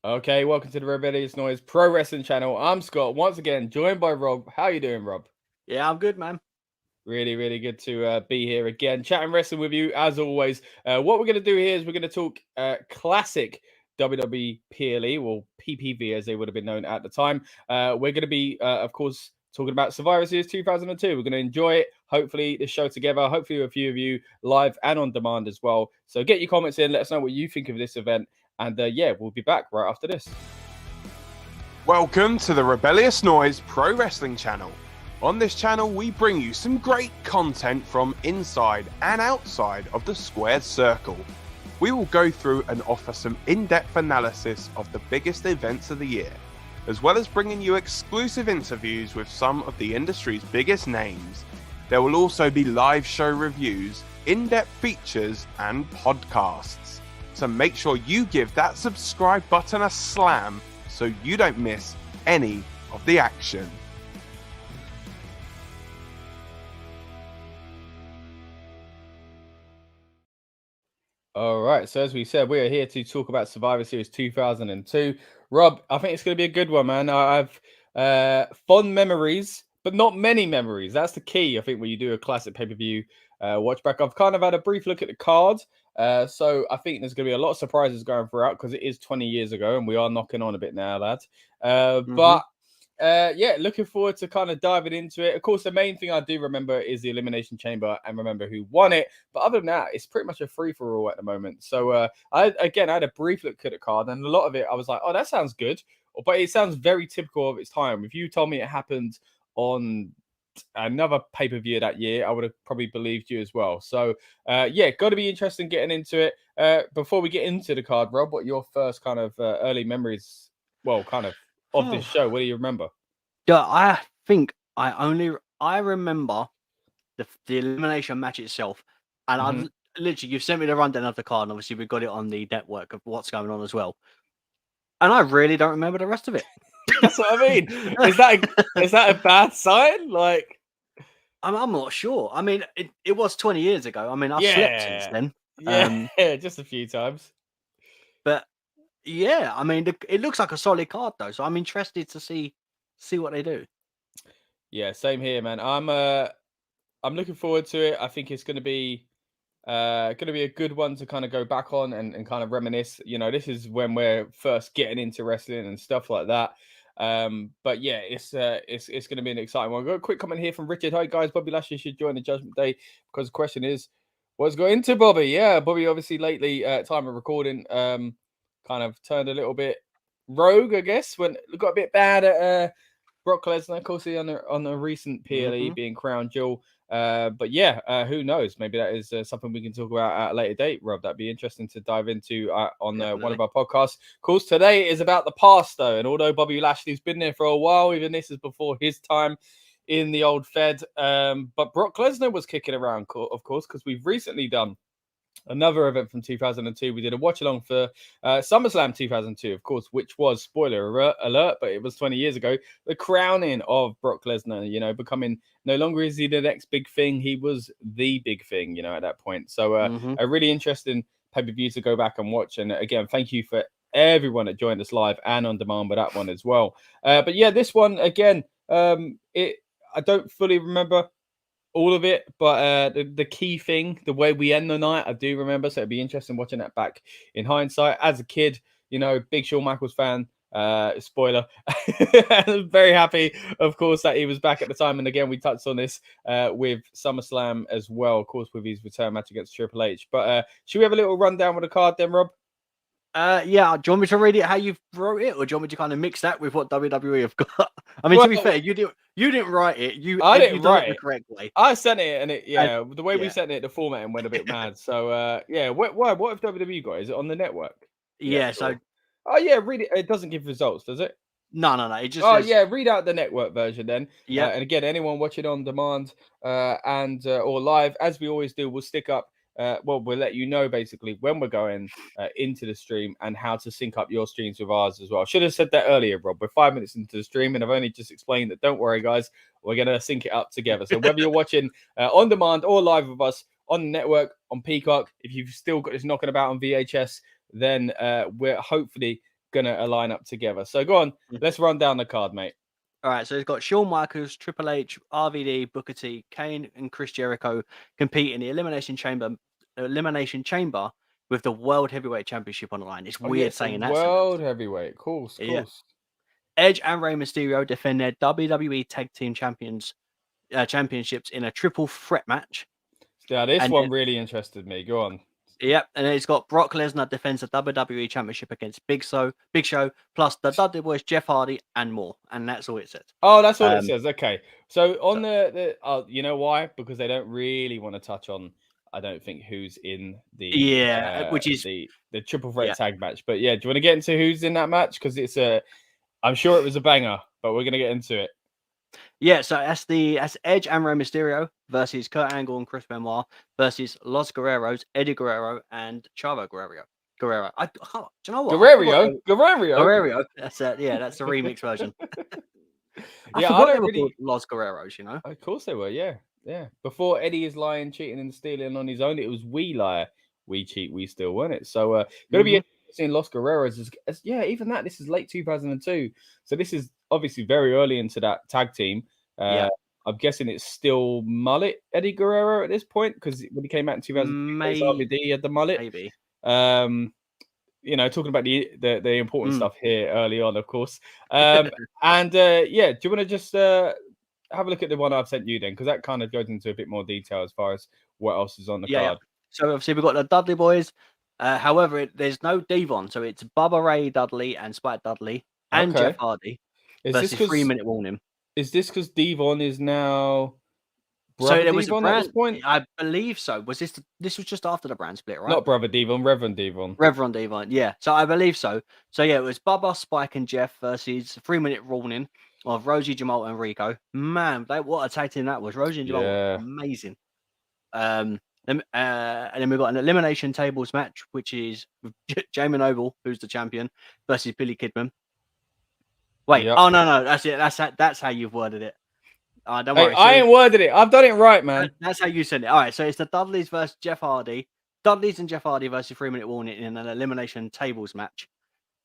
Okay, welcome to the Rebellious Noise Pro Wrestling channel. I'm Scott, once again joined by Rob. How you doing, Rob? Yeah, I'm good, man. Really, really good to be here again, chatting wrestling with you as always. What we're going to do here is we're going to talk classic WWE PLE, or PPV as they would have been known at the time. We're going to be, of course, talking about Survivor Series 2002. We're going to enjoy it. Hopefully, the show together. Hopefully, a few of you live and on demand as well. So get your comments in. Let us know what you think of this event. And yeah, we'll be back right after this. Welcome to the Rebellious Noise Pro Wrestling channel. On this channel, we bring you some great content from inside and outside of the squared circle. We will go through and offer some in-depth analysis of the biggest events of the year, as well as bringing you exclusive interviews with some of the industry's biggest names. There will also be live show reviews, in-depth features, and podcasts. So make sure you give that subscribe button a slam so you don't miss any of the action. All right, so as we said, we are here to talk about Survivor Series 2002. Rob, I think it's going to be a good one, man. I have fond memories, but not many memories. That's the key, I think, when you do a classic pay-per-view watch back. I've kind of had a brief look at the card, so I think there's going to be a lot of surprises going throughout because it is 20 years ago, and we are knocking on a bit now, lad. But yeah, looking forward to kind of diving into it. Of course, the main thing I do remember is the Elimination Chamber and remember who won it. But other than that, it's pretty much a free-for-all at the moment. So I had a brief look at the card, and a lot of it I was like, oh, that sounds good. But it sounds very typical of its time. If you told me it happened on another pay-per-view that year, I would have probably believed you as well. So yeah, got to be interesting getting into it. Before we get into the card, Rob, what are your first kind of early memories, well, kind of this show? What do you remember? Yeah, I think I remember the elimination match itself, and I literally you've sent me the rundown of the card, and obviously we got it on the network of what's going on as well. And I really don't remember the rest of it. That's what I mean. Is that a bad sign? Like, I'm not sure. I mean, it was 20 years ago. I mean, I've slept since then. Yeah, just a few times. But yeah, I mean, it looks like a solid card though, so I'm interested to see what they do. Yeah, same here, man. I'm looking forward to it. I think it's gonna be a good one to kind of go back on and kind of reminisce. You know, this is when we're first getting into wrestling and stuff like that. But yeah, it's going to be an exciting one. I've got a quick comment here from Richard. Hi guys, Bobby Lashley should join the Judgment Day because the question is, what's got into Bobby? Yeah, Bobby obviously lately, time of recording, kind of turned a little bit rogue, I guess, when got a bit bad at Brock Lesnar, of course, on the recent PLE being crown jewel. But yeah, who knows? Maybe that is something we can talk about at a later date, Rob. That'd be interesting to dive into on one of our podcasts. Of course, today is about the past, though. And although Bobby Lashley's been there for a while, even this is before his time in the old Fed. But Brock Lesnar was kicking around, of course, because we've recently done another event from 2002. We did a watch along for SummerSlam 2002, of course, which was, spoiler alert, but it was 20 years ago, the crowning of Brock Lesnar, you know, becoming, no longer is he the next big thing, he was the big thing, you know, at that point. So a really interesting pay-per-view to go back and watch. And again, thank you for everyone that joined us live and on demand with that one as well. But yeah, this one, again, I don't fully remember all of it, but the key thing, the way we end the night, I do remember. So it'd be interesting watching that back in hindsight. As a kid, you know, big Shawn Michaels fan. Spoiler. Very happy, of course, that he was back at the time. And again, we touched on this with SummerSlam as well, of course, with his return match against Triple H. But should we have a little rundown with the card then, Rob? Yeah. Do you want me to read it how you wrote it, or do you want me to kind of mix that with what WWE have got? I mean, to be fair, you didn't write it. I didn't write it the correct way. I sent it, and the way we sent it, the formatting went a bit mad. So yeah, what have WWE got? Is it on the network? Yeah. So. Oh yeah, read it. It doesn't give results, does it? No. It just. Says... yeah, read out the network version then. Yeah. And again, anyone watching on demand and or live, as we always do, we'll stick up. We'll let you know basically when we're going into the stream and how to sync up your streams with ours as well. Should have said that earlier, Rob. We're 5 minutes into the stream and I've only just explained that. Don't worry, guys. We're going to sync it up together. So whether you're watching on demand or live with us on the network, on Peacock, if you've still got this knocking about on VHS, then we're hopefully gonna line up together. So go on, let's run down the card, mate. All right, so it's got Shawn Michaels, Triple H, RVD, Booker T, Kane, and Chris Jericho compete in the Elimination Chamber with the World Heavyweight Championship on the line. It's weird saying that. World Heavyweight, course. Edge and Rey Mysterio defend their WWE Tag Team Championships in a triple threat match. Yeah, this one really interested me. Go on. Yep, and then it's got Brock Lesnar defends the WWE Championship against Big Show, plus the Dudley Boyz, Jeff Hardy, and more. And that's all it says. Oh, that's all it says. Okay. So on the you know why? Because they don't really want to touch on, I don't think, who's in the which is the triple threat tag match. But yeah, do you want to get into who's in that match? Because I'm sure it was a banger, but we're gonna get into it. Yeah, so that's Edge and Rey Mysterio versus Kurt Angle and Chris Benoit versus Los Guerreros, Eddie Guerrero, and Chavo Guerrero. Do you know what? Guerrero. That's it. Yeah, that's the remix version. I forgot they were called Los Guerreros. You know. Of course they were. Yeah. Before Eddie is lying, cheating, and stealing on his own, it was we lie, we cheat, we steal, weren't it? So gonna be interesting. Los Guerreros even that. This is late 2002, so this is obviously very early into that tag team. I'm guessing it's still mullet Eddie Guerrero at this point, because when he came out in 2002, RVD had the mullet. Maybe. Talking about the important stuff here early on, of course. Do you want to just have a look at the one I've sent you then, because that kind of goes into a bit more detail as far as what else is on the card. So obviously we've got the Dudley Boyz. However, there's no Devon, so it's Bubba Ray Dudley and Spike Dudley and Jeff Hardy versus 3-minute warning. Is this because Devon is now? So there was a brand, at this point? I believe so. Was this? This was just after the brand split, right? Not Brother Devon, Reverend Devon. Reverend Devon, yeah. So I believe so. So yeah, it was Bubba, Spike, and Jeff versus 3-minute warning of Rosey, Jamal, and Rico. Man, what a tag team that was! Rosey and Jamal, were amazing. And then we've got an elimination tables match, which is Jamin Noble, who's the champion, versus Billy Kidman. Wait, oh no, that's it. That's how you've worded it. Don't worry. I ain't worded it. I've done it right, man. That's how you said it. All right, so it's the Dudleys versus Jeff Hardy. Dudleys and Jeff Hardy versus 3-minute warning in an elimination tables match.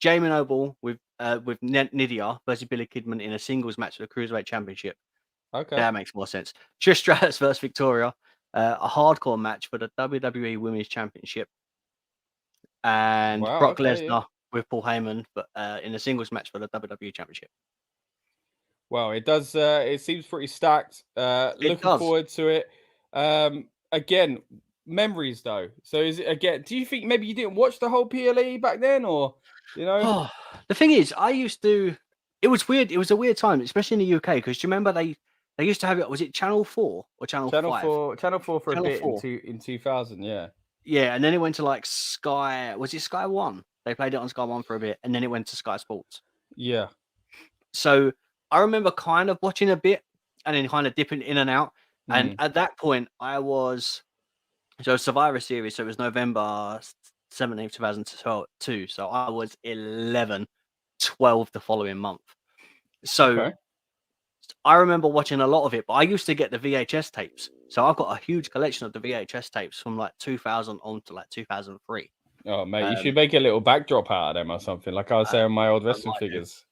Jamin Noble with Nidia versus Billy Kidman in a singles match for the Cruiserweight Championship. Okay, that makes more sense. Trish Stratus versus Victoria, a hardcore match for the WWE Women's Championship, and Brock Lesnar with Paul Heyman, but in a singles match for the WWE Championship. Wow, it does. It seems pretty stacked. Looking forward to it. Again, memories though. So is it again? Do you think maybe you didn't watch the whole PLE back then, or The thing is, I used to. It was weird. It was a weird time, especially in the UK, because do you remember they used to have it? Was it Channel 4 or Channel 5? Channel 4 for a bit in 2000. Yeah, and then it went to like Sky. Was it Sky 1? They played it on Sky 1 for a bit, and then it went to Sky Sports. Yeah. So I remember kind of watching a bit and then kind of dipping in and out. And at that point, I was Survivor Series. So it was November 17th, 2002. So I was 11, 12 the following month. So I remember watching a lot of it, but I used to get the VHS tapes. So I've got a huge collection of the VHS tapes from like 2000 on to like 2003. Oh, mate, you should make a little backdrop out of them or something, like I was saying on my old wrestling figures.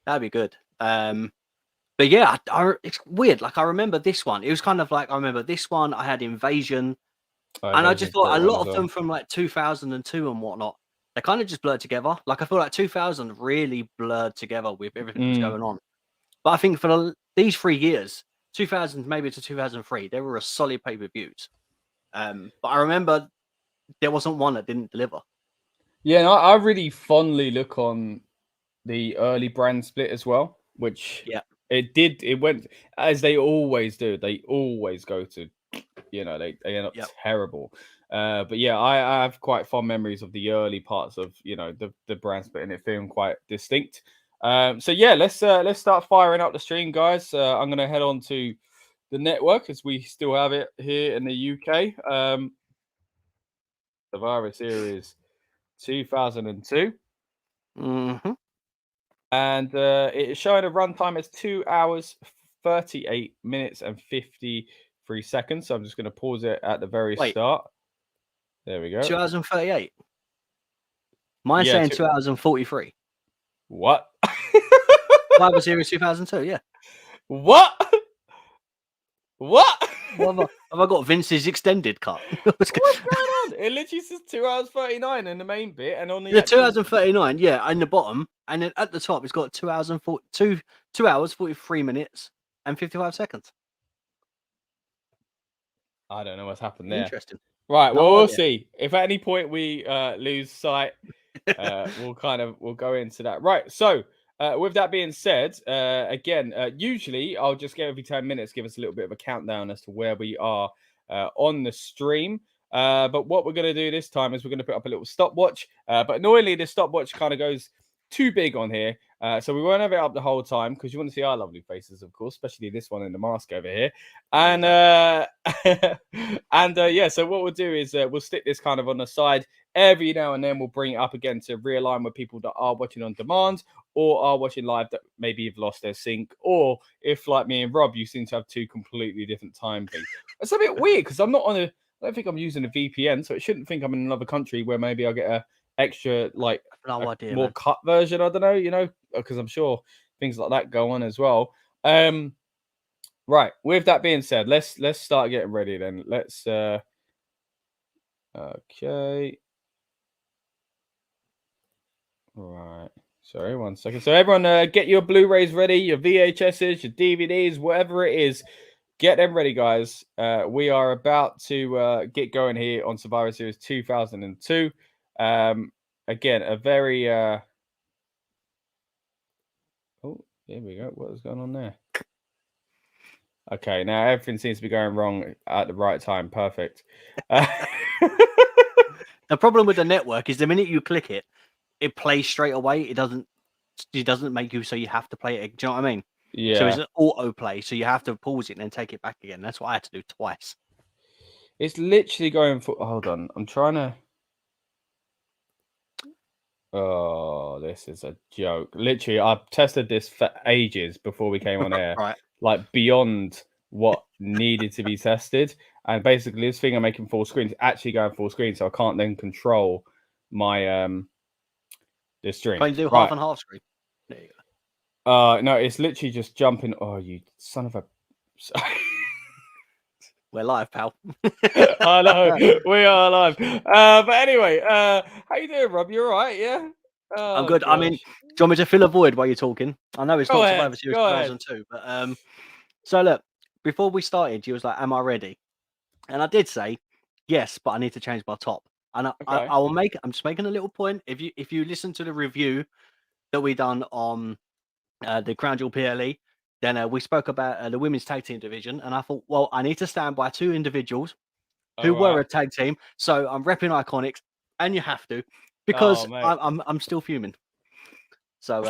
That'd be good. But yeah, it's weird. Like I remember this one. It was kind of like I remember this one. I had Invasion, and I just thought a lot of them from like 2002 and whatnot. They kind of just blurred together. Like I feel like 2000 really blurred together with everything that's going on. But I think for these 3 years, 2000 maybe to 2003, they were a solid pay-per-views. But I remember there wasn't one that didn't deliver. Yeah, no, I really fondly look on the early brand split as well, which it went as they always do. They always go to, they end up terrible. But yeah, I have quite fond memories of the early parts of the brand split, and it feeling quite distinct. So yeah, let's start firing up the stream, guys. I'm gonna head on to the network as we still have it here in the UK. Survivor Series 2002. And it is showing a runtime as 2 hours, 38 minutes, and 53 seconds. So I'm just going to pause it at the very start. There we go. 2 hours and 38. Mine's saying 2 hours and 43. What? Survivor Series 2002. Yeah. What? What? Have I got Vince's extended cut? What's going on? It literally says 2 hours 39 in the main bit, and on the Yeah, actual... 2 hours and 39. Yeah, in the bottom, and then at the top, it's got 2 hours 43 minutes and 55 seconds. I don't know what's happened there. Interesting. Right, No well, we'll idea. see. If at any point we lose sight, we'll go into that. Right, so with that being said, again, usually I'll just give every 10 minutes, give us a little bit of a countdown as to where we are on the stream. But what we're going to do this time is we're going to put up a little stopwatch. But annoyingly, the stopwatch kind of goes too big on here. So we won't have it up the whole time because you want to see our lovely faces, of course, especially this one in the mask over here. And yeah, so what we'll do is we'll stick this kind of on the side every now and then. We'll bring it up again to realign with people that are watching on demand or are watching live that maybe have lost their sync, or if like me and Rob, you seem to have two completely different time things. It's a bit weird because I don't think I'm using a VPN, so it shouldn't think I'm in another country where maybe I'll get a extra like more cut version. I don't know, because I'm sure things like that go on as well. Right, with that being said, let's start getting ready then. Let's okay. Right. Sorry, 1 second. So everyone get your Blu-rays ready, your VHSs, your DVDs, whatever it is. Get them ready, guys. We are about to get going here on Survivor Series 2002. Again, a very oh, here we go. What is going on there? Okay, now everything seems to be going wrong at the right time. Perfect. The problem with the network is the minute you click it, it plays straight away. It doesn't make you so you have to play it. Do you know what I mean? Yeah. So it's an auto play, so you have to pause it and then take it back again. That's what I had to do twice. It's literally going for. Hold on, I'm trying to. Oh, this is a joke. Literally, I've tested this for ages before we came on air. Right. Like beyond what needed to be tested. And basically this thing I'm making full screen is actually going full screen, so I can't then control my the stream. Can you do half and half screen? There you go. No, it's literally just jumping. Oh, you son of a We're live, pal. I know, we are live. But anyway, how you doing, Rob? You all right? Yeah? Oh, I'm good. Gosh. I mean, do you want me to fill a void while you're talking? I know it's Go not ahead, Survivor Series go ahead. 2002, but so look, before we started, you was like, "Am I ready?" And I did say yes, but I need to change my top. And I will make. I'm just making a little point. If you listen to the review that we done on the Crown Jewel PLE, then we spoke about the women's tag team division, and I thought, well, I need to stand by two individuals who were a tag team. So I'm repping Iconics, and you have to because I'm still fuming. So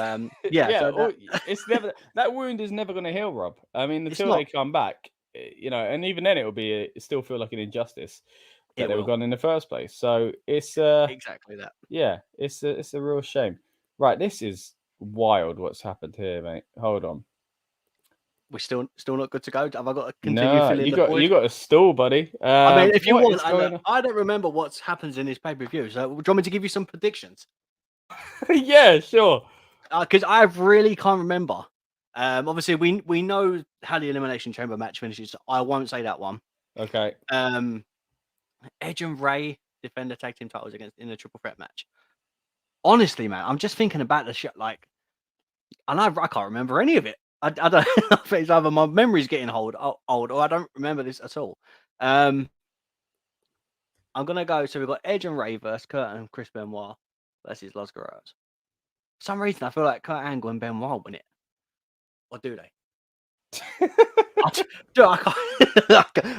yeah, so it's never that wound is never going to heal, Rob. I mean, until they come back, and even then it still feel like an injustice that they were gone in the first place. So it's exactly that. Yeah, it's a real shame. Right, this is wild. What's happened here, mate? Hold on. We're still not good to go. Have I got to continue filling the void? You got a stall, buddy. I mean, if you want, I don't remember what happens in this pay-per-view. So, do you want me to give you some predictions? Yeah, sure. Because I really can't remember. Obviously, we know how the Elimination Chamber match finishes. So I won't say that one. Okay. Edge and Ray defend the tag team titles in a triple threat match. Honestly, man, I'm just thinking about the shit. Like, and I can't remember any of it. I don't know if it's either my memory's getting old, or I don't remember this at all. I'm gonna go. So we've got Edge and Ray versus Kurt and Chris Benoit versus Los Guerreros. For some reason, I feel like Kurt Angle and Benoit win it. Or do they?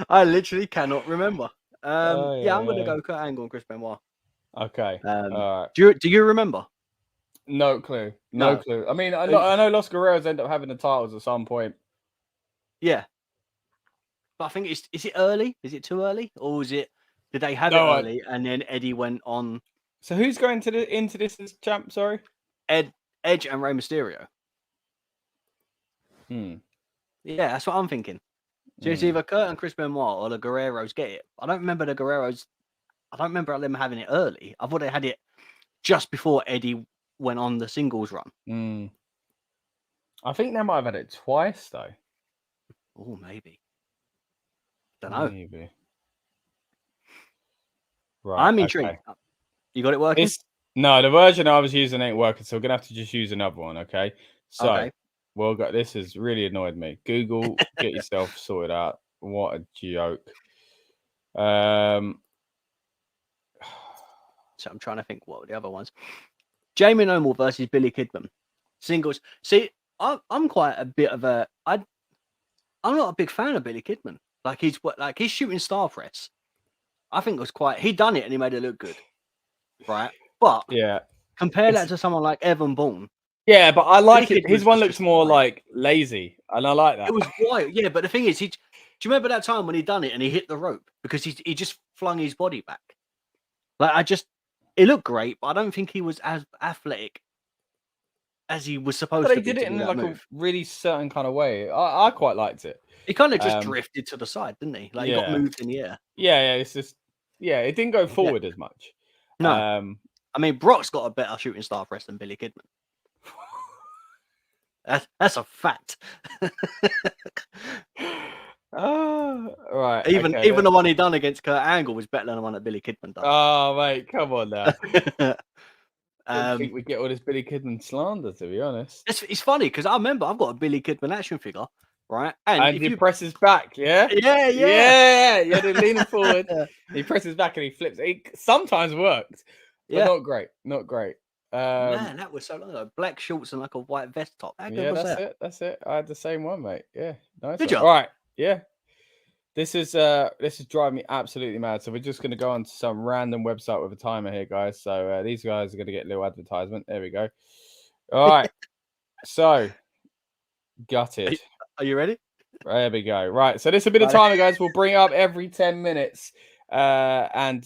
I literally cannot remember. Yeah, I'm gonna go Kurt Angle and Chris Benoit. Okay. Do you remember? No clue. No clue. I mean, I know Los Guerreros end up having the titles at some point. Yeah. But I think is it early? Is it too early? Or did they have it early and then Eddie went on? So who's going into this as champ, sorry? Edge and Rey Mysterio. Yeah, that's what I'm thinking. So it's either Kurt and Chris Benoit or the Guerreros get it. I don't remember the Guerreros. I don't remember them having it early. I thought they had it just before Eddie went on the singles run. I think they might have had it twice though. Oh, maybe. Don't know. Maybe. Right. I'm intrigued. Okay. You got it working? No, the version I was using ain't working, so we're gonna have to just use another one. Okay. So, Okay. well, this has really annoyed me. Google, get yourself sorted out. What a joke. So I'm trying to think what were the other ones. Jamie Noble versus Billy Kidman. Singles. See, I'm quite a bit of a. I'm not a big fan of Billy Kidman. Like his shooting star press. I think it was quite. He done it and he made it look good, right? But yeah, compare that to someone like Evan Bourne. Yeah, but I like Billy it. Kidman His one was looks just more fine. like lazy, and I like that. It was wild, yeah. But the thing is, do you remember that time when he done it and he hit the rope because he just flung his body back? Like it looked great, but I don't think he was as athletic as he was supposed But to he be. did it to in do like that a move. really certain kind of way. I quite liked it. He kind of just drifted to the side, didn't he? Like he got Yeah. moved in the air. Yeah. It's just it didn't go forward as much. No. I mean, Brock's got a better shooting star press than Billy Kidman. That's a fact. Right. Even okay, the one he done against Kurt Angle was better than the one that Billy Kidman done. Oh mate, come on now. I I think we get all this Billy Kidman slander, to be honest. It's funny because I remember I've got a Billy Kidman action figure, right? And he presses back, yeah? Yeah. They're leaning forward. He presses back and he flips. It sometimes works, but not great. Not great. Man, that was so long ago. Black shorts and like a white vest top. How good was that? That's it. I had the same one, mate. Yeah, nice. Did you? All right, yeah. This is driving me absolutely mad. So we're just going to go on to some random website with a timer here, guys. So these guys are going to get a little advertisement. There we go. All right. So gutted. Are you ready? There we go. Right. So this is a bit of timer, guys. We'll bring it up every 10 minutes. Okay.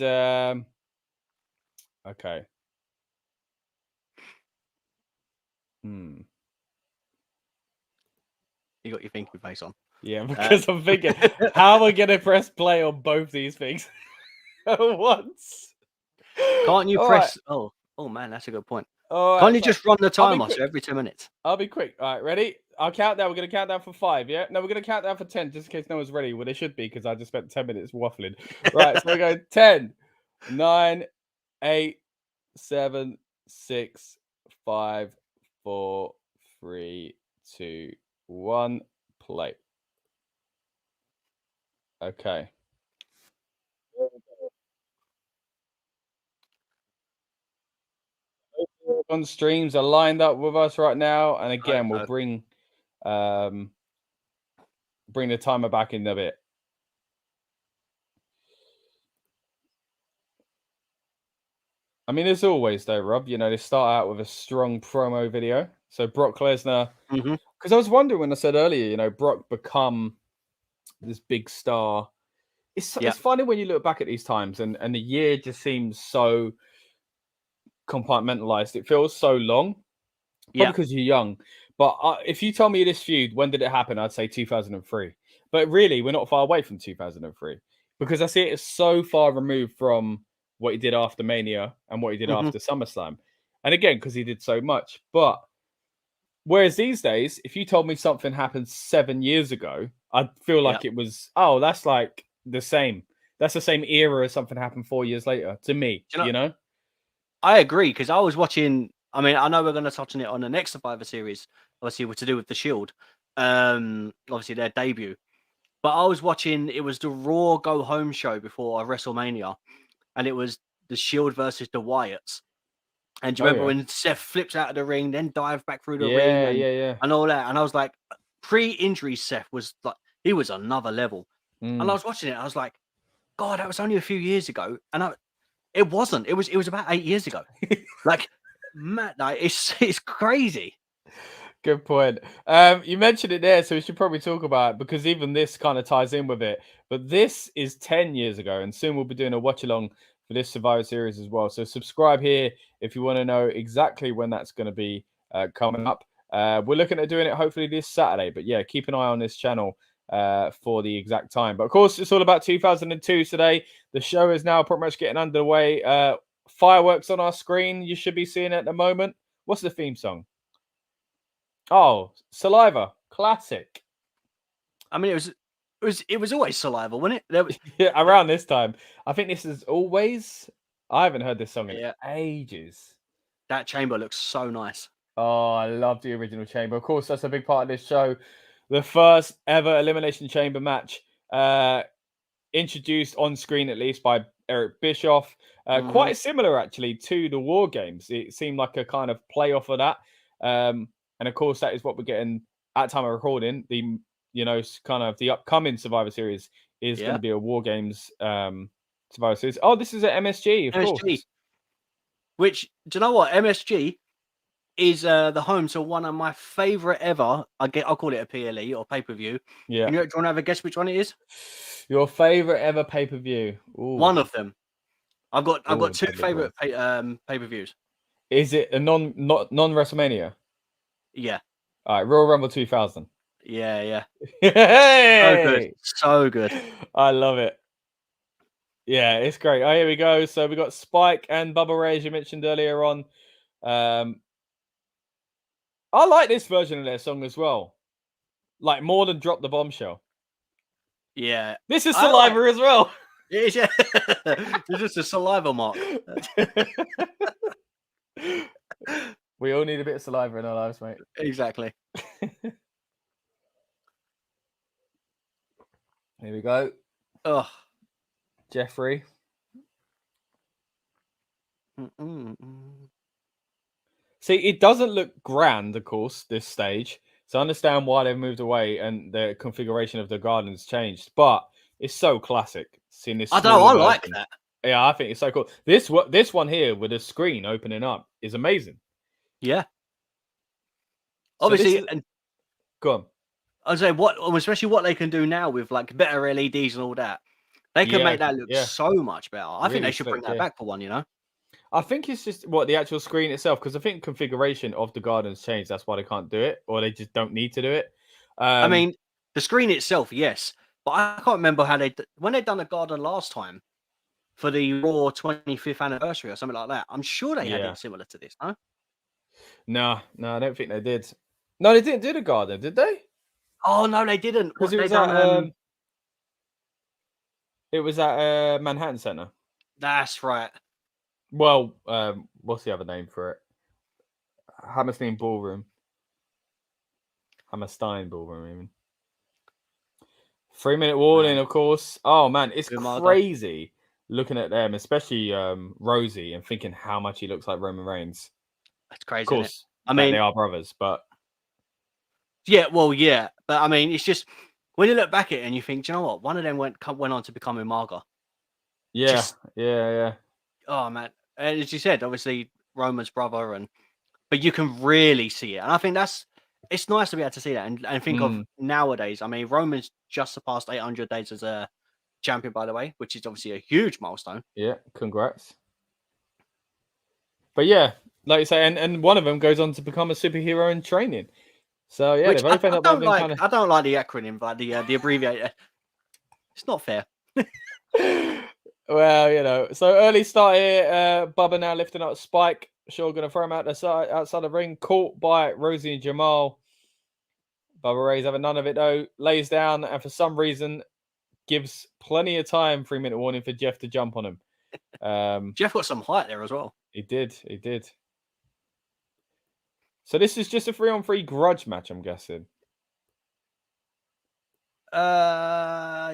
You got your thinking face on. Yeah, because I'm thinking, how am I going to press play on both these things at once? Can't you press? Right. Oh man, that's a good point. Can't you just run the timer so every 10 minutes? I'll be quick. All right, ready? I'll count down. We're going to count down for 5, yeah? No, we're going to count down for 10, just in case no one's ready. Well, they should be, because I just spent 10 minutes waffling. Right, so we go 10, 9, 8, 7, 6, 5, 4, 3, 2, 1, play. Okay. On streams are lined up with us right now, and again, we'll bring the timer back in a bit. I mean, as always, though, Rob, you know, they start out with a strong promo video. So Brock Lesnar, because I was wondering when I said earlier, you know, Brock become this big star. It's funny when you look back at these times, and the year just seems so compartmentalized. It feels so long, probably because you're young. But if you tell me this feud, when did it happen? I'd say 2003. But really, we're not far away from 2003, because I see it as so far removed from what he did after Mania and what he did after SummerSlam. And again, because he did so much. But whereas these days, if you told me something happened 7 years ago, I'd feel like it was, that's like the same. That's the same era as something happened 4 years later to me, you know? I agree, because I was watching, I mean, I know we're going to touch on it on the next Survivor Series, obviously, to do with the Shield, obviously their debut. But I was watching, it was the Raw Go Home show before WrestleMania, and it was the Shield versus the Wyatts. And do you remember when Seth flips out of the ring, then dives back through the ring and all that? And I was like, pre-injury Seth was like, he was another level. And I was watching it, I was like, God, that was only a few years ago. And it wasn't. It was about 8 years ago. Like, Matt, like, it's crazy. Good point. You mentioned it there, so we should probably talk about it, because even this kind of ties in with it. But this is 10 years ago, and soon we'll be doing a watch along for this Survivor Series as well. So subscribe here if you want to know exactly when that's going to be coming up. We're looking at doing it hopefully this Saturday, but yeah, keep an eye on this channel for the exact time. But of course, it's all about 2002 today. The show is now pretty much getting underway. Fireworks on our screen, you should be seeing it at the moment. What's the theme song? Oh, Saliva, classic. I mean, it was always Saliva, wasn't it? There was, Yeah, around this time. I think this is always. I haven't heard this song in Yeah. ages. that chamber looks so nice. Oh, I love the original chamber. Of course, that's a big part of this show. The first ever Elimination Chamber match, introduced on screen at least by Eric Bischoff. Quite similar actually to the War Games. It seemed like a kind of playoff of that. And of course, that is what we're getting at time of recording. The kind of the upcoming Survivor Series is going to be a War Games Survivor Series. Oh, this is at MSG, of course. Which, do you know what? MSG is the home to one of my favorite ever. I'll call it a PLE or pay-per-view. Yeah. Do you want to have a guess which one it is? Your favorite ever pay-per-view? One of them. I've got two favorite pay-per-views. Is it a non WrestleMania? Yeah. All right, Royal Rumble 2000. Yeah. Hey! So good. I love it. Yeah, it's great. Oh, here we go. So we got Spike and Bubba Ray, as you mentioned earlier on. I like this version of their song as well. Like more than Drop the Bombshell. Yeah. This is Saliva as well. It is, yeah. It's just a saliva mark. We all need a bit of saliva in our lives, mate. Exactly. Here we go. Oh, Jeffrey. See, it doesn't look grand, of course, this stage. So I understand why they've moved away and the configuration of the garden's changed. But it's so classic seeing this. I don't know. I like that. Yeah, I think it's so cool. This one here with a screen opening up is amazing. Yeah. So Obviously, and go on. I'd say especially what they can do now with like better LEDs and all that. They can make that look so much better. I think they should bring that back for one, I think it's just the actual screen itself, because I think configuration of the garden's changed. That's why they can't do it, or they just don't need to do it. I mean, the screen itself, yes, but I can't remember when they done the garden last time for the Raw 25th anniversary or something like that. I'm sure they had it similar to this, no? No, I don't think they did. No, they didn't do the garden, did they? Oh no, they didn't. Because it was at Manhattan Center. That's right. Well, what's the other name for it? Hammerstein Ballroom. Hammerstein Ballroom, even. 3-minute warning, of course. Oh man, it's crazy looking at them, especially Rosey, and thinking how much he looks like Roman Reigns. That's crazy. Of course, I mean they are brothers, but yeah, but I mean, it's just when you look back at it and you think, do you know what? One of them went on to become Umaga. Yeah. Oh man, and as you said, obviously Roman's brother, but you can really see it, and I think it's nice to be able to see that and think of nowadays. I mean, Roman's just surpassed 800 days as a champion, by the way, which is obviously a huge milestone. Yeah, congrats. But yeah, like you say, and one of them goes on to become a superhero in training. So yeah, I don't like the acronym, but the abbreviator. It's not fair. Well, so early start here. Bubba now lifting up Spike. Sure, going to throw him out the side, outside the ring. Caught by Rosey and Jamal. Bubba Ray's having none of it though. Lays down and for some reason gives plenty of time. 3-minute warning for Jeff to jump on him. Jeff got some height there as well. He did. So this is just a 3-on-3 grudge match, I'm guessing. Yeah. I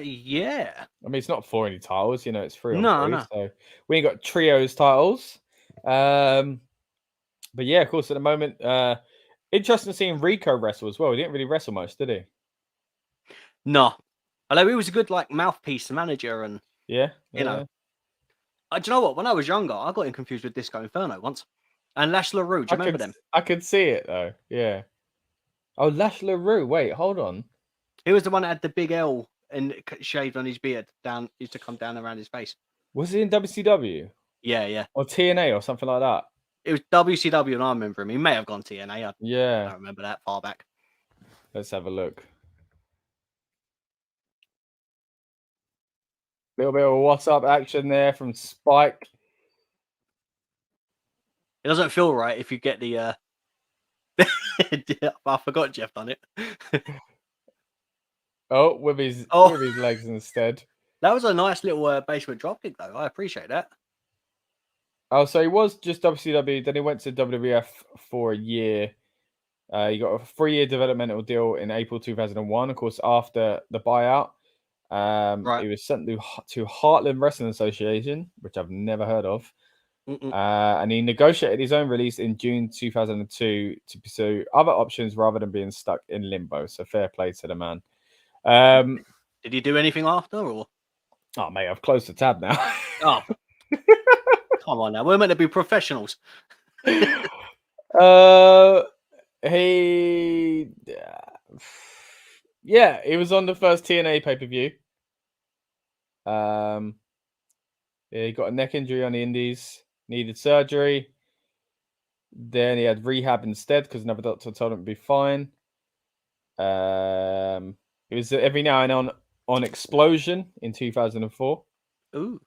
mean, it's not for any titles, it's 3-on-3. No. So we ain't got trios titles. But yeah, of course, at the moment, interesting seeing Rico wrestle as well. He didn't really wrestle much, did he? No. Although he was a good mouthpiece manager, and you know. Do you know what? When I was younger, I got him confused with Disco Inferno once. And Lash LaRue, do you remember them? I could see it though. Yeah. Oh, Lash LaRue. Wait, hold on. He was the one that had the big L and shaved on his beard used to come down around his face. Was he in WCW? Yeah. Or TNA or something like that? It was WCW, and I remember him. He may have gone TNA. I don't remember that far back. Let's have a look. Little bit of a what's up action there from Spike. It doesn't feel right if you get the Yeah, I forgot Jeff done it. Oh, with his legs instead. That was a nice little basement dropkick, though. I appreciate that. Oh, so he was just WCW, then he went to WWF for a year. He got a 3-year developmental deal in April 2001, of course, after the buyout. Right. He was sent to Heartland Wrestling Association, which I've never heard of. And he negotiated his own release in June 2002 to pursue other options rather than being stuck in limbo. So fair play to the man. Did he do anything after? Or? Oh, mate, I've closed the tab now. Oh, come on now. We're meant to be professionals. He was on the first TNA pay-per-view. He got a neck injury on the indies, needed surgery. Then he had rehab instead because another doctor told him to be fine. It was every now and then on Explosion in 2004. Ooh.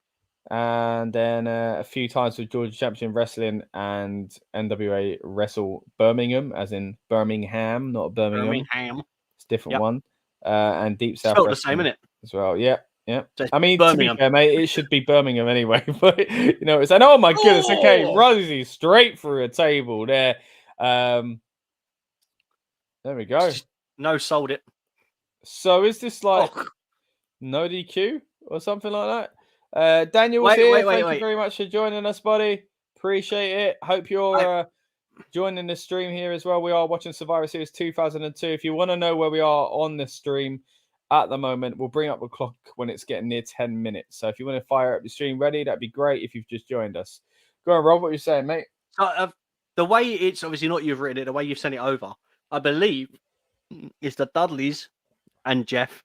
And then a few times with Georgia Championship Wrestling and NWA Wrestle Birmingham, as in Birmingham, not Birmingham. It's a different one. And Deep South Spelled Wrestling the same, innit? as well. Yeah. So I mean, Birmingham. to be fair, mate, it should be Birmingham anyway. But you know, it's like, oh my goodness, okay, Rosey straight through a table there. There we go. No, sold it. So is this like no DQ or something like that? Daniel's here. Thank you very much for joining us, buddy. Appreciate it. Hope you're joining the stream here as well. We are watching Survivor Series 2002. If you want to know where we are on the stream at the moment, we'll bring up the clock when it's getting near 10 minutes. So if you want to fire up the stream ready, that'd be great if you've just joined us. Go on, Rob, what are you saying, mate? The way it's obviously not you've written it, the way you've sent it over, I believe it's the Dudleys and Jeff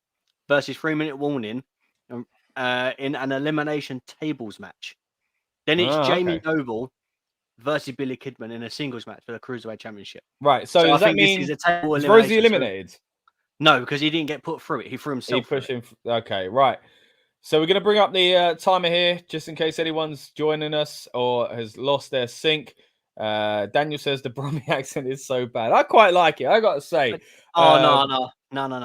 versus 3-minute warning in an elimination tables match. Then it's Jamie Noble versus Billy Kidman in a singles match for the Cruiserweight Championship. Right. So does that mean is Rosey eliminated? No, because he didn't get put through it. He threw himself. He pushed him. Okay, right. So we're going to bring up the timer here, just in case anyone's joining us or has lost their sync. Daniel says the Brummy accent is so bad. I quite like it, I got to say. No.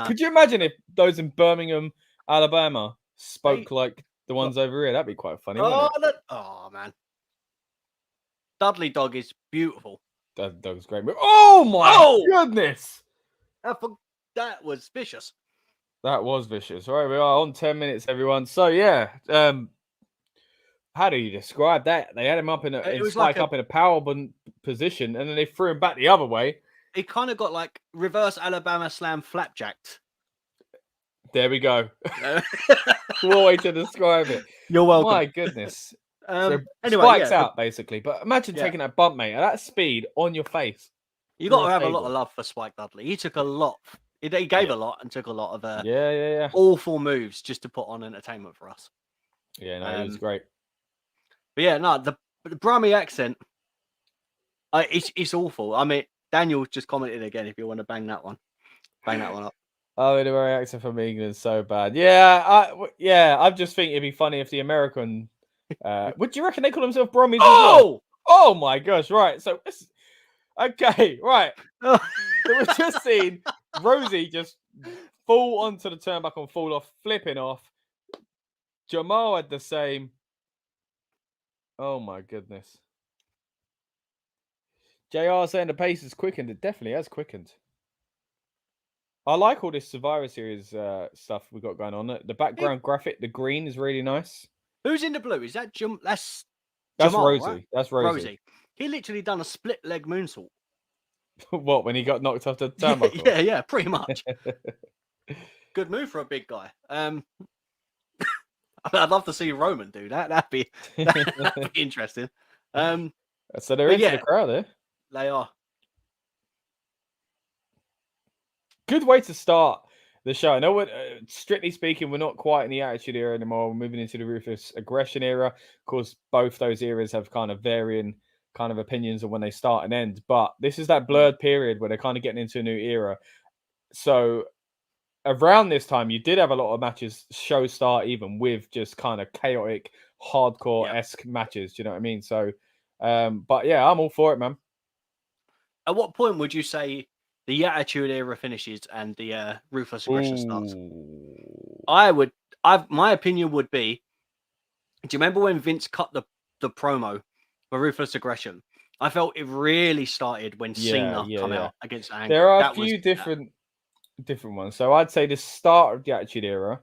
Could you imagine if those in Birmingham, Alabama spoke like the ones over here? That'd be quite funny, wouldn't it? Oh, man. Dudley Dog is beautiful. Dudley Dog's great. Oh, my goodness. That was vicious. That was vicious. All right, we are on 10 minutes, everyone. So, yeah. How do you describe that? They had him up in a power position, and then they threw him back the other way. He kind of got like reverse Alabama slam flapjacked. There we go. What way to describe it. You're welcome. My goodness. Anyway, spikes out, basically. But imagine taking that bump, mate, at that speed on your face. You got to have a lot of love for Spike Dudley. He took a lot. He gave a lot and took a lot of awful moves just to put on entertainment for us. Yeah, no, he was great. But yeah, no, the Brummy accent, it's awful. I mean, Daniel just commented again if you want to bang that one up. Oh, the very accent from England is so bad. I just think it'd be funny if the American. Would you reckon they call themselves Brummies? Oh my gosh! Right, so okay, right. So we've just seen Rosey just fall onto the turnbuckle and fall off, flipping off. Jamal had the same. Oh my goodness. JR saying the pace has quickened. It definitely has quickened. I like all this Survivor Series stuff we got going on. The background graphic, the green is really nice. Who's in the blue? Is that That's Jamal, Rosey. Right? That's Rosey. He literally done a split leg moonsault. What, when he got knocked off the turnbuckle? Yeah, pretty much. Good move for a big guy. I'd love to see Roman do that. That'd be interesting. So they're into the crowd there. They are. Good way to start the show. I know strictly speaking, we're not quite in the Attitude Era anymore. We're moving into the Ruthless Aggression Era. Of course, both those eras have kind of varying kind of opinions on when they start and end. But this is that blurred period where they're kind of getting into a new era. So around this time, you did have a lot of matches show start even with just kind of chaotic, hardcore-esque matches. Do you know what I mean? So, but yeah, I'm all for it, man. At what point would you say the Attitude Era finishes and the Ruthless Aggression starts? My opinion would be, do you remember when Vince cut the promo for Ruthless Aggression? I felt it really started when Cena come out against Angle. There are a few different ones. So I'd say the start of the Attitude Era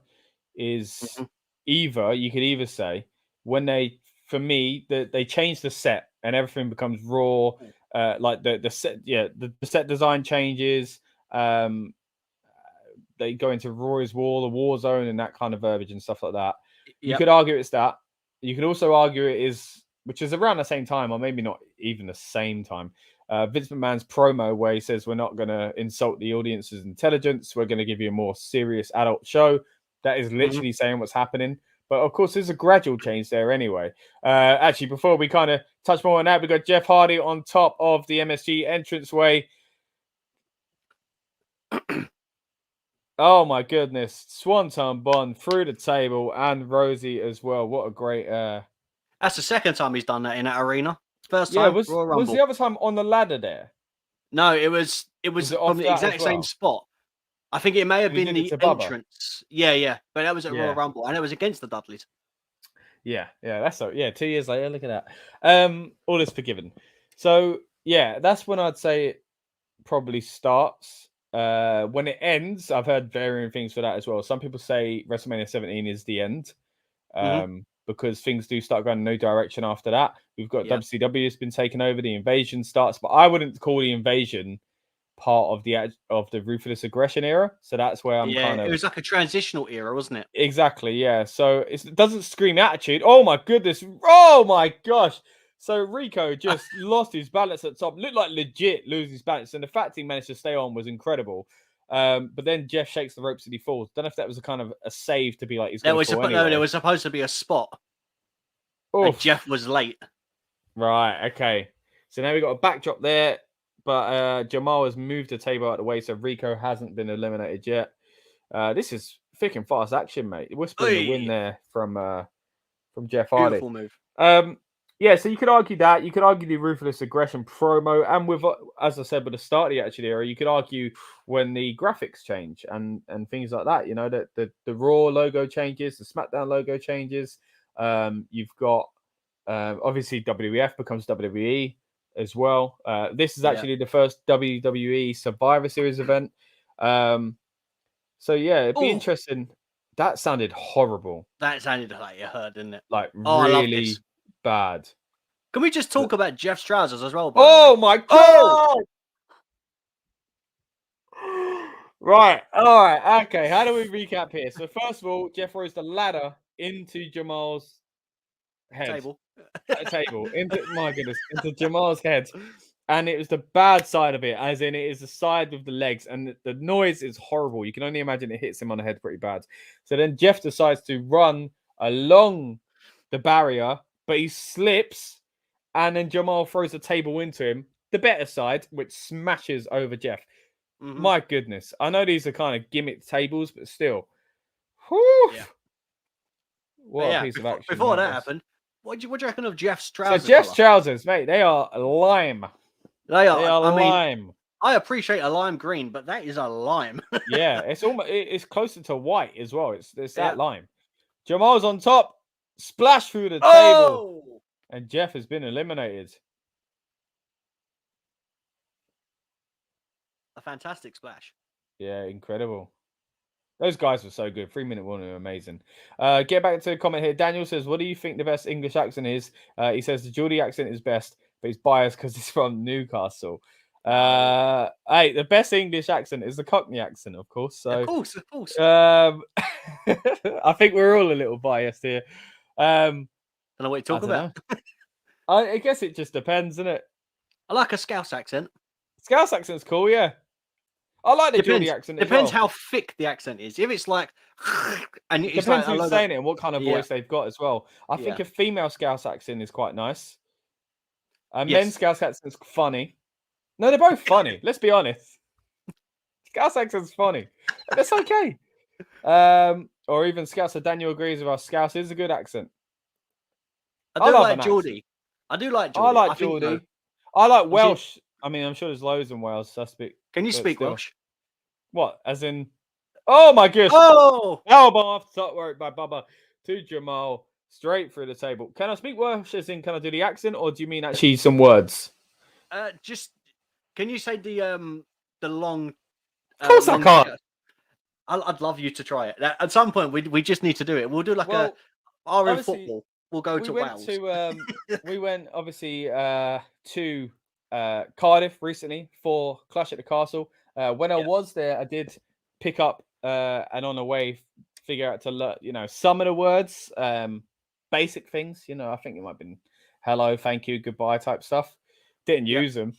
is either, you could either say, when they change the set and everything becomes raw, like the set, the set design changes. They go into Roy's War, the War Zone, and that kind of verbiage and stuff like that. You could argue it's that. You could also argue it is, which is around the same time, or maybe not even the same time, Vince McMahon's promo where he says we're not going to insult the audience's intelligence. We're going to give you a more serious adult show. That is literally saying what's happening. But of course, there's a gradual change there anyway. Actually, before we kind of touch more on that, we got Jeff Hardy on top of the MSG entranceway. Oh my goodness. Swanton Bomb through the table and Rosey as well. What a great That's the second time he's done that in that arena. First time was the other time on the ladder there? No, it was from the exact same spot. I think it may have been the entrance. Yeah. But that was at Royal Rumble and it was against the Dudleys. Yeah, that's so 2 years later. Look at that. All is forgiven. So yeah, that's when I'd say it probably starts. When it ends, I've heard varying things for that as well. Some people say WrestleMania 17 is the end, because things do start going in no direction after that. We've got WCW has been taken over. The Invasion starts, but I wouldn't call the Invasion part of the Ruthless Aggression era. So that's where I'm kind of. It was like a transitional era, wasn't it? Exactly. Yeah. So it doesn't scream Attitude. Oh my goodness. Oh my gosh. So Rico just lost his balance at top. Looked like legit lose his balance. And the fact he managed to stay on was incredible. But then Jeff shakes the ropes and he falls. Don't know if that was a kind of a save to be like he's going to fall anyway. No, there was supposed to be a spot. And Jeff was late. Right, okay. So now we've got a backdrop there. But Jamal has moved the table out of the way, so Rico hasn't been eliminated yet. This is thick and fast action, mate. Whispering the win there from Jeff Hardy. Beautiful move. Yeah, so you could argue that. You could argue the Ruthless Aggression promo. And with, as I said, with the start of the Attitude Era, you could argue when the graphics change and things like that. You know, the Raw logo changes, the SmackDown logo changes. You've got, obviously, WWF becomes WWE as well. This is actually the first WWE Survivor Series event. So, yeah, it'd be interesting. That sounded horrible. That sounded like you heard, didn't it? Like, really bad. Can we just talk about Jeff's trousers as well? Oh my god! Right, all right, okay. How do we recap here? So first of all, Jeff throws the ladder into Jamal's head. Table into Jamal's head, and it was the bad side of it, as in it is the side with the legs, and the noise is horrible. You can only imagine it hits him on the head pretty bad. So then Jeff decides to run along the barrier, but he slips, and then Jamal throws the table into him, the better side, which smashes over Jeff. My goodness. I know these are kind of gimmick tables, but still. Whew. Yeah. What a piece of action. Before that happened, what do you reckon of Jeff's trousers? So Jeff's trousers, mate, they are lime. They are lime. I appreciate a lime green, but that is a lime. Yeah, it's closer to white as well. It's that lime. Jamal's on top. Splash through the table. And Jeff has been eliminated. A fantastic splash. Yeah, incredible. Those guys were so good. 3-minute warning, amazing. Get back to the comment here. Daniel says, what do you think the best English accent is? He says the Geordie accent is best, but he's biased because he's from Newcastle. Hey, the best English accent is the Cockney accent, of course. So, of course. I think we're all a little biased here. I don't know what you're talking about. I guess it just depends, isn't it? I like a Scouse accent. Scouse accent's cool, yeah. I like the Geordie accent. Depends how thick the accent is. If it's like, and it's depends who's saying it and what kind of voice they've got as well. I think a female Scouse accent is quite nice. A men's Scouse accent's funny. No, they're both funny. Let's be honest. Scouse accent's funny. That's okay. Or even Scouse. So Daniel agrees with us. Scouse is a good accent. I do like Geordie. I do like Geordie. I like Geordie. I like Welsh. I mean, I'm sure there's loads in Wales. So I speak. Can you but speak still. Welsh? What? As in? Oh my gosh! Oh, Elbow off top work by Bubba to Jamal, straight through the table. Can I speak Welsh? As in, can I do the accent, or do you mean actually some words? just can you say the long? Of course I can't. I'd love you to try it. At some point, we just need to do it. We'll do like in obviously, football. We'll go to Wales. We went obviously to Cardiff recently for Clash at the Castle. When I was there, I did pick up and on the way figure out to learn, some of the words, basic things. I think it might have been hello, thank you, goodbye type stuff. Didn't use them.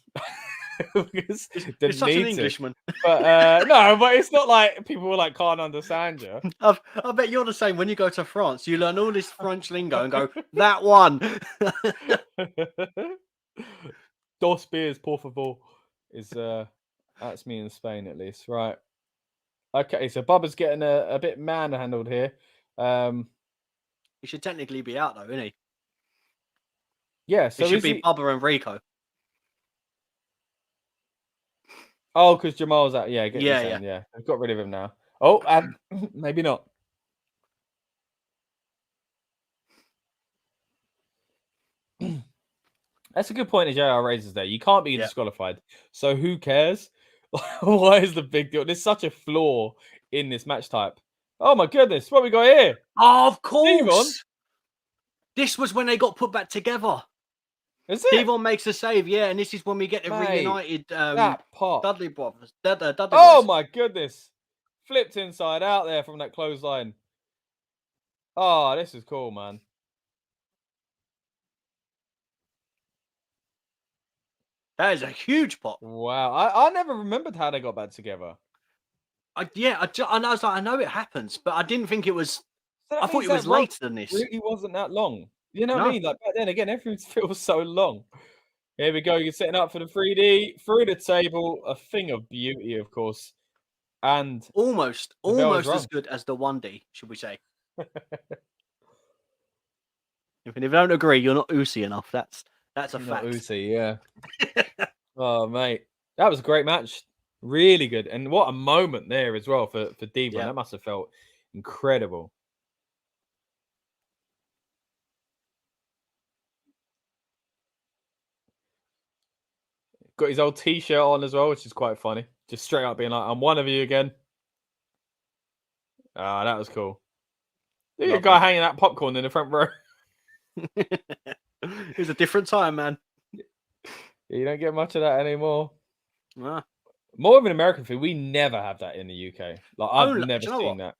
Because you're such an Englishman. But no, but it's not like people were like can't understand you. I bet you're the same. When you go to France, you learn all this French lingo and go that one. Dos beers, por favor, is that's me in Spain at least, right? Okay, so Bubba's getting a bit manhandled here. He should technically be out though, isn't he? Yeah, so it should be Bubba and Rico. Oh, because Jamal's out. Yeah, yeah. I've got rid of him now. Oh, and maybe not. That's a good point that JR raises there. You can't be disqualified. So who cares? Why is the big deal? There's such a flaw in this match type. Oh my goodness, what we got here? Oh, of course. This was when they got put back together. Is it? Devon makes a save, and this is when we get the reunited Dudley brothers. Dudley boys. My goodness. Flipped inside out there from that clothesline. Oh, this is cool, man. That is a huge pop. Wow. I never remembered how they got back together. I was like, I know it happens, but I didn't think it was. I thought it was later than this. It really wasn't that long. You know what I mean? Like back then, again, everything feels so long. Here we go. You're setting up for the 3D through the table. A thing of beauty, of course, and almost as good as the 1D, should we say? If you don't agree, you're not Uzi enough. That's a fact. Uzi, yeah. Oh, mate, that was a great match. Really good, and what a moment there as well for Devon. That must have felt incredible. Got his old T-shirt on as well, which is quite funny. Just straight up being like, "I'm one of you again." Ah, that was cool. Look at a guy hanging out popcorn in the front row. It was a different time, man. You don't get much of that anymore. Nah. More of an American thing. We never have that in the UK. Like I've never seen that.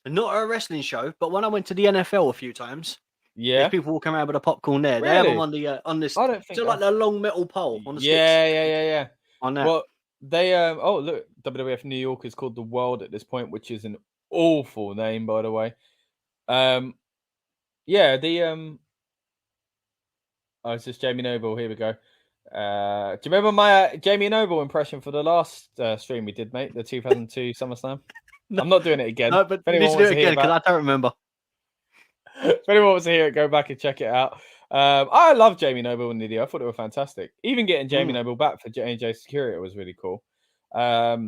Not at a wrestling show, but when I went to the NFL a few times, there's people walking around with a popcorn there. Really? They have them on this. I don't think like the long metal pole on the sticks. Yeah. On that. Well, they look, WWF New York is called the World at this point, which is an awful name, by the way. Oh, it's just Jamie Noble. Here we go. Do you remember my Jamie Noble impression for the last stream we did, mate? The 2002 SummerSlam. No, I'm not doing it again. No, but you need to do it again because I don't remember. If anyone wants to hear it, go back and check it out. I love Jamie Noble and Nidio. I thought they were fantastic. Even getting Jamie Noble back for J&J Security was really cool. But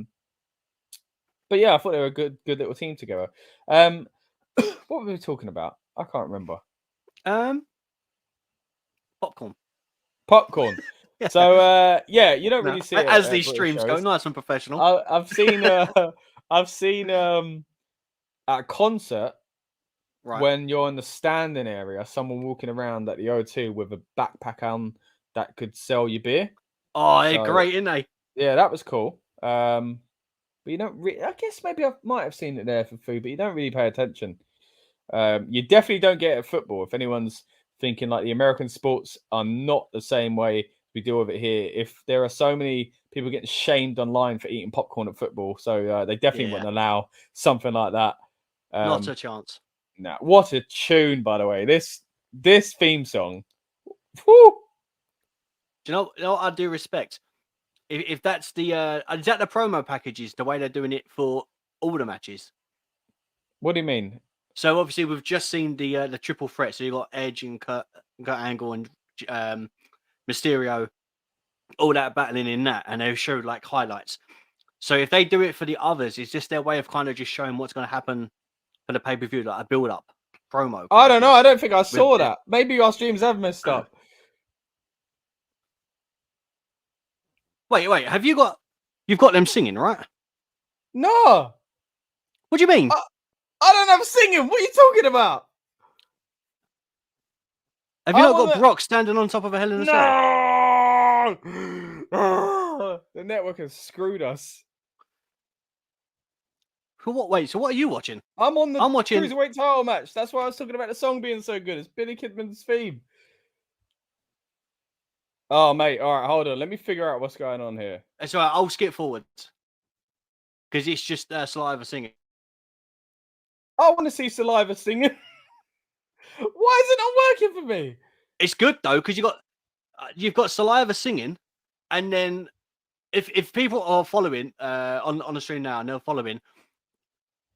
yeah, I thought they were a good little team together. What were we talking about? I can't remember. Popcorn. So you don't really see it as these streams go. Nice and professional. I've seen at a concert. Right. When you're in the standing area, someone walking around at the O2 with a backpack on that could sell you beer. Oh, they're great, aren't they? Yeah, that was cool. But you don't really, I guess maybe I might have seen it there for food, but you don't really pay attention. You definitely don't get it at football. If anyone's thinking like the American sports are not the same way we deal with it here, if there are so many people getting shamed online for eating popcorn at football, so they definitely wouldn't allow something like that. Not a chance. Now, what a tune, by the way. This theme song. Whew. Do you know what I do respect? If that's the is that the promo packages, the way they're doing it for all the matches? What do you mean? So obviously we've just seen the triple threat. So you got Edge and Kurt Angle and Mysterio all that battling in that, and they show like highlights. So if they do it for the others, it's just their way of kind of just showing what's going to happen for the pay-per-view, like a build-up promo. I don't know. I don't think I saw it. that. Maybe our streams have messed up. Wait. You've got them singing, right? No. What do you mean? I don't have singing. What are you talking about? Have you not got Brock standing on top of a Hell in a Cell? No. The network has screwed us. What? Wait. So what are you watching? I'm watching Cruiserweight title match. That's why I was talking about the song being so good. It's Billy Kidman's theme. Oh, mate. All right, hold on. Let me figure out what's going on here. It's all right. I'll skip forward because it's just Saliva singing. I want to see Saliva singing. Why is it not working for me? It's good though because you've got Saliva singing, and then if people are following on the stream now and they're following,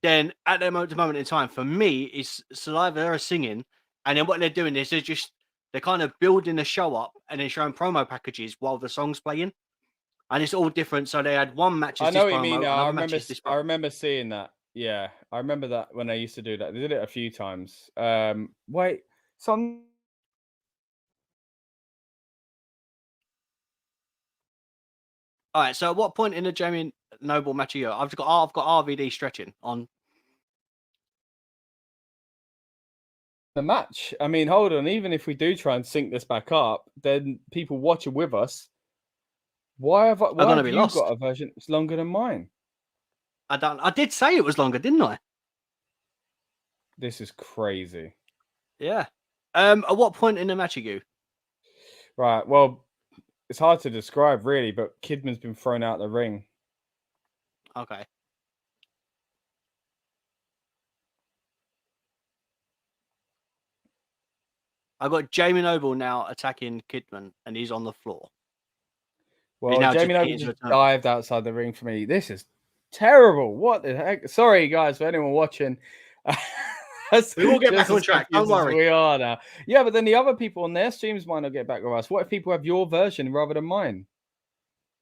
then at the moment in time, for me, it's Saliva are singing, and then what they're doing is they're kind of building the show up and then showing promo packages while the song's playing, and it's all different. So they had one match. I know what you mean now. I remember seeing that. Yeah, I remember that when they used to do that. They did it a few times. Wait, some. All right. So at what point in the Jamie Noble match are you? I've got RVD stretching on the match. I mean, hold on. Even if we do try and sync this back up, then people watching with us. Why have you got a version that's longer than mine? I did say it was longer, didn't I? This is crazy. Yeah. At what point in the match are you? Right. Well, it's hard to describe, really, but Kidman's been thrown out of the ring. Okay. I've got Jamie Noble now attacking Kidman, and he's on the floor. Well, Jamie Noble just dived outside the ring for me. This is terrible. What the heck? Sorry, guys, for anyone watching. We will get back on track. Don't worry. We are now. Yeah, but then the other people on their streams might not get back with us. What if people have your version rather than mine?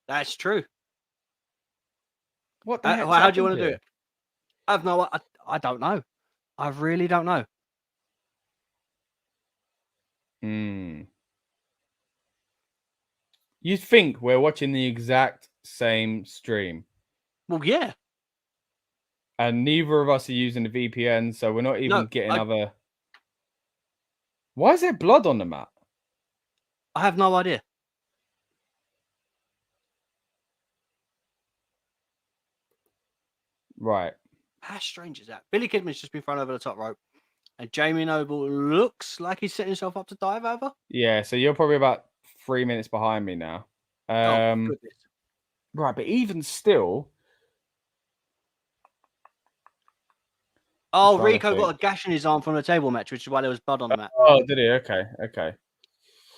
That's true. What the heck? How do you want to do it? I don't know. I really don't know. You think we're watching the exact same stream? Well, yeah. And neither of us are using the VPN, so we're not even getting other. Why is there blood on the mat? I have no idea. Right. How strange is that? Billy Kidman's just been thrown over the top rope, and Jamie Noble looks like he's setting himself up to dive over. Yeah, so you're probably about 3 minutes behind me now. Goodness. Right, but even still. Oh, Rico got a gash in his arm from the table match, which is why there was blood on the mat. Oh, did he? Okay.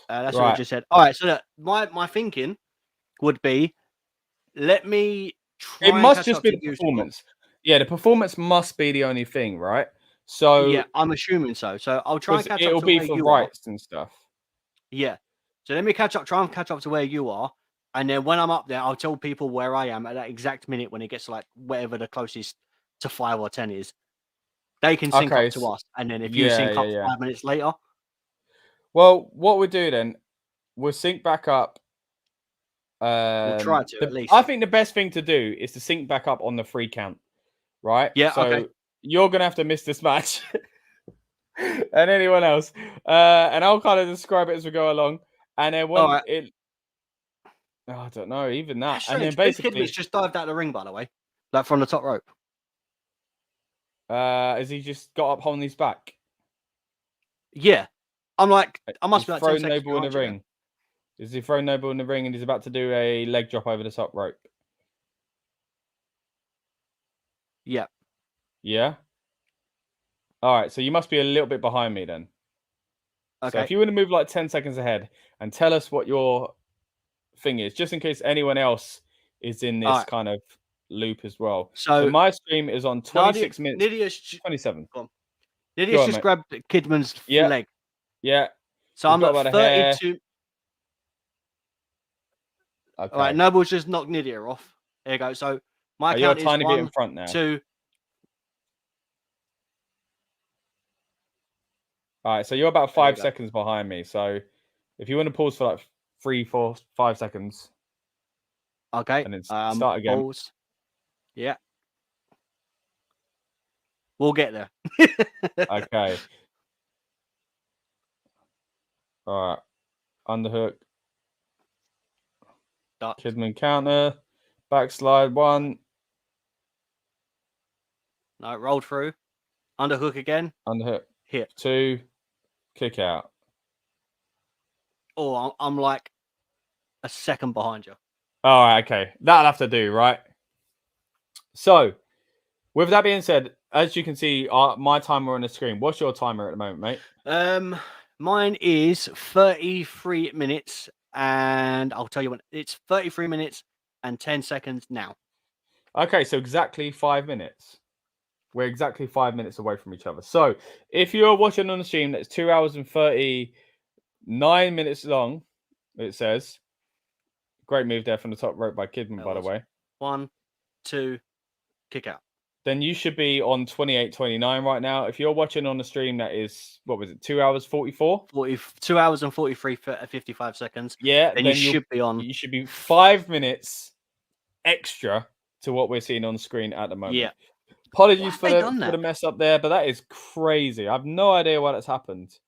That's what I just said. All right, so my thinking would be, let me try. It must just be the performance. Yeah, the performance must be the only thing, right? So yeah, I'm assuming so. So I'll try and catch up. It'll be for rights and stuff. Yeah. So let me try and catch up to where you are. And then when I'm up there, I'll tell people where I am at that exact minute when it gets to like whatever the closest to 5 or 10 is. They can sync up to us. And then if you sync up 5 minutes later. Well, what we'll do then, we'll sync back up. We'll try to at least. I think the best thing to do is to sync back up on the 3 count. Right? Yeah, so you're going to have to miss this match. And anyone else. And I'll kind of describe it as we go along. And then when I don't know, even that. And then basically Kidman's just dived out of the ring, by the way. Like from the top rope. Has he just got up on his back? Yeah. I'm like, I must be like thrown Noble in the ring. Is he thrown Noble in the ring and he's about to do a leg drop over the top rope? Yeah. Yeah? All right, so you must be a little bit behind me then. Okay. So if you want to move like 10 seconds ahead and tell us what your thing is, just in case anyone else is in this kind of loop as well. So my stream is on 26 minutes. 27. Lydia's just grabbed Kidman's leg. Yeah. So I'm at 32. Okay. All right, Noble's just knocked Nidia off. There you go. So my You're a count is tiny bit in 1, front now. 2. All right, so you're about There you 5 go. seconds behind me. So if you want to pause for like 3, 4, 5 seconds, Okay. and then start again. Pause. Yeah. We'll get there. Okay. All right. Underhook. Duck. Kidman counter. Backslide 1. No, roll through. Underhook again. Underhook. Hit. 2. Kick out. Oh, I'm like a second behind you. All right, okay. That'll have to do, right? So, with that being said, as you can see, my timer on the screen. What's your timer at the moment, mate? Mine is 33 minutes, and I'll tell you when. It's 33 minutes and 10 seconds now. Okay, so exactly 5 minutes. We're exactly 5 minutes away from each other. So, if you're watching on the stream, that's 2 hours and 39 minutes long. It says. Great move there from the top rope by Kidman, by the way. 1, 2, kick out. Then you should be on 28:29 right now. If you're watching on the stream, that is, what was it, 2 hours 44? 2 hours and 55 seconds. Yeah, then you should be on. You should be 5 minutes extra to what we're seeing on screen at the moment. Yeah. Apologies for the mess up there, but that is crazy. I have no idea why that's happened.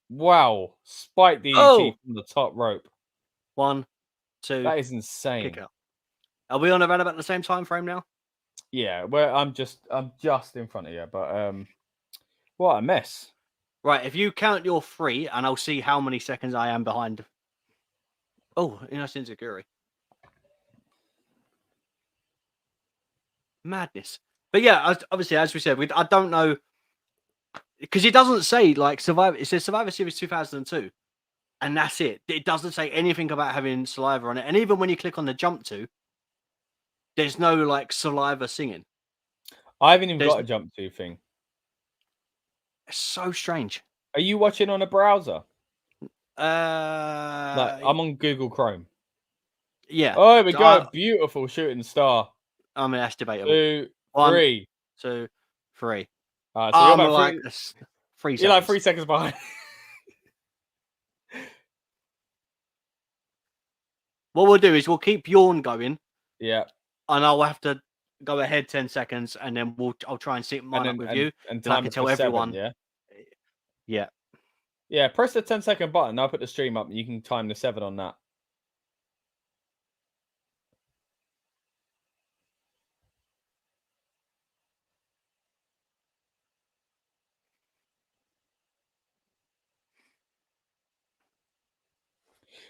Wow. Spike DDT from the top rope. 1, 2. That is insane. Kick out. Are we on around about the same time frame now? Yeah, I'm just in front of you, but what a mess. Right, if you count your 3, and I'll see how many seconds I am behind. Oh, that's insecurity. Madness. But yeah, obviously, as we said, I don't know, because it doesn't say like Survivor. It says Survivor Series 2002, and that's it. It doesn't say anything about having saliva on it. And even when you click on the jump to, there's no like saliva singing. I haven't even got a jump to thing. It's so strange. Are you watching on a browser? Like, I'm on Google Chrome. Yeah. Oh, there we go. Beautiful shooting star. I mean, that's debatable. 2, 1, 3. 2, 3. So you're about like 3 seconds. You're like 3 seconds behind. What we'll do is we'll keep Yawn going. Yeah. And I'll have to go ahead 10 seconds, and then I'll try and sync mine up with you. And I can tell everyone. 7, yeah. Yeah. Yeah. Press the 10-second button. I'll put the stream up, and you can time the 7 on that.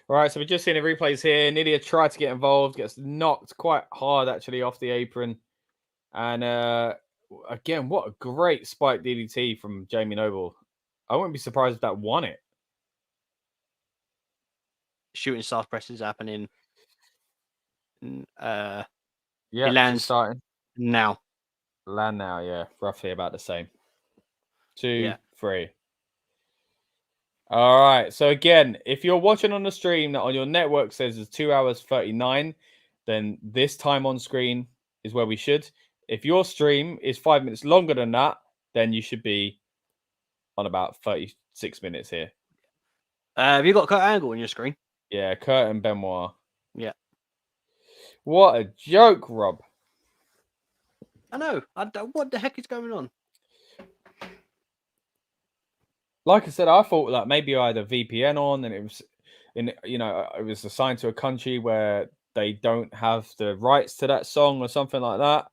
All right, so we're just seeing the replays here. Nidia tried to get involved, gets knocked quite hard actually off the apron. And again, what a great spike DDT from Jamie Noble. I wouldn't be surprised if that won it. Shooting star press is happening. Yeah, he lands starting now. Land now, yeah, roughly about the same. 2, 3. All right. So again, if you're watching on the stream that on your network says it's 2 hours 39, then this time on screen is where we should. If your stream is 5 minutes longer than that, then you should be on about 36 minutes here. Have you got Kurt Angle on your screen? Yeah, Kurt and Benoit. Yeah. What a joke, Rob. I know. What the heck is going on? Like I said, I thought that maybe I had a VPN on, and it was it was assigned to a country where they don't have the rights to that song or something like that.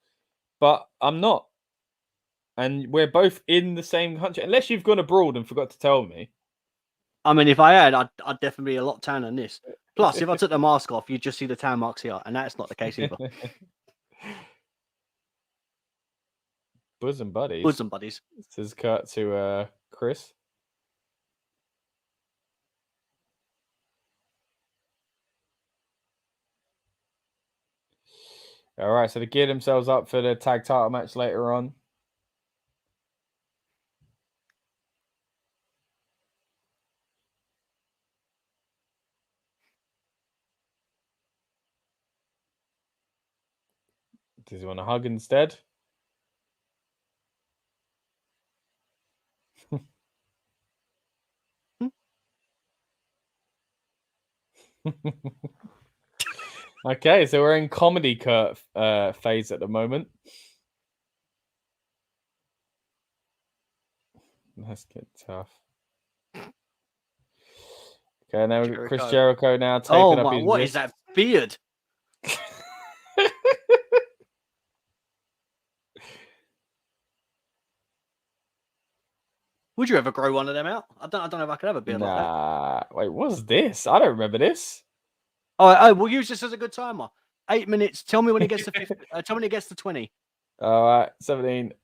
But I'm not. And we're both in the same country, unless you've gone abroad and forgot to tell me. I mean, if I had, I'd definitely be a lot tanner than this. Plus, if I took the mask off, you'd just see the tan marks here, and that's not the case either. Bosom buddies. Bosom buddies. This is cut to Chris. All right, so they gear themselves up for the tag title match later on. Does he want a hug instead? Okay, so we're in comedy phase at the moment. Let's get tough. Okay, now we've got Chris Jericho now taking up his what wrist. is that beard? Would you ever grow one of them out? I don't know if I could have a beard like that. Wait, what's this? I don't remember this. Oh, we'll use this as a good timer. 8 minutes. Tell me when it gets to 50, tell me when it gets to 20. All right, 17,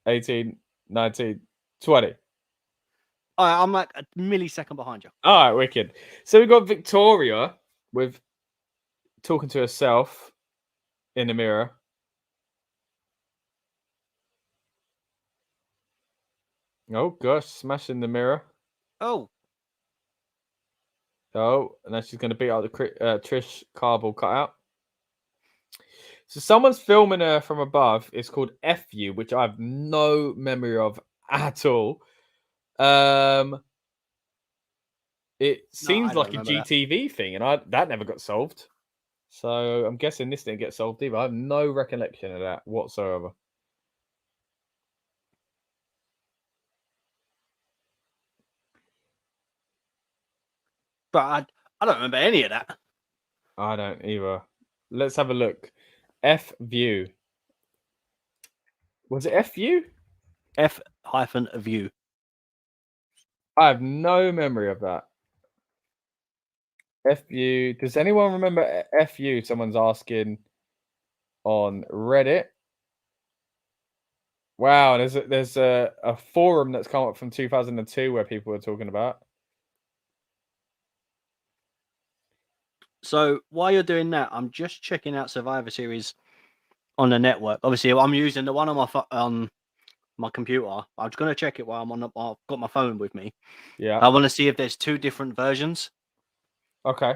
18, 19, 20. All right, I'm like a millisecond behind you. All right, wicked. So we've got Victoria with talking to herself in the mirror. Oh, gosh, smashing the mirror. Oh, and then she's going to beat out the Trish cardboard cutout. So someone's filming her from above. It's called FU, which I have no memory of at all. It seems like a GTV thing, and that never got solved. So I'm guessing this didn't get solved either. I have no recollection of that whatsoever. but I don't remember any of that. I don't either. Let's have a look. FView. Was it FView? F-view. I have no memory of that. FU. Does anyone remember FU? Someone's asking on Reddit. Wow, there's a forum that's come up from 2002 where people are talking about. So while you're doing that, I'm just checking out Survivor Series on the network. Obviously, I'm using the one on my computer. I'm just going to check it while I've got my phone with me. Yeah. I want to see if there's two different versions. Okay.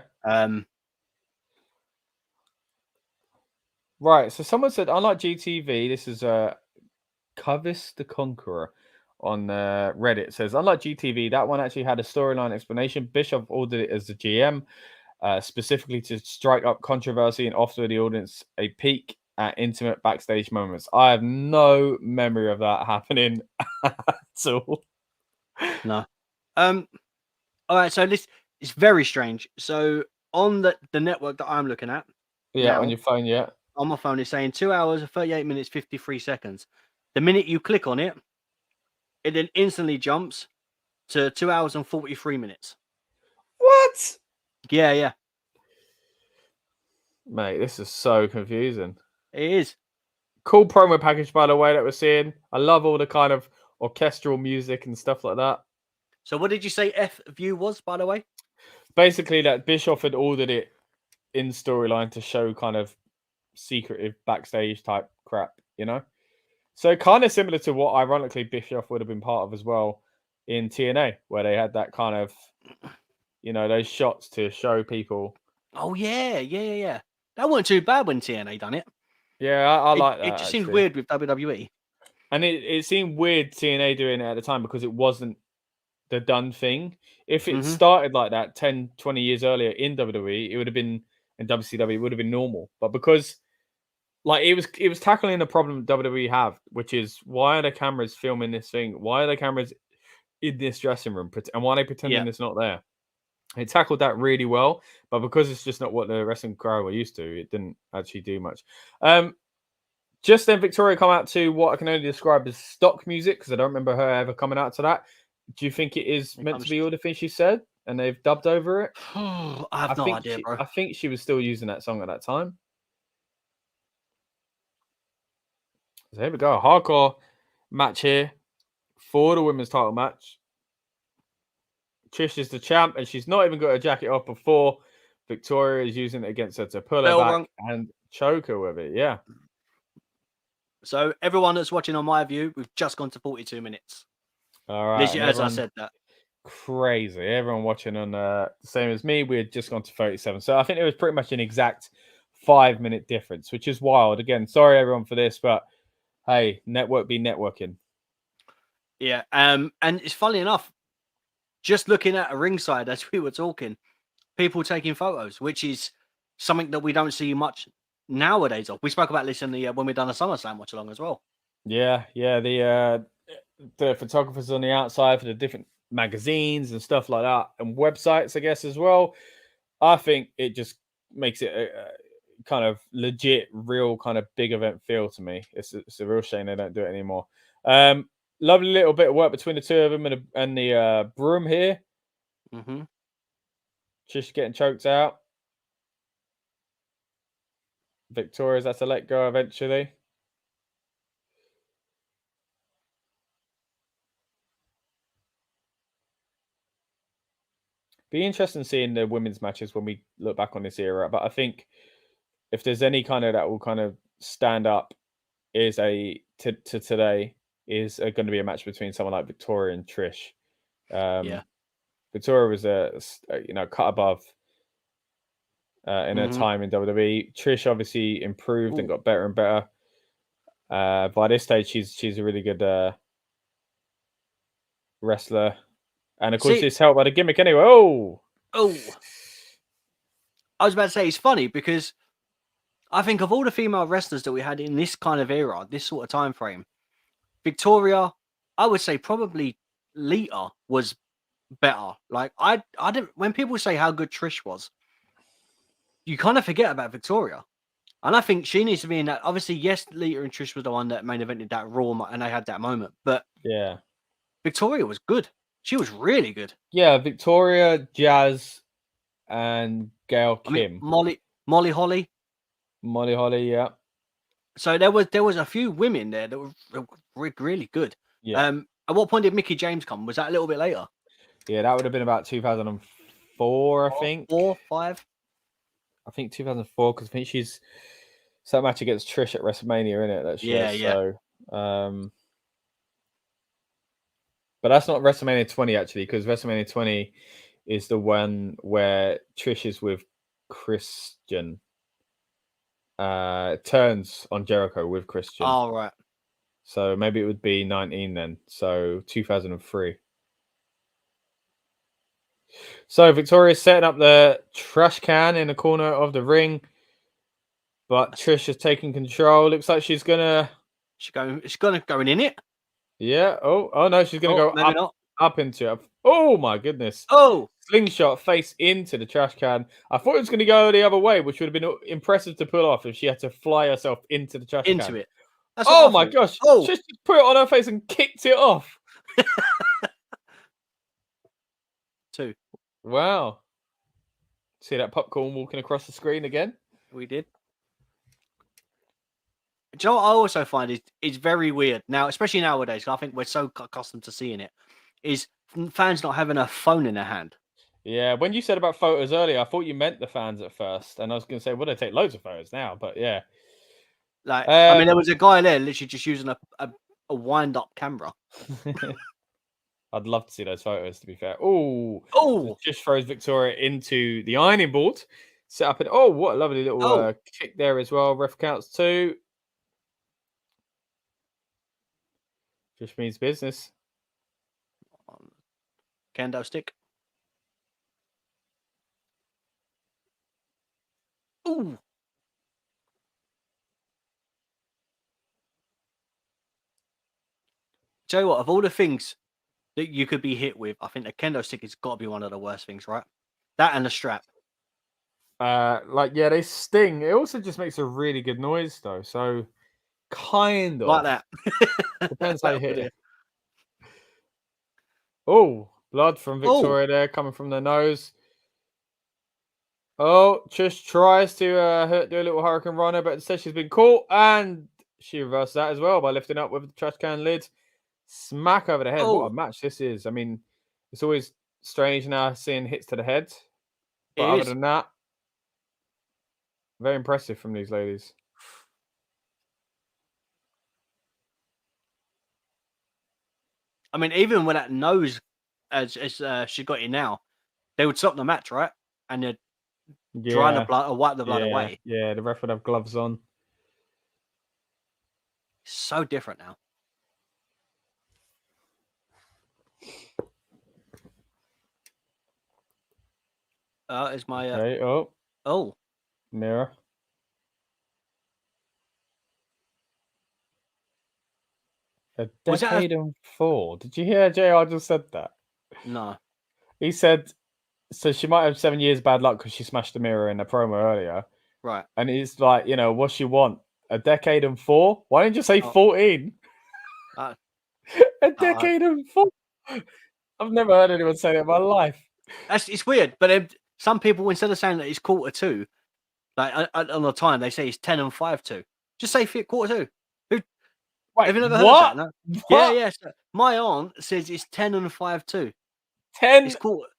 Right. So someone said, unlike GTV, this is Covis the Conqueror on Reddit. It says, unlike GTV, that one actually had a storyline explanation. Bischoff ordered it as the GM, specifically to strike up controversy and offer the audience a peek at intimate backstage moments. I have no memory of that happening at all. No. All right. So this is very strange. So on the network that I'm looking at. Yeah, now, on your phone, yeah. On my phone, it's saying 2 hours, 38 minutes, 53 seconds. The minute you click on it, it then instantly jumps to 2 hours and 43 minutes. What? Yeah. Mate, this is so confusing. It is. Cool promo package, by the way, that we're seeing. I love all the kind of orchestral music and stuff like that. So what did you say FView was, by the way? Basically, that Bischoff had ordered it in storyline to show kind of secretive backstage type crap, you know? So kind of similar to what, ironically, Bischoff would have been part of as well in TNA, where they had that kind of, you know, those shots to show people. Oh, yeah. That wasn't too bad when TNA done it. Yeah, I like that. It just seemed weird with WWE. And it seemed weird TNA doing it at the time because it wasn't the done thing. If it started like that 10, 20 years earlier in WWE, it would have been, in WCW, it would have been normal. But because like it was tackling the problem WWE have, which is, why are the cameras filming this thing? Why are the cameras in this dressing room? And why are they pretending it's not there? It tackled that really well, but because it's just not what the wrestling crowd were used to, it didn't actually do much. Just then, Victoria come out to what I can only describe as stock music, because I don't remember her ever coming out to that. Do you think it is meant to be all the things she said, and they've dubbed over it? I have no idea, bro. I think she was still using that song at that time. So here we go. Hardcore match here for the women's title match. Trish is the champ, and she's not even got her jacket off before Victoria is using it against her to pull her back and choke her with it. Yeah. So everyone that's watching on my view, we've just gone to 42 minutes. All right. As I said that. Crazy. Everyone watching on the same as me, we had just gone to 37. So I think it was pretty much an exact 5-minute difference, which is wild. Again, sorry everyone for this, but hey, network be networking. Yeah. And it's funny enough, just looking at a ringside as we were talking, people taking photos, which is something that we don't see much nowadays of. We spoke about this in the when we done a SummerSlam watch along as well. Yeah, the photographers on the outside for the different magazines and stuff like that, and websites, I guess, as well. I think it just makes it a kind of legit, real kind of big event feel to me. It's a real shame they don't do it anymore. Lovely little bit of work between the two of them and the broom here. Mm-hmm. Just getting choked out. Victoria's has to let go eventually. Be interesting seeing the women's matches when we look back on this era. But I think if there's any kind of that will kind of stand up is to today is going to be a match between someone like Victoria and Trish. Yeah. Victoria was cut above in her Mhm. time in WWE. Trish obviously improved and got better and better. By this stage, she's a really good wrestler, and of course, See- it's helped by the gimmick anyway. Oh, I was about to say it's funny because I think of all the female wrestlers that we had in this kind of era, this sort of time frame, Victoria, I would say probably Lita was better. Like I didn't. When people say how good Trish was, you kind of forget about Victoria. And I think she needs to be in that. Obviously, yes, Lita and Trish was the one that main evented that Raw, and they had that moment. But yeah, Victoria was good. She was really good. yeah. Victoria, Jazz, and Gail Kim. I mean, Molly Holly. Molly Holly, yeah. So there was a few women there that were really good. Yeah. At what point did Mickie James come? Was that a little bit later? Yeah, that would have been about 2004, I think. 4, 5. I think 2004 because I think she's that match against Trish at WrestleMania, isn't it? That she has. Yeah. So, but that's not WrestleMania 20 actually, because WrestleMania 20 is the one where Trish is with Christian. Turns on Jericho with Christian. Oh, right. So maybe it would be 19 then. So 2003. So Victoria's setting up the trash can in the corner of the ring, but Trish is taking control. Looks like she's gonna go in it. Yeah. Oh no, she's gonna go up into it. Oh my goodness. Oh, slingshot face into the trash can. I thought it was gonna go the other way, which would have been impressive to pull off if she had to fly herself into the trash can. Into it. Oh my gosh. Oh. She just put it on her face and kicked it off. 2. Wow. See that popcorn walking across the screen again? We did. Do you know what I also find is very weird now, especially nowadays. I think we're so accustomed to seeing it. Is fans not having a phone in their hand? Yeah, when you said about photos earlier, I thought you meant the fans at first, and I was going to say, well, they take loads of photos now, but yeah. Like, I mean, there was a guy there literally just using a wind-up camera. I'd love to see those photos, to be fair. Oh, just throws Victoria into the ironing board. Set up, and what a lovely little kick there as well. Ref counts 2. Just means business. Kendo stick. Ooh. Tell you what, of all the things that you could be hit with, I think the kendo stick has got to be one of the worst things, right? That and the strap. They sting. It also just makes a really good noise, though. So, kind of like that. Depends how you hit it. Oh, blood from Victoria there coming from the nose. Oh, Trish tries to do a little Hurricane Runner, but instead she's been caught, and she reversed that as well by lifting up with the trash can lid. Smack over the head. What a match this is. I mean, it's always strange now seeing hits to the head. But other than that, very impressive from these ladies. I mean, even with that nose, as she got in now, they would stop the match, right? And dry the Yeah, blood or wipe the blood yeah, away. yeah. The ref would have gloves on. It's so different now. Is my Okay. oh Mirror. A Was that a- decade and 4. Did you hear JR just said that? no? He said, so she might have 7 years bad luck because she smashed the mirror in a promo earlier. Right. And he's like, what she want? A decade and 4? Why didn't you say 14? Uh, A decade and 4? I've never heard anyone say that in my life. it's weird, but some people, instead of saying that it's 1/4 2, like on the time, they say it's 10 and 5/2. Just say 1/4 2. Wait, Have you never what? heard that? No? What? Yeah. So my aunt says it's 10 and 5/2. 10 It's quarter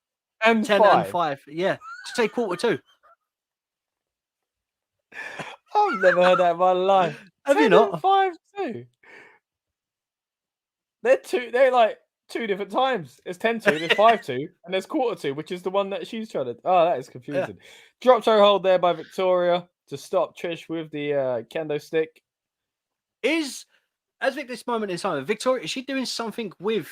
and 10 5. and 5. Yeah. Just say 1/4 2. I've never heard that in my life. Have you 10 not? and 5 too. They're like 2 different times. There's 10-2, there's 5-2, and there's 1/4 2, which is the one that she's trying to. Oh, that is confusing. Drop toe hold there by Victoria to stop Trish with the kendo stick. As at this moment in time, Victoria, is she doing something with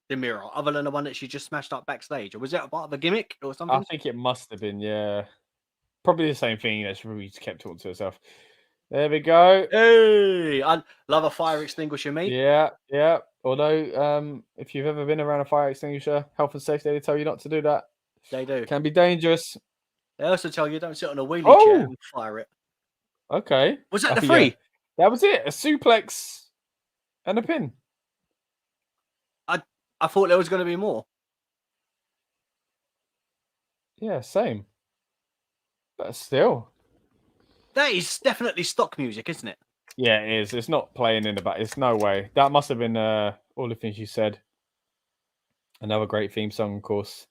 the mirror other than the one that she just smashed up backstage? Or was that a part of a gimmick or something? I think it must have been, yeah. Probably the same thing. She probably just kept talking to herself. There we go. Hey, I love a fire extinguisher, mate. Yeah. Although, if you've ever been around a fire extinguisher, health and safety, they tell you not to do that. They do. It can be dangerous. They also tell you don't sit on a wheelie chair and fire it. Okay. Was that the 3? Yeah. That was it. A suplex and a pin. I thought there was going to be more. Yeah, same. But still. That is definitely stock music, isn't it? Yeah, it is. It's not playing in the back. It's no way. That must have been all the things you said. Another great theme song, of course.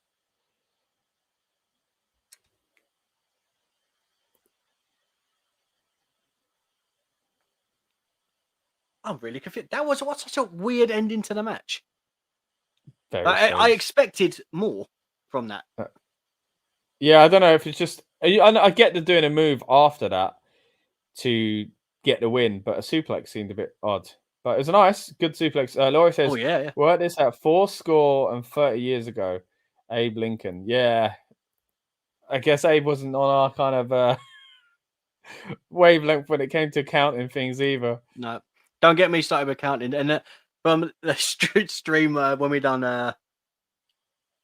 I'm really confused. That was such a weird ending to the match. I expected more from that. Yeah, I don't know if it's just. I get the doing a move after that to get the win, but a suplex seemed a bit odd. But it was a nice, good suplex. Laurie says, yeah. "Worked this at 30 years ago." Abe Lincoln. Yeah. I guess Abe wasn't on our kind of wavelength when it came to counting things either. No, don't get me started with counting. And from the stream when we done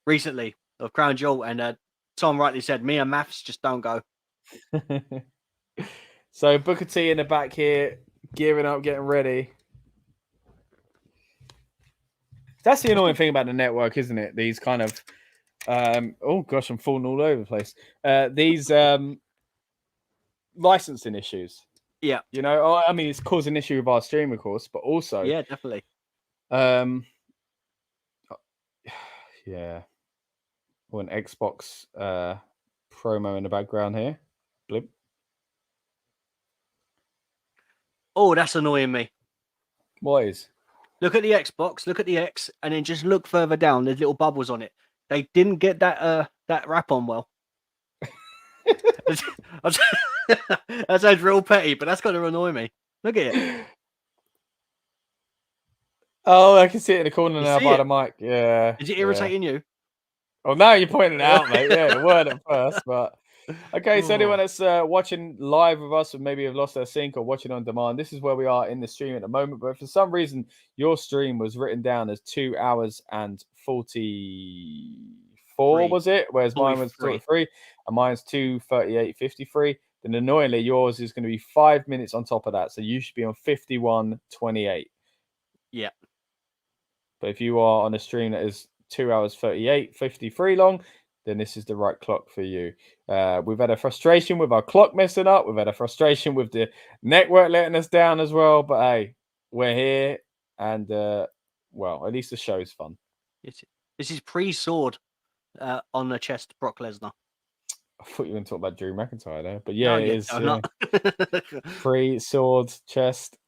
recently of Crown Jewel, and Tom rightly said, me and maths just don't go. So Booker T in the back here, gearing up, getting ready. That's the annoying thing about the network, isn't it? These kind of oh gosh, I'm falling all over the place. These licensing issues. Yeah. You know, I mean, it's causing an issue with our stream, of course, but also yeah, definitely. Yeah. Or an Xbox promo in the background here. Blip. Oh, that's annoying me. What is? Look at the Xbox, look at the X, and then just look further down. There's little bubbles on it. They didn't get that wrap on well. That sounds real petty, but that's going to annoy me. Look at it. Oh, I can see it in the corner You now see by it? the mic. Yeah. Is it irritating you? Oh, now you're pointing it out, mate. Yeah, it weren't at first, but okay. So anyone that's watching live with us, or maybe have lost their sync or watching on demand, this is where we are in the stream at the moment. But if for some reason your stream was written down as 2 hours and 44, was it? Whereas mine was 43, and mine's 2:38:53. Then annoyingly, yours is going to be 5 minutes on top of that, so you should be on 51:28. Yeah. But if you are on a stream that is 2 hours 38:53 long, then this is the right clock for you. We've had a frustration with our clock messing up. We've had a frustration with the network letting us down as well. But hey, we're here, and well, at least the show's fun. This is pre-sword on the chest, Brock Lesnar. I thought you were going to talk about Drew McIntyre there, but yeah, it is not. pre-sword chest.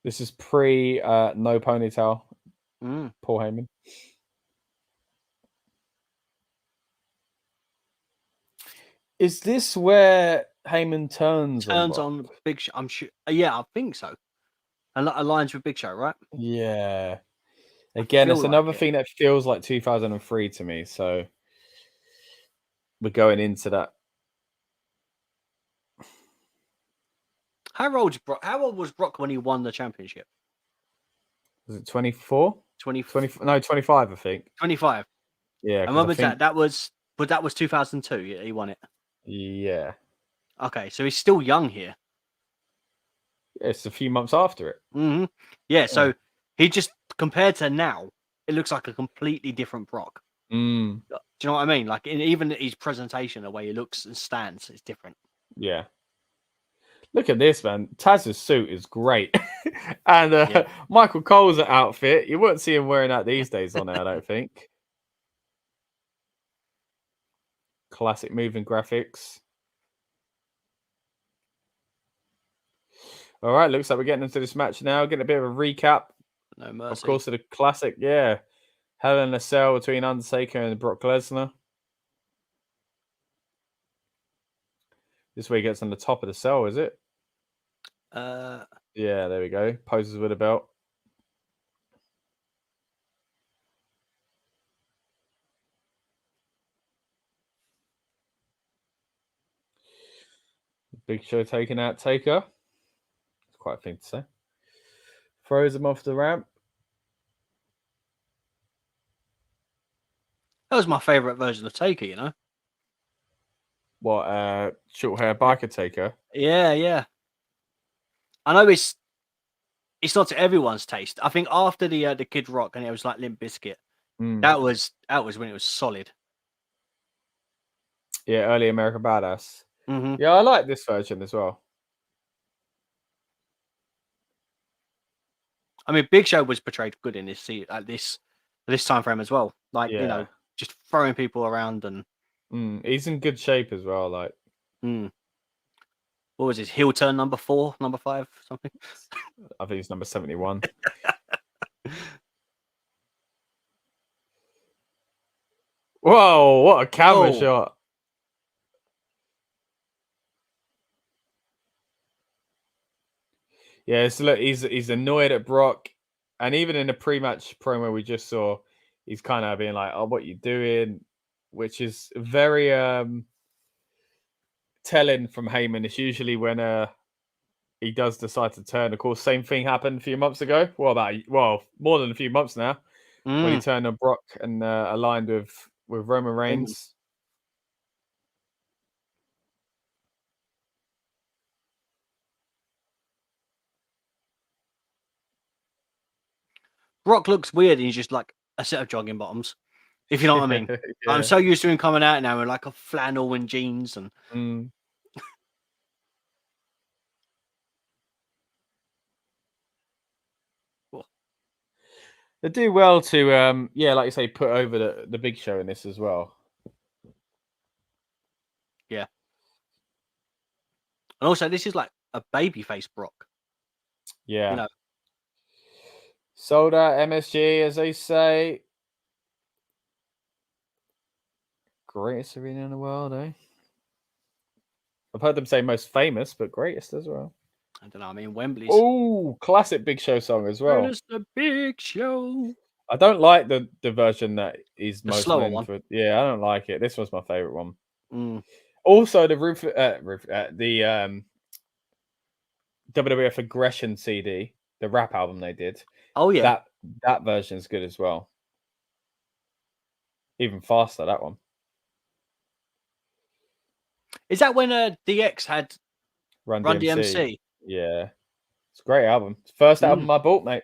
This is pre no ponytail. Paul Heyman. Is this where Heyman turns Turns Brock? on Big Show. I'm sure. Yeah, I think so. Aligns with Big Show, right? Yeah. Again, it's feel another like it. thing that feels like 2003 to me. So we're going into that. How old was Brock when he won the championship? Was it 24? 20, 25, I think. 25. Yeah. And 'cause when I was think, that? That was 2002. Yeah, he won it. yeah. Okay, so he's still young here. It's a few months after it. Mm-hmm. Yeah, so he just, compared to now, it looks like a completely different Brock. Mm, Do you know what I mean? Like, even his presentation, the way he looks and stands, is different. yeah. Look at this, man. Taz's suit is great. And Michael Cole's outfit, you wouldn't see him wearing that these days on it, I don't think. Classic moving graphics. All right, looks like we're getting into this match now. Getting a bit of a recap. No mercy. Of course, of the classic, yeah. Hell in a Cell between Undertaker and Brock Lesnar. This way he gets on the top of the cell, is it? Yeah, there we go. Poses with a belt. Big Show taking out Taker. It's quite a thing to say. Throws him off the ramp. That was my favorite version of Taker, you know? What, short hair biker Taker? Yeah. I know it's not to everyone's taste. I think after the Kid Rock and it was like Limp Bizkit, that was when it was solid. Yeah, early American Badass. Mm-hmm. Yeah, I like this version as well. I mean, Big Show was portrayed good in this time frame as well. Like, you know, just throwing people around and he's in good shape as well. Like, what was his heel turn? Number 4, number 5, something. I think he's number 71. Whoa! What a camera shot! Yeah, so look, he's annoyed at Brock, and even in the pre-match promo we just saw, he's kind of being like, "Oh, what you doing?" Which is very telling from Heyman. It's usually when he does decide to turn. Of course, same thing happened a few months ago. More than a few months now, when he turned on Brock and aligned with Roman Reigns. Brock looks weird and he's just like a set of jogging bottoms, if you know what I mean. Yeah. I'm so used to him coming out now in like a flannel and jeans and they do well to like you say, put over the Big Show in this as well. Yeah. And also this is like a babyface Brock. Yeah. You know. Sold out MSG, as they say. Greatest arena in the world, eh? I've heard them say most famous, but greatest as well. I don't know. I mean, Wembley's. Oh, classic Big Show song as well. It's the Big Show. I don't like the version that is The most slower known one. for. Yeah, I don't like it. This was my favorite one. Mm. Also, the WWF Aggression CD, the rap album they did. Oh yeah, that version is good as well. Even faster, that one. Is that when DX had Run DMC? Yeah, it's a great album. First album I bought, mate.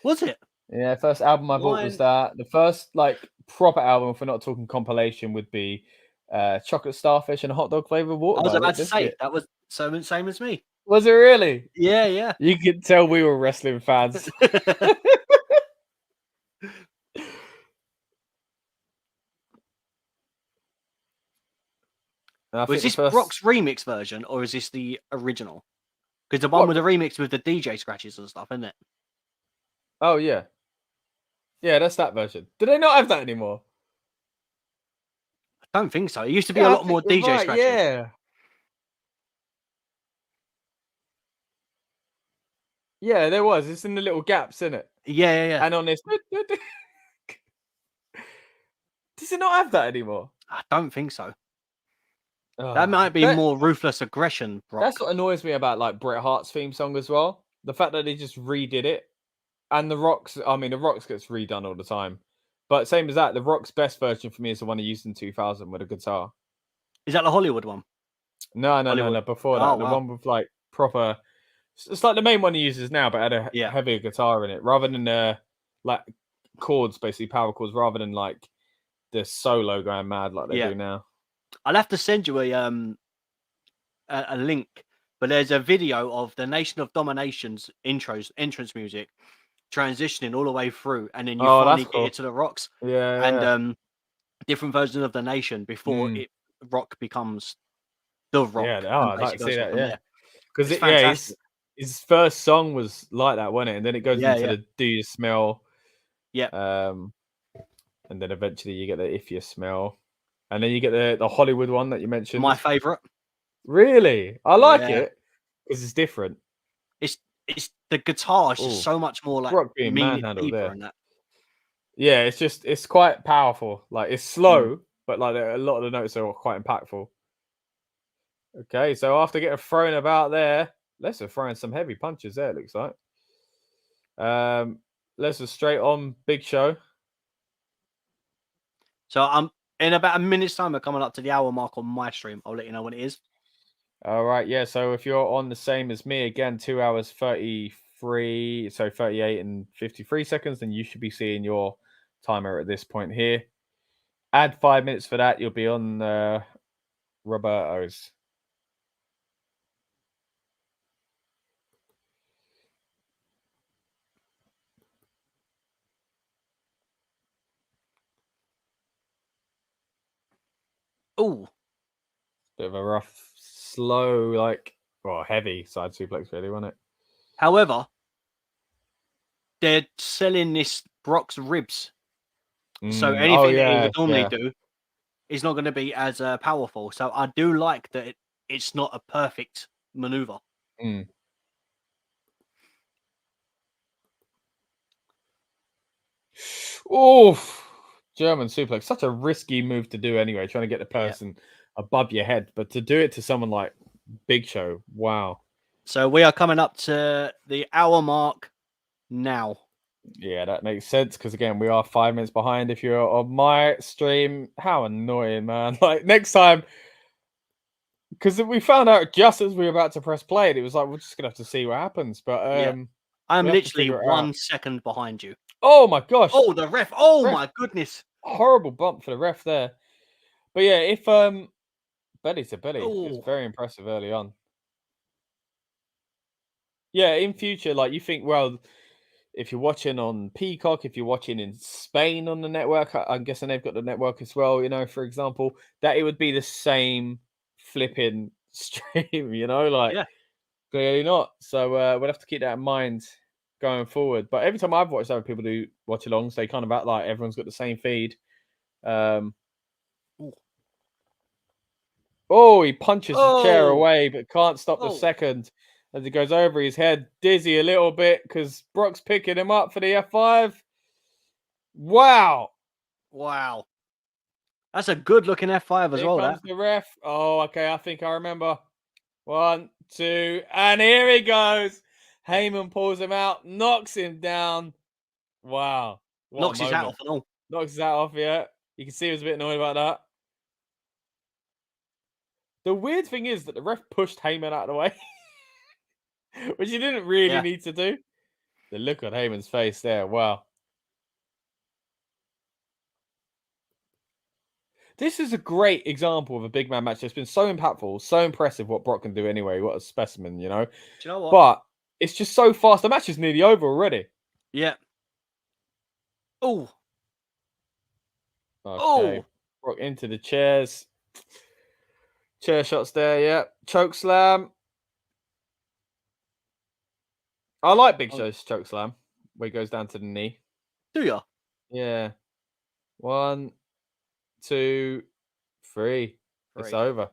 Was it? Yeah, first album I bought was that. The first like proper album, if we're not talking compilation, would be Chocolate Starfish and Hot Dog Flavored Water. I was about to say that was same as me. Was it really? Yeah. You could tell we were wrestling fans. Was this Brock's remix version or is this the original? Because the one with the remix with the DJ scratches and stuff, isn't it? Oh yeah. Yeah, that's that version. Do they not have that anymore? I Don't think so. It used to be a lot more DJ right, scratches. Yeah. Yeah, there was. It's in the little gaps, isn't it? Yeah. And on this, does it not have that anymore? I don't think so. Oh, That might be more ruthless aggression, Brock. That's what annoys me about like Bret Hart's theme song as well. The fact that they just redid it, and the Rock's. I mean, the Rock's gets redone all the time, but same as that, the Rock's best version for me is the one he used in 2000 with a guitar. Is that the Hollywood one? No. Before that, the one with like proper. It's like the main one he uses now, but had a heavier guitar in it, rather than like chords, basically power chords, rather than like the solo going mad like they do now. I'll have to send you a link, but there's a video of the Nation of Domination's entrance music transitioning all the way through, and then you finally get it to the Rocks. And different versions of the Nation before Rock becomes the Rock. I'd like to see that. Because his first song was like that, wasn't it? And then it goes into the Do You Smell? And then eventually you get the If You Smell, and then you get the Hollywood one that you mentioned. My favorite. Really, I like it because it's different. It's the guitar is just so much more like Rock being manhandled there. That. Yeah, it's quite powerful. Like it's slow, but like a lot of the notes are quite impactful. Okay, so after getting thrown about there, Lesnar throwing some heavy punches there. It looks like. Lesnar straight on Big Show. So I'm in about a minute's time. We're coming up to the hour mark on my stream. I'll let you know when it is. All right, yeah. So if you're on the same as me again, 2 hours 33, so 38 and 53 seconds, then you should be seeing your timer at this point here. Add 5 minutes for that. You'll be on Roberto's. Oh, bit of a rough, slow, heavy side suplex, really, wasn't it? However, they're selling this Brock's ribs, so anything that he would normally do is not going to be as powerful. So I do like that it's not a perfect maneuver. Oof. German suplex, such a risky move to do anyway, trying to get the person above your head, but to do it to someone like Big Show, wow. So we are coming up to the hour mark now. Yeah, that makes sense, because again, we are 5 minutes behind. If you're on my stream, how annoying, man. Like next time, because we found out just as we were about to press play, and it was like, we're just gonna have to see what happens. But I'm literally 1 second behind you. Oh my gosh. Oh, the ref. Oh my goodness. Horrible bump for the ref there. But yeah, if belly to belly, it was very impressive early on. Yeah, in future, like you think, well, if you're watching on Peacock, if you're watching in Spain on the network, I'm guessing they've got the network as well, for example, that it would be the same flipping stream, clearly not. So we'll have to keep that in mind going forward. But every time I've watched other people do watch alongs, they kind of act like everyone's got the same feed. He punches the chair away, but can't stop the second as it goes over his head. Dizzy a little bit because Brock's picking him up for the F5. Wow. That's a good looking F5 as well. Here comes the ref. Oh, okay. I think I remember. 1, 2, and here he goes. Heyman pulls him out, knocks him down. Wow. Knocks his hat off and all. Knocks his hat off, yeah. You can see he was a bit annoyed about that. The weird thing is that the ref pushed Heyman out of the way, which he didn't really need to do. The look on Heyman's face there, wow. This is a great example of a big man match that's been so impactful, so impressive what Brock can do anyway. What a specimen, Do you know what? But it's just so fast. The match is nearly over already. Yeah. Oh. Okay. Brock into the chairs. Chair shots there, yeah. Choke slam. I like Big Show's choke slam where he goes down to the knee. Do you? Yeah. 1, 2, 3. It's over.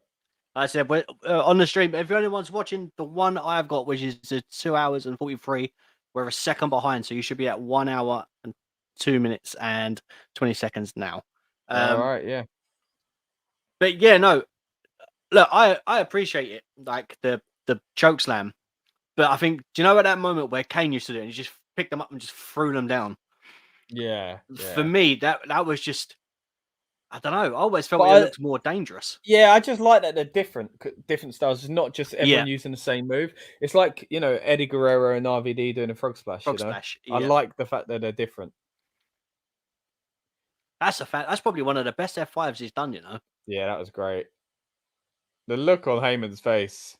I said, we're on the stream. If anyone's watching the one I've got, which is 2 hours and 43, we're a second behind. So you should be at 1 hour and 2 minutes and 20 seconds now. All right, yeah. But yeah, no, look, I appreciate it, like the choke slam. But I think, do you know at that moment where Kane used to do it, and he just picked them up and just threw them down? Yeah. For me, that was just, I don't know. I always felt it looked more dangerous. Yeah, I just like that they're different styles. It's not just everyone using the same move. It's like, you know, Eddie Guerrero and RVD doing a frog splash. Splash. I like the fact that they're different. That's a fact. That's probably one of the best F5s he's done, you know. Yeah, that was great. The look on Heyman's face.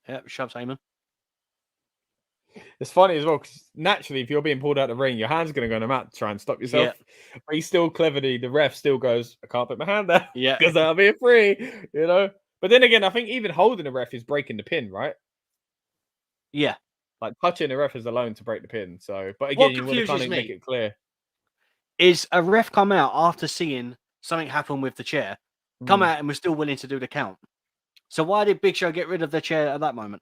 Yep, shoves Heyman. It's funny as well, because naturally, if you're being pulled out of the ring, your hand's going to go on the mat to try and stop yourself. Yeah. But he's still cleverly, the ref still goes, I can't put my hand there. Yeah. Because that'll be a free, you know. But then again, I think even holding the ref is breaking the pin, right? Yeah. Like touching the ref is alone to break the pin. So, but again, you want to kind of make it clear. Is a ref come out after seeing something happen with the chair, come out and was still willing to do the count? So why did Big Show get rid of the chair at that moment?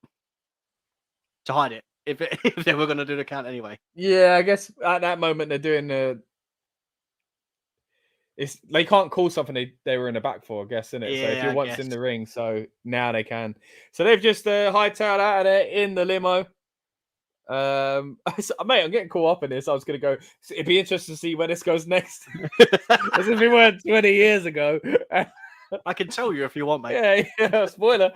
To hide it, if they were going to do the count anyway. Yeah, I guess at that moment they're doing they can't call something they were in the back for, I guess, isn't it? Yeah, so if you're once in the ring, so now they can. So they've just hightailed out of there in the limo. Mate, I'm getting caught up in this. I was going to go. It'd be interesting to see where this goes next. As if it were 20 years ago. I can tell you if you want, mate. Yeah. Spoiler.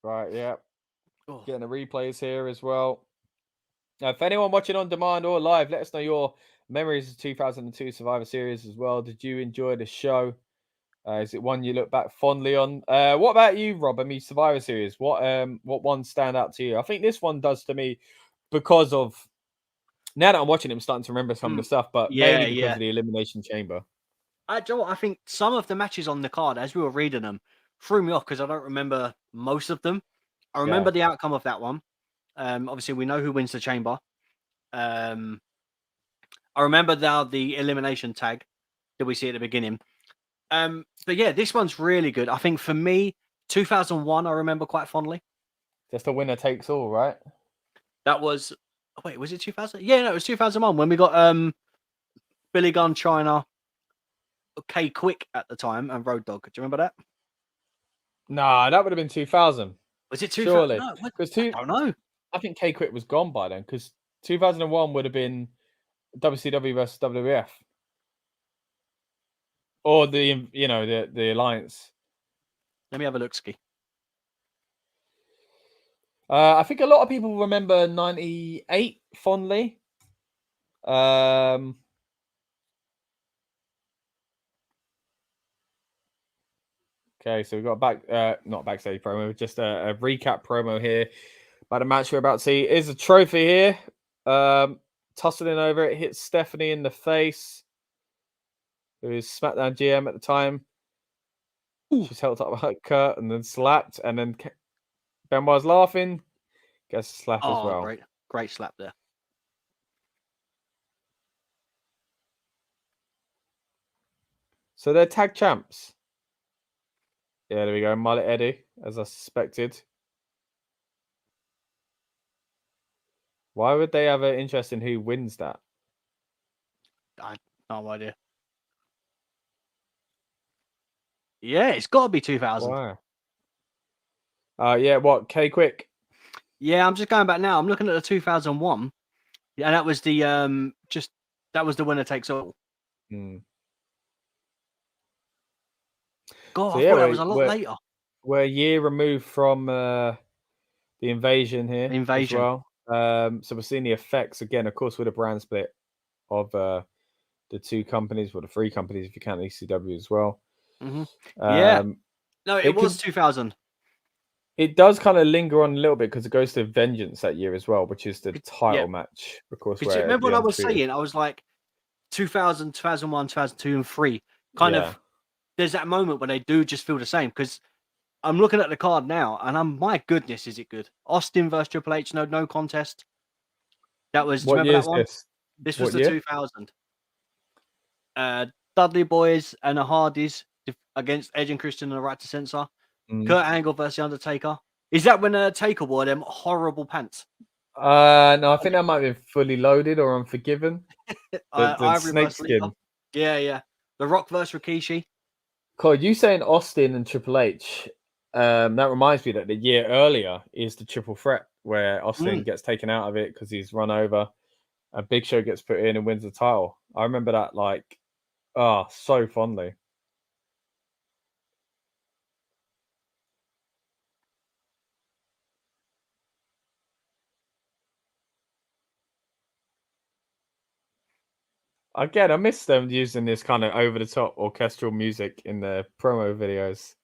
Right, yeah. Getting the replays here as well. Now, if anyone watching on demand or live, let us know your memories of 2002 Survivor Series as well. Did you enjoy the show? Is it one you look back fondly on? What about you, Rob? I mean, Survivor Series. What ones stand out to you? I think this one does to me because of, now that I'm watching it, I'm starting to remember some of the stuff, but mainly because of the Elimination Chamber. Joe, I think some of the matches on the card, as we were reading them, threw me off because I don't remember most of them. I remember the outcome of that one. Obviously, we know who wins the chamber. I remember now the elimination tag that we see at the beginning. But yeah, this one's really good. I think for me, 2001, I remember quite fondly. Just a winner takes all, right? That was, wait, was it 2000? Yeah, no, it was 2001 when we got Billy Gunn, China, K Quick at the time, and Road Dogg. Do you remember that? Nah, that would have been 2000. Was it 2000? Surely. No, I don't know. I think K Quick was gone by then, because 2001 would have been WCW versus WWF. Or the alliance. Let me have a look, Ski. I think a lot of people remember 98 fondly. Okay, so we've got not backstage promo, just a recap promo here about the match we're about to see. Is a trophy here. Tussling over it, hits Stephanie in the face, who is SmackDown GM at the time. She's held up by Kurt and then slapped, and then Benoit's laughing. Gets a slap as well. Great slap there. So they're tag champs. Yeah, there we go. Mullet Eddie, as I suspected. Why would they have an interest in who wins that? I have no idea. Yeah, it's got to be 2000. Wow. Yeah, what? K Quick? Yeah, I'm just going back now. I'm looking at the 2001. Yeah, and that was the that was the winner takes all. God, so I thought that was a lot later. We're a year removed from the invasion here. As well. So we're seeing the effects again, of course, with a brand split of the two companies, or the three companies if you count ECW as well. Yeah. No, it was 2000. It does kind of linger on a little bit because it goes to Vengeance that year as well, which is the title match, of course. Remember what I was saying? I was like 2000, 2001, 2002, and 3. Kind of there's that moment when they do just feel the same. Because I'm looking at the card now, and my goodness, is it good? Austin versus Triple H, no contest. That was. Do you What remember year that is one? this? This What was the year? 2000. Dudley Boyz and the Hardys against Edge and Christian and the Right to Censor. Kurt Angle versus The Undertaker. Is that when Taker wore them horrible pants? No, I think that might have been Fully Loaded or Unforgiven. The Ivory versus snakeskin. Lita. Yeah. The Rock versus Rikishi. Cool. You saying Austin and Triple H? That reminds me that the year earlier is the Triple Threat where Austin gets taken out of it because he's run over. A Big Show gets put in and wins the title. I remember that so fondly. Again, I miss them using this kind of over-the-top orchestral music in their promo videos.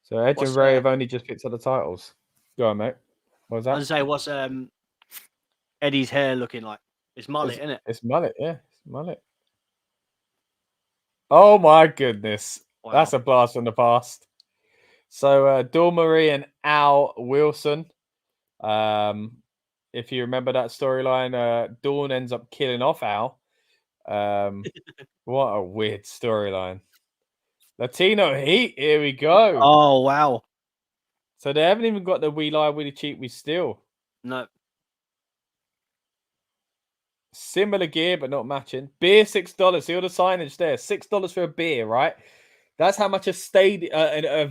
So Edge and Ray have only just picked up the titles. Go on, mate. What was that? I was going to say, what's Eddie's hair looking like? It's mullet, isn't it? It's mullet, yeah. It's mullet. Oh my goodness. Wow. That's a blast from the past. So Dawn Marie and Al Wilson. If you remember that storyline, Dawn ends up killing off Al. What a weird storyline. Latino Heat, here we go. Oh, wow. So they haven't even got the We Lie, We Cheat, We Steal. No. Similar gear, but not matching. Beer, $6. See all the signage there. $6 for a beer, right? That's how much a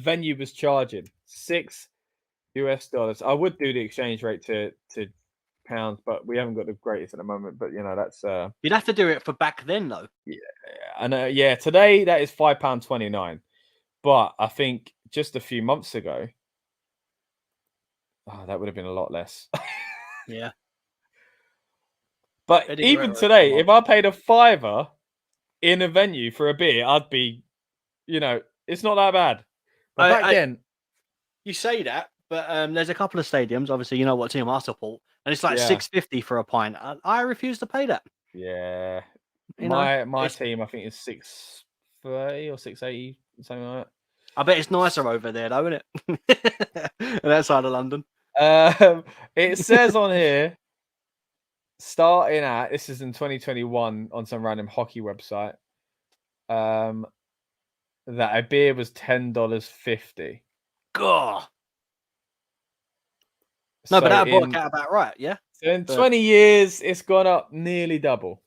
venue was charging. $6 US. I would do the exchange rate to pounds, but we haven't got the greatest at the moment. But that's you'd have to do it for back then, though. Yeah, and today that is £5.29. But I think just a few months ago, that would have been a lot less. Yeah. But even today, if I paid a $5 in a venue for a beer, I'd be, it's not that bad. But back then, you say that, but there's a couple of stadiums. Obviously, you know what team I support, and it's like $6.50 for a pint. I refuse to pay that. Yeah, my team, I think, is $6.30 or $6.80, something like that. I bet it's nicer over there, though, isn't it? On that side of London. It says on here, starting at, this is in 2021 on some random hockey website, that a beer was $10.50. God. No, but that worked out about right, yeah? So in 20 years, it's gone up nearly double.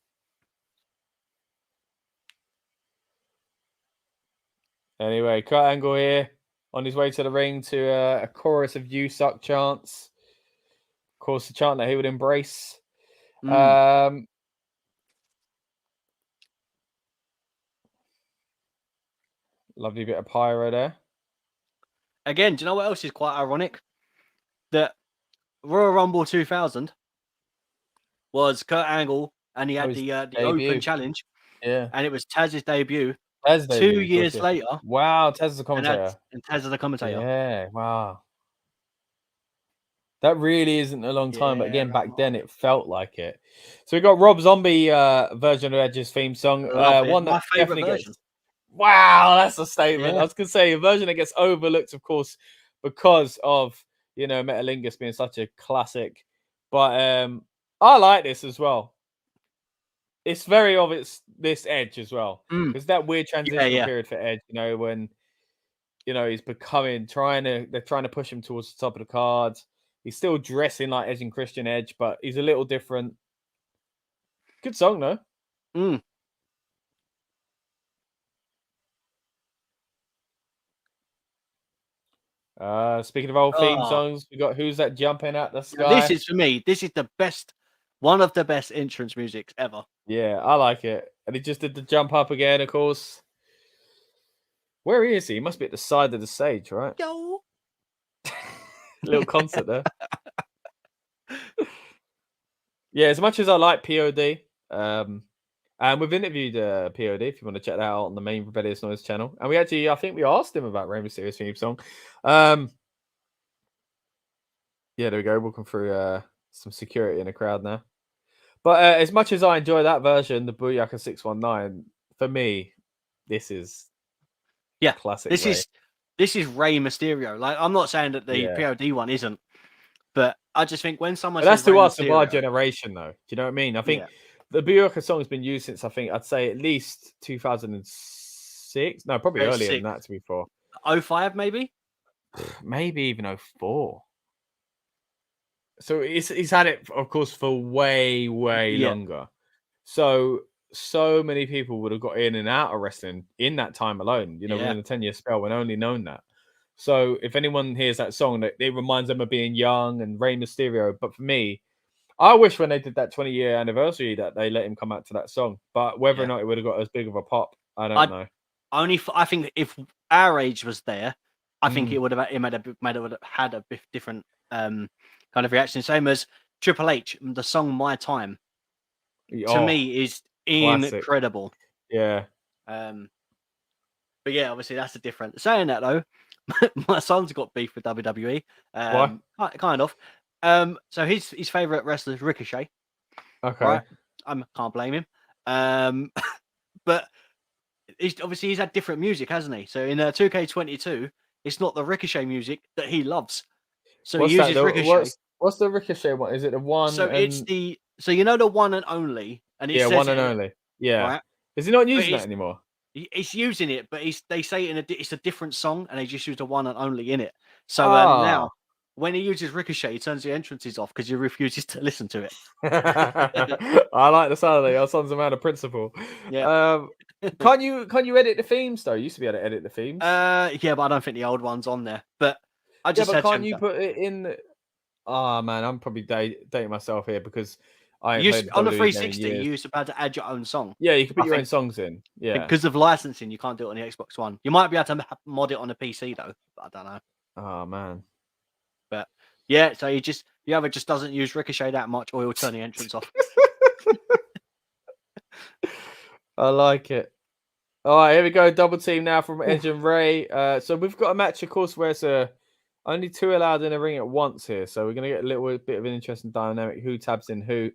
Anyway, Kurt Angle here on his way to the ring to a chorus of "You Suck" chants. Of course, the chant that he would embrace. Lovely bit of pyro there. Again, do you know what else is quite ironic? That Royal Rumble 2000 was Kurt Angle, and he had the Open Challenge. Yeah. And it was Taz's debut. Taz's 2 years later. Wow, Taz is the commentator. And Taz is the commentator. Yeah, wow. That really isn't a long time, but again, back then it felt like it. So we got Rob Zombie version of Edge's theme song. One that my favorite version. Wow, that's a statement. I was going to say a version that gets overlooked, of course, because of Metalingus being such a classic. But I like this as well. It's very of this Edge as well. It's that weird transitional period for Edge, when he's becoming they're trying to push him towards the top of the cards. He's still dressing like Edge and Christian Edge, but he's a little different. Good song though. Speaking of old theme songs, we got Who's That Jumping at the Sky? This is, for me, this is the best, one of the best entrance musics ever. Yeah, I like it. And he just did the jump up again, of course. Where is he? He must be at the side of the stage, right? Yo. Little concert there. Yeah, as much as I like POD, and we've interviewed POD, if you want to check that out on the main Rebellious Noise channel. And we actually, I think we asked him about Rey Mysterio's theme song. Yeah, there we go. Walking through some security in the crowd now. But as much as I enjoy that version, the Booyaka 619, for me, this is classic. This is Rey Mysterio. Like, I'm not saying that the POD one isn't, but I just think when someone that's says to Rey us of our Mysterio, generation, though. Do you know what I mean? I think the Booyaka song has been used since I'd say at least 2006. No, probably earlier than that. To be fair, 05 maybe even 04. So he's had it, of course, for way longer. So many people would have got in and out of wrestling in that time alone. You know, within a 10-year spell, when only known that. So if anyone hears that song, it reminds them of being young and Rey Mysterio. But for me, I wish when they did that 20-year anniversary that they let him come out to that song. But whether or not it would have got as big of a pop, I don't know. I think if our age was there, I think it would have had a bit different kind of reaction. Same as Triple H, the song "My Time" to me is classic. incredible. Yeah. But yeah, obviously that's a different. Saying that though, my son's got beef with WWE. Why? Kind of. So his favorite wrestler is Ricochet. Okay. Right? I can't blame him. But he's had different music, hasn't he? So in 2K22, it's not the Ricochet music that he loves. So he uses Ricochet. What's the Ricochet one? Is it the one? So it's the the one and only, and it says one and only. Yeah. Right? Is he not using that anymore? He's using it, but they say it's a different song, and they just use the one and only in it. So now, when he uses Ricochet, he turns the entrances off because he refuses to listen to it. I like the sound of it. Our son's a man of principle. Yeah. Can't you edit the themes though? You used to be able to edit the themes. Yeah, but I don't think the old one's on there. But I just can't you put it in? Oh man, I'm probably dating myself here because on the 360, you used to be able to add your own song. Yeah, you can put your own songs in. Yeah, because of licensing, you can't do it on the Xbox One. You might be able to mod it on a PC though, but I don't know. Oh man. But yeah, so he either just doesn't use Ricochet that much, or he'll turn the entrance off. I like it. All right, here we go. Double team now from Edge and Ray. So we've got a match, of course, where it's only two allowed in a ring at once here. So we're going to get a little bit of an interesting dynamic. Who tags in who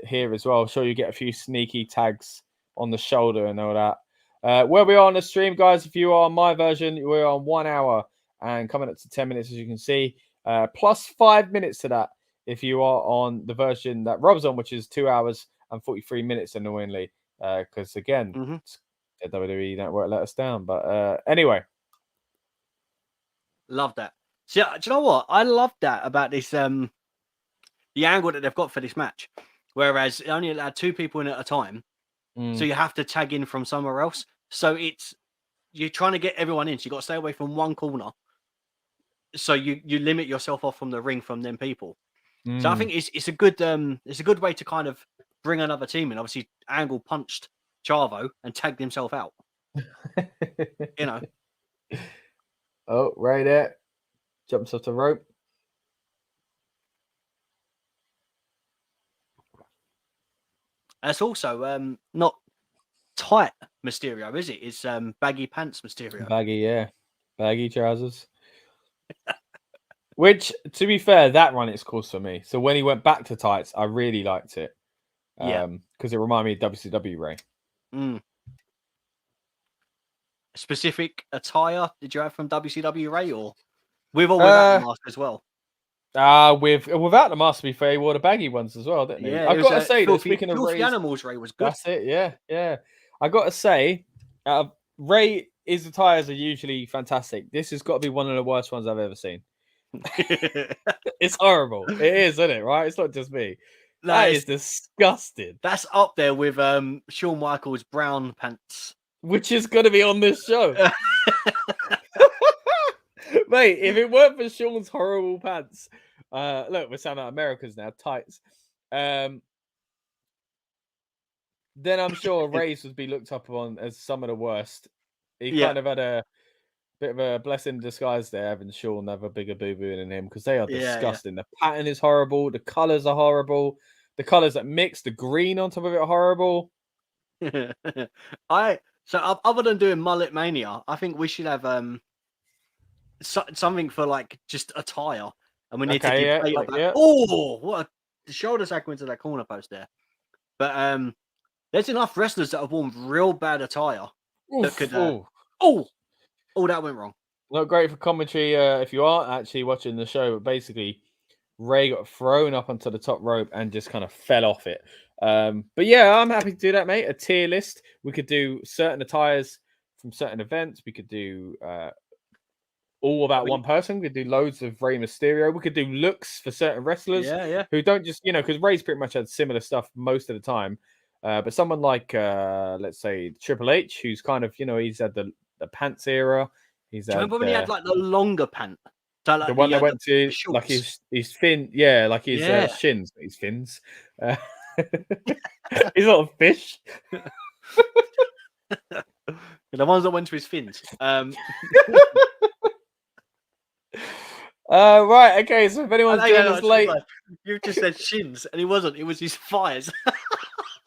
here as well. Sure, you get a few sneaky tags on the shoulder and all that. Where we are on the stream, guys, if you are on my version, we're on 1 hour and coming up to 10 minutes, as you can see. Plus 5 minutes to that if you are on the version that Rob's on, which is 2 hours and 43 minutes, annoyingly. Because again, the WWE Network let us down. But anyway. Love that. See, do you know what? I love that about this the angle that they've got for this match. Whereas it only allowed 2 people in at a time. So you have to tag in from somewhere else. So you're trying to get everyone in. So you got to stay away from one corner. So you limit yourself off from the ring from them people. So I think it's a good way to kind of bring another team in. Obviously, Angle punched Chavo and tagged himself out. You know. Oh, right there. Jumps off the rope. That's also not tight Mysterio, is it? It's baggy pants Mysterio. Baggy trousers. Which, to be fair, that run its course for me. So when he went back to tights, I really liked it. Because it reminded me of WCW Ray. Specific attire did you have from WCW Ray, or with or without the mask as well? Without the mask, to be fair, he wore the baggy ones as well, didn't he? Yeah, I've got to say, speaking of Ray's Animals, Ray was good. That's it, yeah. I got to say, Ray, his attires are usually fantastic. This has got to be one of the worst ones I've ever seen. It's horrible. It is, isn't it? Right? It's not just me. That is disgusting. That's up there with Shawn Michaels' brown pants, which is going to be on this show. Mate, if it weren't for Shawn's horrible pants, look, we're sounding like Americans now, tights. Then I'm sure Ray's would be looked up on as some of the worst. He kind of had a bit of a blessing in disguise there, having Shawn have a bigger boo-boo than him, because they are disgusting. The pattern is horrible. The colours are horrible. The colours that mix, the green on top of it are horrible. So other than doing Mullet Mania, I think we should have something for like just attire, and we need to Okay, yeah, debate like, about. yeah. Oh, what the shoulder tackle into that corner post there. But there's enough wrestlers that have worn real bad attire that Oof, could. ooh. Oh, that went wrong. Not great for commentary if you aren't actually watching the show, but basically Ray got thrown up onto the top rope and just kind of fell off it. But yeah, I'm happy to do that, mate. A tier list. We could do certain attires from certain events. We could do all about one person. We could do loads of Rey Mysterio. We could do looks for certain wrestlers Yeah. who don't just, because Ray's pretty much had similar stuff most of the time. But someone like, let's say, Triple H, who's kind of, he's had the pants era. He's Do you had, remember when he had like the longer pant? So, like, the one that went to shorts. like his fin, like his shins, his fins. He's not a fish. The ones that went to his fins. Right, okay. So if anyone's doing this late, you just said shins, and it wasn't. It was his thighs.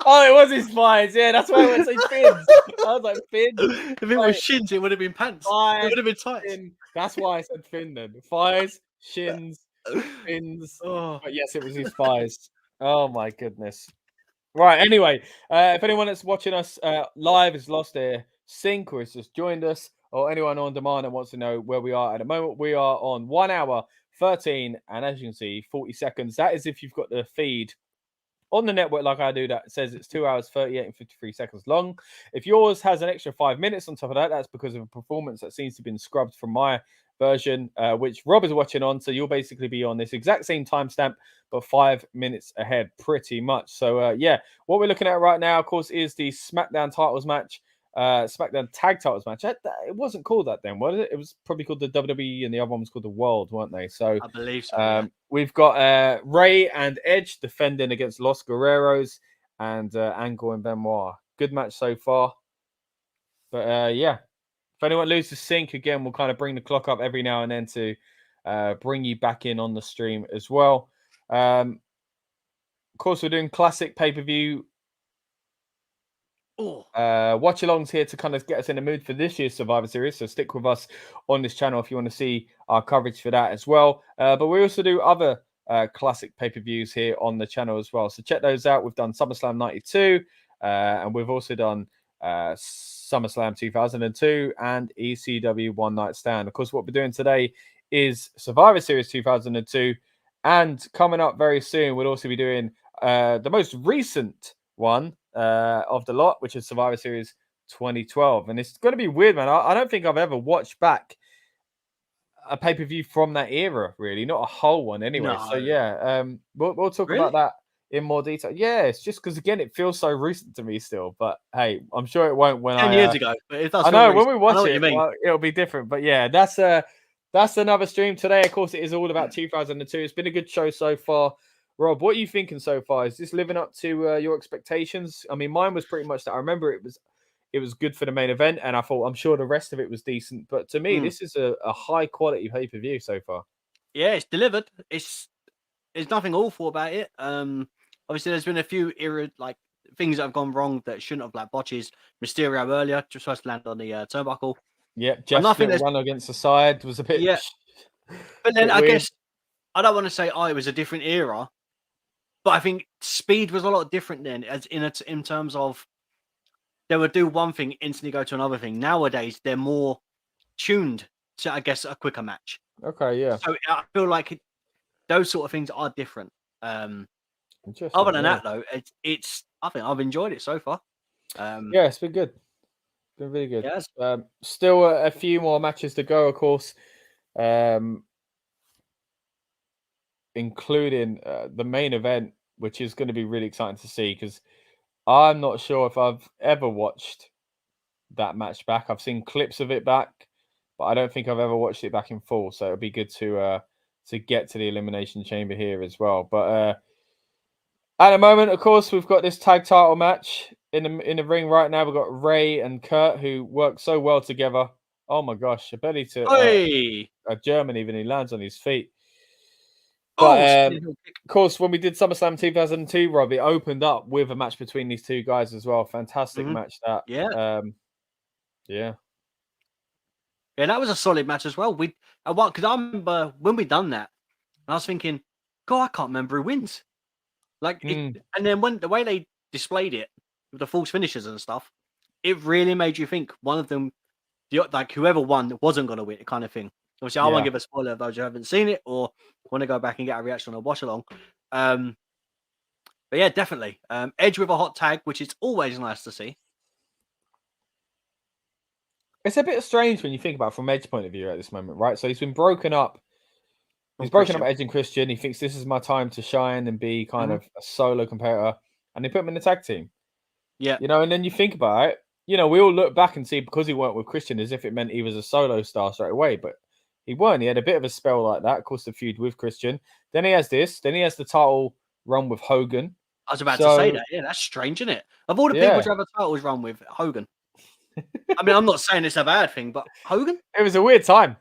Oh, it was his thighs. Yeah, that's why I went to say fins. I was like fins. If it was shins, it would have been pants. It would have been tights. Fin. That's why I said fin then. Thighs, shins, fins. Oh. But yes, it was his thighs. Oh my goodness. Right. Anyway, if anyone that's watching us live has lost their sync or has just joined us, or anyone on demand and wants to know where we are at the moment, we are on 1 hour 13, and as you can see, 40 seconds. That is if you've got the feed on the network like I do, that says it's 2 hours 38 and 53 seconds long. If yours has an extra 5 minutes on top of that, that's because of a performance that seems to have been scrubbed from my version, which Rob is watching on. So you'll basically be on this exact same timestamp, but 5 minutes ahead, pretty much. So yeah, what we're looking at right now, of course, is the SmackDown titles match. SmackDown tag titles match. It wasn't called that then, was it? It was probably called the WWE, and the other one was called the World, weren't they? So I believe so. Yeah. We've got Ray and Edge defending against Los Guerreros and Angle and Benoit. Good match so far. But yeah, if anyone loses sync, again, we'll kind of bring the clock up every now and then to bring you back in on the stream as well. Of course, we're doing classic pay-per-view watch-alongs here to kind of get us in the mood for this year's Survivor Series. So stick with us on this channel if you want to see our coverage for that as well. But we also do other classic pay-per-views here on the channel as well. So check those out. We've done SummerSlam 92, and we've also done SummerSlam 2002 and ECW One Night Stand. Of course, what we're doing today is Survivor Series 2002, and coming up very soon, we'll also be doing the most recent one of the lot, which is Survivor Series 2012. And it's going to be weird, man. I don't think I've ever watched back a pay-per-view from that era, really. Not a whole one anyway. No. So yeah, we'll talk about that in more detail. Yeah, it's just because, again, it feels so recent to me still. But hey, I'm sure it won't when 10 years ago. But it does I know feel when we watch it, well, it'll be different. But yeah, that's another stream today. Of course, it is all about 2002. It's been a good show so far. Rob, what are you thinking so far? Is this living up to your expectations? I mean, mine was pretty much that. I remember it was good for the main event, and I thought, I'm sure the rest of it was decent. But to me, this is a high quality pay-per-view so far. Yeah, it's delivered. There's nothing awful about it. Obviously, there's been a few things that have gone wrong that shouldn't have, like botches. Mysterio earlier just supposed to land on the turnbuckle. Yeah, Jeff's run against the side was a bit. Yeah, but then I guess I don't want to say it was a different era. But I think speed was a lot different then, as in terms of they would do one thing, instantly go to another thing. Nowadays, they're more tuned to, I guess, a quicker match. Okay, yeah. So I feel like those sort of things are different. Other than that, though, it's. I think I've enjoyed it so far. Yeah, it's been good. It's been really good. Yes. Still a few more matches to go, of course. Including the main event, which is going to be really exciting to see, because I'm not sure if I've ever watched that match back. I've seen clips of it back, but I don't think I've ever watched it back in full. So it'll be good to get to the Elimination Chamber here as well. But at the moment, of course, we've got this tag title match in the ring right now. We've got Ray and Kurt, who work so well together. Oh my gosh, a belly to a German even. He lands on his feet. But of course, when we did SummerSlam 2002, Rob, it opened up with a match between these two guys as well. Fantastic match that. Yeah. Yeah. Yeah, that was a solid match as well. Because I remember when we done that, and I was thinking, God, I can't remember who wins. And then when the way they displayed it with the false finishes and stuff, it really made you think one of them, whoever won, wasn't going to win, kind of thing. Obviously, I won't give a spoiler of those who haven't seen it or want to go back and get a reaction or watch along. But yeah, definitely. Edge with a hot tag, which is always nice to see. It's a bit strange when you think about it from Edge's point of view at this moment, right? So he's been broken up. He's broken up Edge and Christian. He thinks this is my time to shine and be kind of a solo competitor. And they put him in the tag team. Yeah. You know, and then you think about it, you know, we all look back and see because he worked with Christian as if it meant he was a solo star straight away. But he weren't. He had a bit of a spell like that. Of course, the feud with Christian. Then he has this. Then he has the title run with Hogan. I was about to say that. Yeah, that's strange, isn't it? Of all the people to have a titles run with, Hogan. I mean, I'm not saying it's a bad thing, but Hogan? It was a weird time.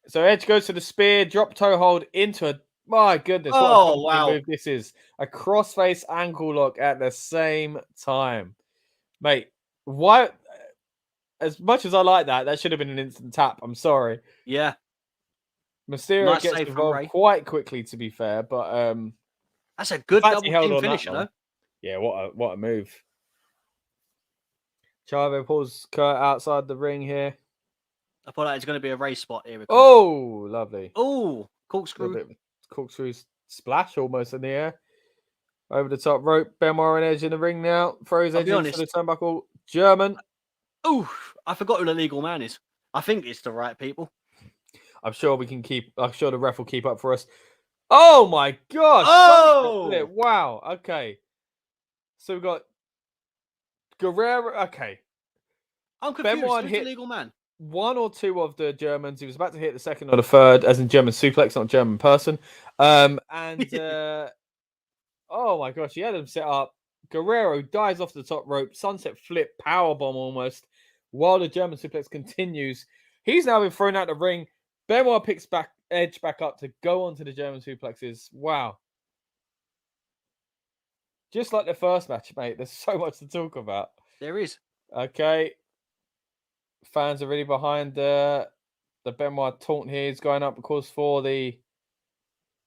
So Edge goes to the spear, drop toe hold into a... My goodness, what a move this is. A crossface ankle lock at the same time. Mate, why... As much as I like that, that should have been an instant tap. I'm sorry. Yeah. Mysterio gets involved quite quickly, to be fair, but... That's a good double team finish, you know? Yeah, what a move. Chavo pulls Kurt outside the ring here. I thought that was going to be a race spot here. Oh, lovely. Oh, corkscrew. A bit of corkscrew splash almost in the air. Over the top rope. Benoit and Edge in the ring now. Throws Edge into the turnbuckle. German. Oh, I forgot who the legal man is. I think it's the right people. I'm sure the ref will keep up for us. Oh my gosh. Oh! Wow. Okay. So we've got Guerrero. Okay. I'm confused. Who's the legal man? One or two of the Germans. He was about to hit the second or the third, as in German suplex, not German person. Oh my gosh, he had him set up. Guerrero dives off the top rope, sunset flip, powerbomb almost, while the German suplex continues. He's now been thrown out the ring. Benoit picks Edge back up to go on to the German suplexes. Wow. Just like the first match, mate. There's so much to talk about. There is. Okay. Fans are really behind the Benoit taunt here. He's going up, of course, for the...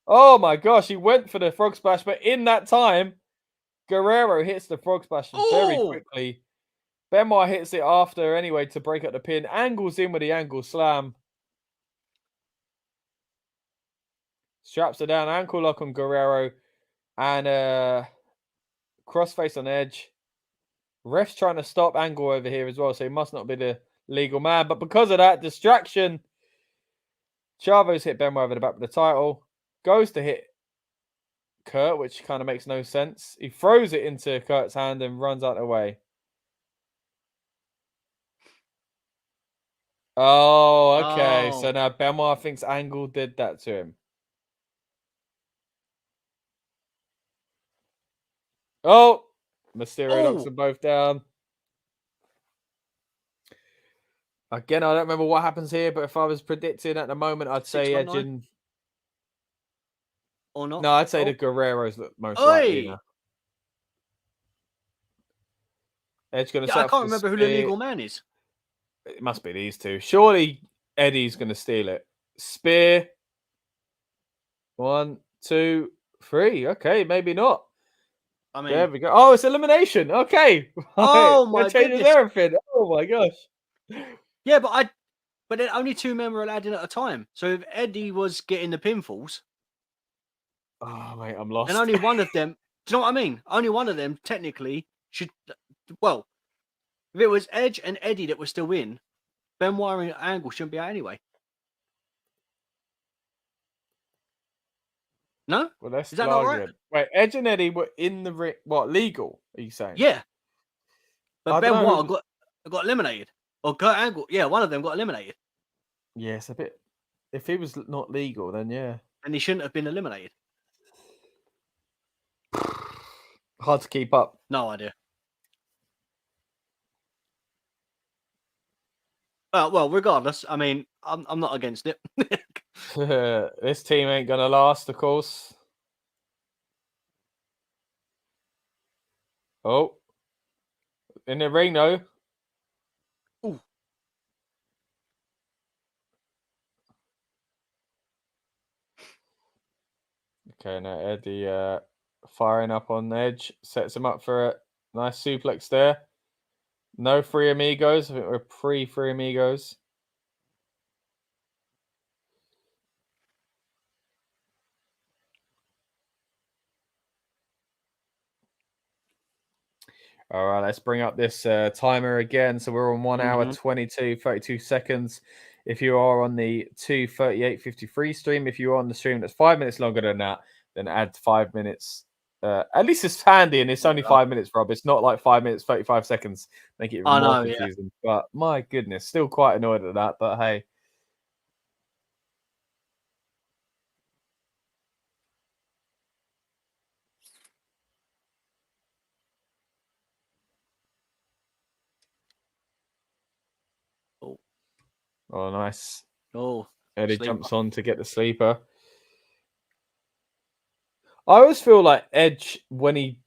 Oh my gosh, he went for the frog splash, but in that time, Guerrero hits the frog splash very quickly. Benoit hits it after anyway to break up the pin. Angles in with the angle slam. Straps her down, ankle lock on Guerrero, and crossface on Edge. Ref's trying to stop Angle over here as well, so he must not be the legal man. But because of that distraction, Chavo's hit Benoit over the back with the title. Goes to hit Kurt, which kind of makes no sense. He throws it into Kurt's hand and runs out of the way. Oh, okay. Oh. So now Benoit thinks Angle did that to him. Oh! Mysterio knocks them both down. Again, I don't remember what happens here, but if I was predicting at the moment, I'd say Edge and... Or not? No, I'd say the Guerreros look most likely now. Edge going to I can't remember who the legal man is. It must be these two. Surely Eddie's going to steal it. Spear. 1, 2, 3. Okay, maybe not. I mean, there we go. Oh, it's elimination. Okay. Oh my goodness. Everything. Oh my gosh. Yeah, but then only 2 men were allowed in at a time. So if Eddie was getting the pinfalls, oh mate, I'm lost. And only one of them. Do you know what I mean? Only one of them technically should. Well, if it was Edge and Eddie that were still in, Benoit and Angle shouldn't be out anyway. No? Well, that's is that not right? Wait, Edge and Eddie were in the ring. What, legal? Are you saying? Yeah. But Benoit got eliminated. Or Kurt Angle. Yeah, one of them got eliminated. Yes, a bit. If he was not legal, then yeah. And he shouldn't have been eliminated. Hard to keep up. No idea. Well, regardless, I mean, I'm not against it. This team ain't gonna last, of course. Oh, in the ring though. Ooh. Okay, now Eddie firing up on Edge, sets him up for a nice suplex there. No Free Amigos. I think we're pre-Free Amigos. All right, let's bring up this timer again. So we're on 1 hour, 22, 32 seconds. If you are on the 2:38:53 stream, if you're on the stream that's 5 minutes longer than that, then add 5 minutes. At least it's handy and it's only 5 minutes, Rob. It's not like 5 minutes, 35 seconds. Make it even more confusing. Yeah. But my goodness, still quite annoyed at that. But hey. Oh, nice. Oh, Eddie jumps on to get the sleeper. I always feel like Edge, when he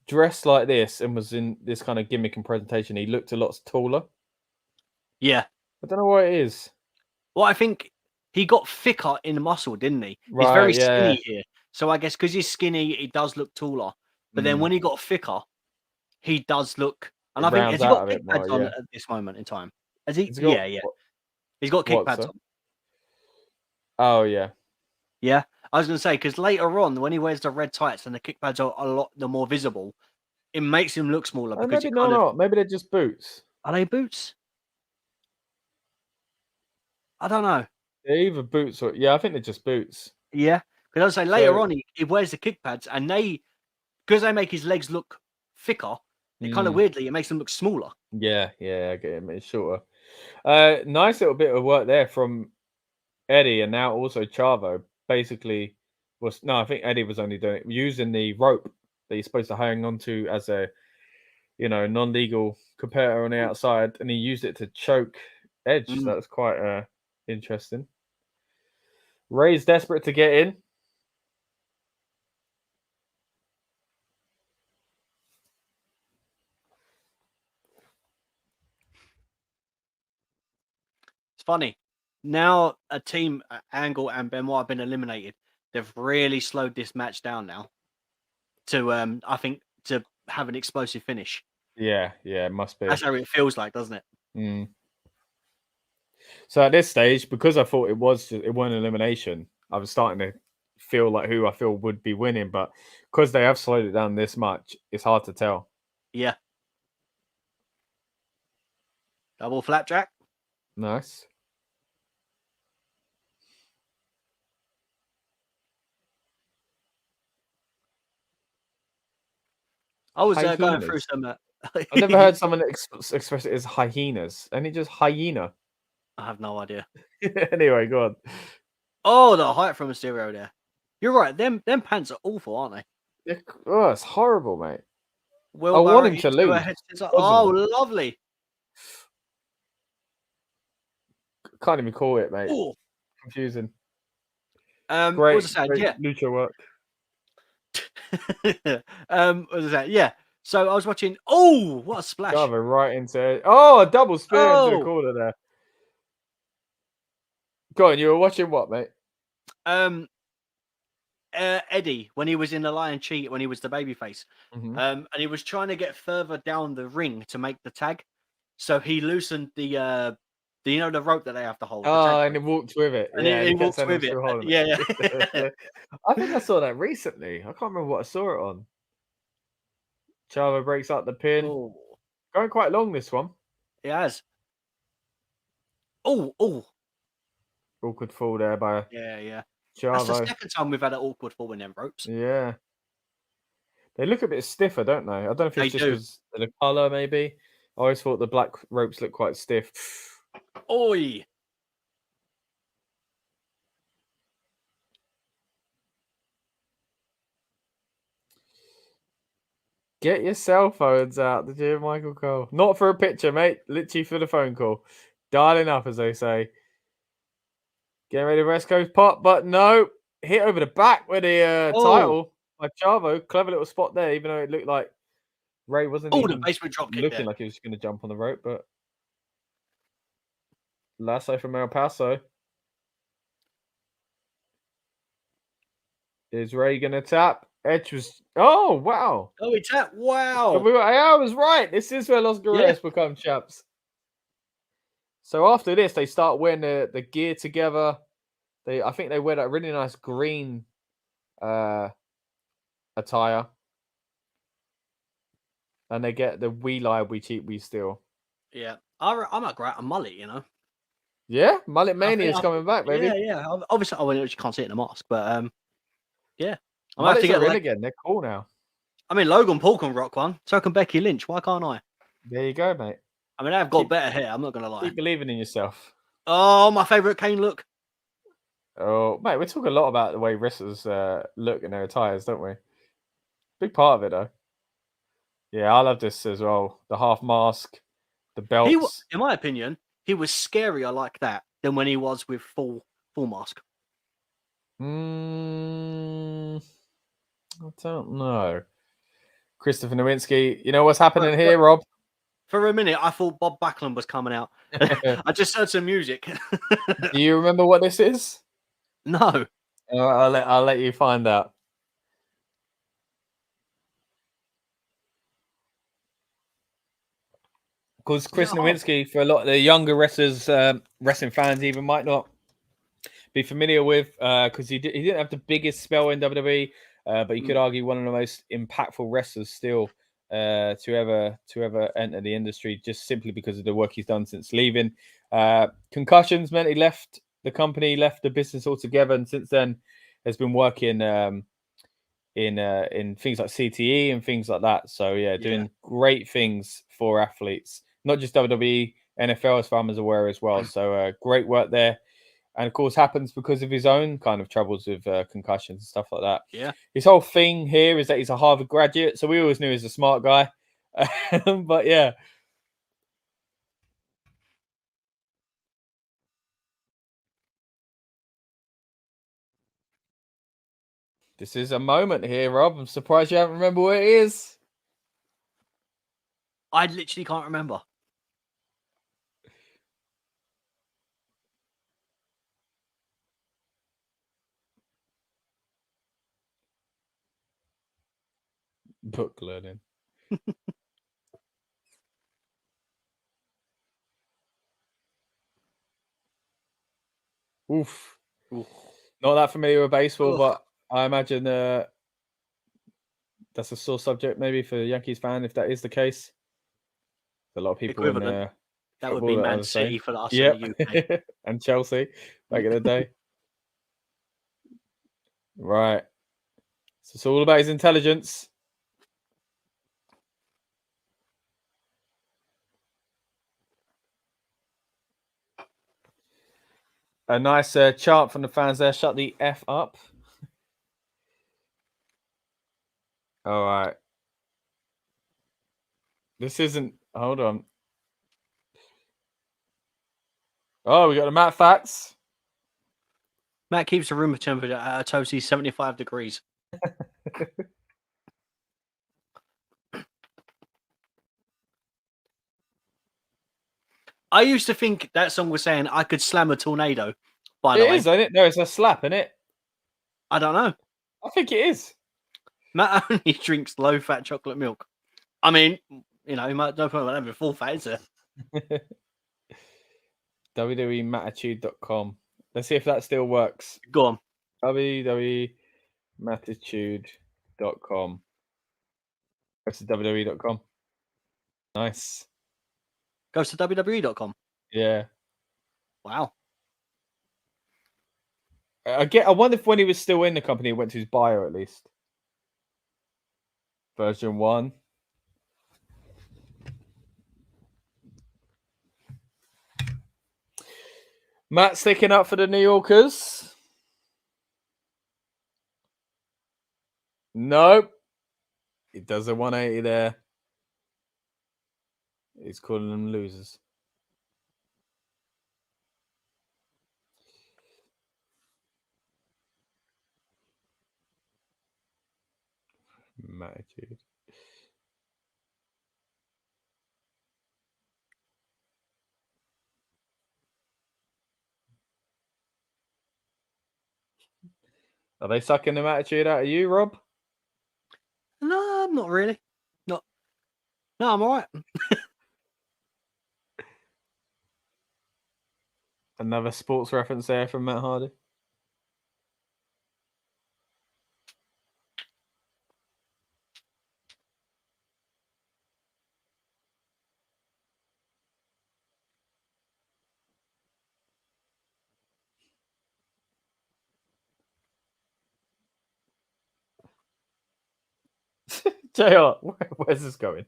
dressed like this and was in this kind of gimmick and presentation, he looked a lot taller. Yeah. I don't know what it is. Well, I think he got thicker in the muscle, didn't he? Right, he's very skinny here. So I guess because he's skinny, he does look taller. But then when he got thicker, he does look... And I think, has he got kick pads on at this moment in time? Has he? Yeah. He's got kick pads on. Oh, yeah. Yeah. I was going to say, because later on, when he wears the red tights and the kick pads are a lot more visible, it makes him look smaller. Oh, because maybe maybe they're just boots. Are they boots? I don't know. They're either boots or... Yeah, I think they're just boots. Yeah. Because I was say, later on, he wears the kick pads, and because they make his legs look thicker, it kind of weirdly, it makes them look smaller. Yeah, I get him. It's shorter. Nice little bit of work there from Eddie, and now also Chavo basically was... No, I think Eddie was only doing it, using the rope that he's supposed to hang on to as a, non-legal competitor on the outside, and he used it to choke Edge. So that was quite interesting. Ray's desperate to get in. It's funny. Now a team, Angle and Benoit, have been eliminated. They've really slowed this match down now to, I think, to have an explosive finish. Yeah, it must be. That's how it feels like, doesn't it? So at this stage, because I thought it wasn't elimination, I was starting to feel like who I feel would be winning, but because they have slowed it down this much, it's hard to tell. Yeah. Double flapjack. Nice. I was going through some... I've never heard someone express it as hyenas. And it just hyena. I have no idea. Anyway, go on. Oh, the height from Mysterio there. You're right. Them pants are awful, aren't they? Oh, it's horrible, mate. I want him to lose. Oh, lovely. Can't even call it, mate. Ooh. Confusing. Great, great lucha work. What was that? Yeah. So I was watching. Oh, what a splash! Java right into it. Oh, a double spear into the corner there. Go on, you were watching what, mate? Eddie, when he was in the Lion Cheat, when he was the babyface, and he was trying to get further down the ring to make the tag, so he loosened the the rope that they have to hold. Oh, and he walked with it. And he walked with it. Yeah. I think I saw that recently. I can't remember what I saw it on. Chavo breaks up the pin. Oh. Going quite long, this one. He has. Oh. Awkward fall there by... Yeah. Chavo. That's the second time we've had an awkward fall in them ropes. Yeah. They look a bit stiffer, don't they? I don't know if it's just because of the colour, maybe. I always thought the black ropes look quite stiff. Oi! Get your cell phones out, the dear Michael Cole. Not for a picture, mate. Literally for the phone call. Dialing up, as they say. Getting ready to West Coast pop, but no. Hit over the back with the title by Chavo. Clever little spot there, even though it looked like Ray wasn't even the basement drop kick looking like he was going to jump on the rope, but... Lasso from El Paso. Is Ray gonna tap? Edge was. Oh wow! Oh, it's that. Wow. I was right. This is where Los Guerreros become champs. So after this, they start wearing the gear together. I think they wear that really nice green attire. And they get the we lie, we cheat, we steal. Yeah. I might grow out a mullet, you know. Yeah, Mullet Mania is coming back, baby. Yeah. Obviously, you can't see it in the mask, but yeah. I might have Mullets to get are in again. They're cool now. I mean, Logan Paul can rock one. So can Becky Lynch. Why can't I? There you go, mate. I mean, I've got better hair. I'm not gonna lie. Keep believing in yourself. Oh, my favorite Kane look. Oh, mate, we talk a lot about the way wrestlers look in their attires, don't we? Big part of it, though. Yeah, I love this as well. The half mask, the belts. In my opinion, he was scarier like that than when he was with full mask. I don't know. Christopher Nowinski, you know what's happening here, Rob? For a minute, I thought Bob Backlund was coming out. I just heard some music. Do you remember what this is? No. I'll let you find out. Because Chris Nowinski, for a lot of the younger wrestlers, wrestling fans even might not be familiar with, because he didn't have the biggest spell in WWE, but you could argue one of the most impactful wrestlers still to ever enter the industry, just simply because of the work he's done since leaving. Concussions meant he left the company, left the business altogether, and since then has been working in things like CTE and things like that. So doing great things for athletes, not just WWE, NFL, as far as I'm aware as well. So great work there. And of course, happens because of his own kind of troubles with concussions and stuff like that. Yeah. His whole thing here is that he's a Harvard graduate, so we always knew he was a smart guy. But yeah. This is a moment here, Rob. I'm surprised you haven't remembered what it is. I literally can't remember. Book learning. Oof. Not that familiar with baseball, but I imagine that's a sore subject maybe for a Yankees fan, if that is the case. A lot of people in there. That would be Man City for us in the UK. And Chelsea back in the day. Right. So it's all about his intelligence. A nice chant from the fans there. Shut the F up. All right. This isn't. Hold on. Oh, we got the Matt facts. Matt keeps the room temperature at a toasty 75 degrees. I used to think that song was saying I could slam a tornado. By the way, isn't it? No, it's a slap, isn't it? I don't know. I think it is. Matt only drinks low-fat chocolate milk. I mean, you know, he might no point about having full fat, is there? WWEmatitude.com. Let's see if that still works. Go on. WWEmatitude.com. Go to WWE.com. Nice. Goes to WWE.com. Yeah. Wow. I wonder if when he was still in the company, he went to his bio at least. Version 1. Matt sticking up for the New Yorkers. Nope. He does a 180 there. He's calling them losers. Attitude. Are they sucking them attitude out of you, Rob? No, not really. No, I'm all right. Another sports reference there from Matt Hardy. JR, where's this going?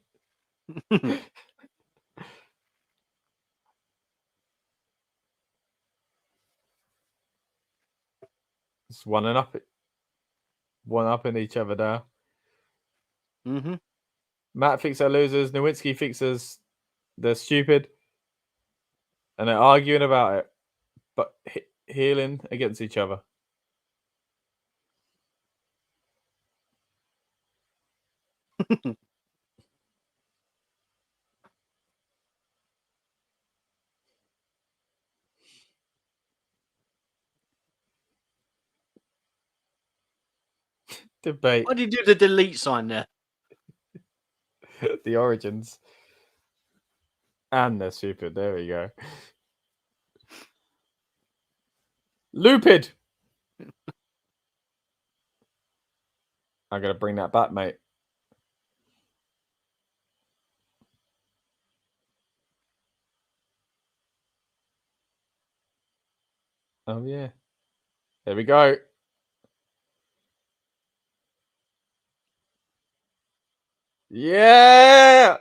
It's one up in each other now. Mm-hmm. Matt thinks they're losers. Nowinski thinks they're stupid. And they're arguing about it. But healing against each other. Debate. Why did you do the delete sign there? The origins. And they're stupid. There we go. Lupid. I'm going to bring that back, mate. Oh, yeah. There we go. Yeah!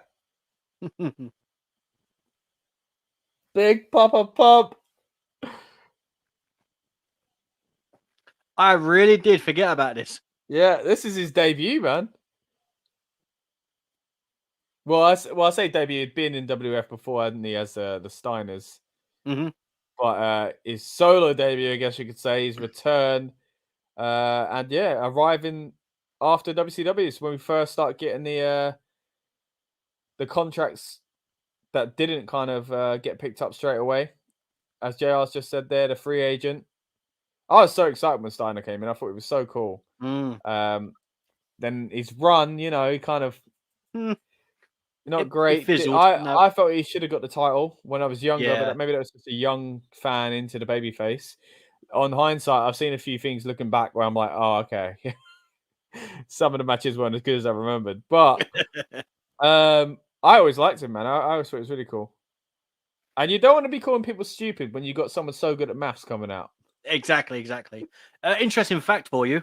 Big Papa Pump. I really did forget about this. Yeah, this is his debut, man. Well, I say debut. He'd been in WF before, hadn't he, as the Steiners? Mm-hmm. But his solo debut, I guess you could say, his return. And yeah, arriving after WCW is when we first start getting the contracts that didn't kind of get picked up straight away. As JR's just said there, the free agent. I was so excited when Steiner came in. I thought it was so cool. Then his run, he kind of not great. Fizzled. I felt he should have got the title when I was younger, Yeah. but maybe that was just a young fan into the babyface. On hindsight, I've seen a few things looking back where I'm like, oh, okay. Some of the matches weren't as good as I remembered. But I always liked him, man. I always thought it was really cool. And you don't want to be calling people stupid when you got someone so good at maths coming out. Exactly. Interesting fact for you.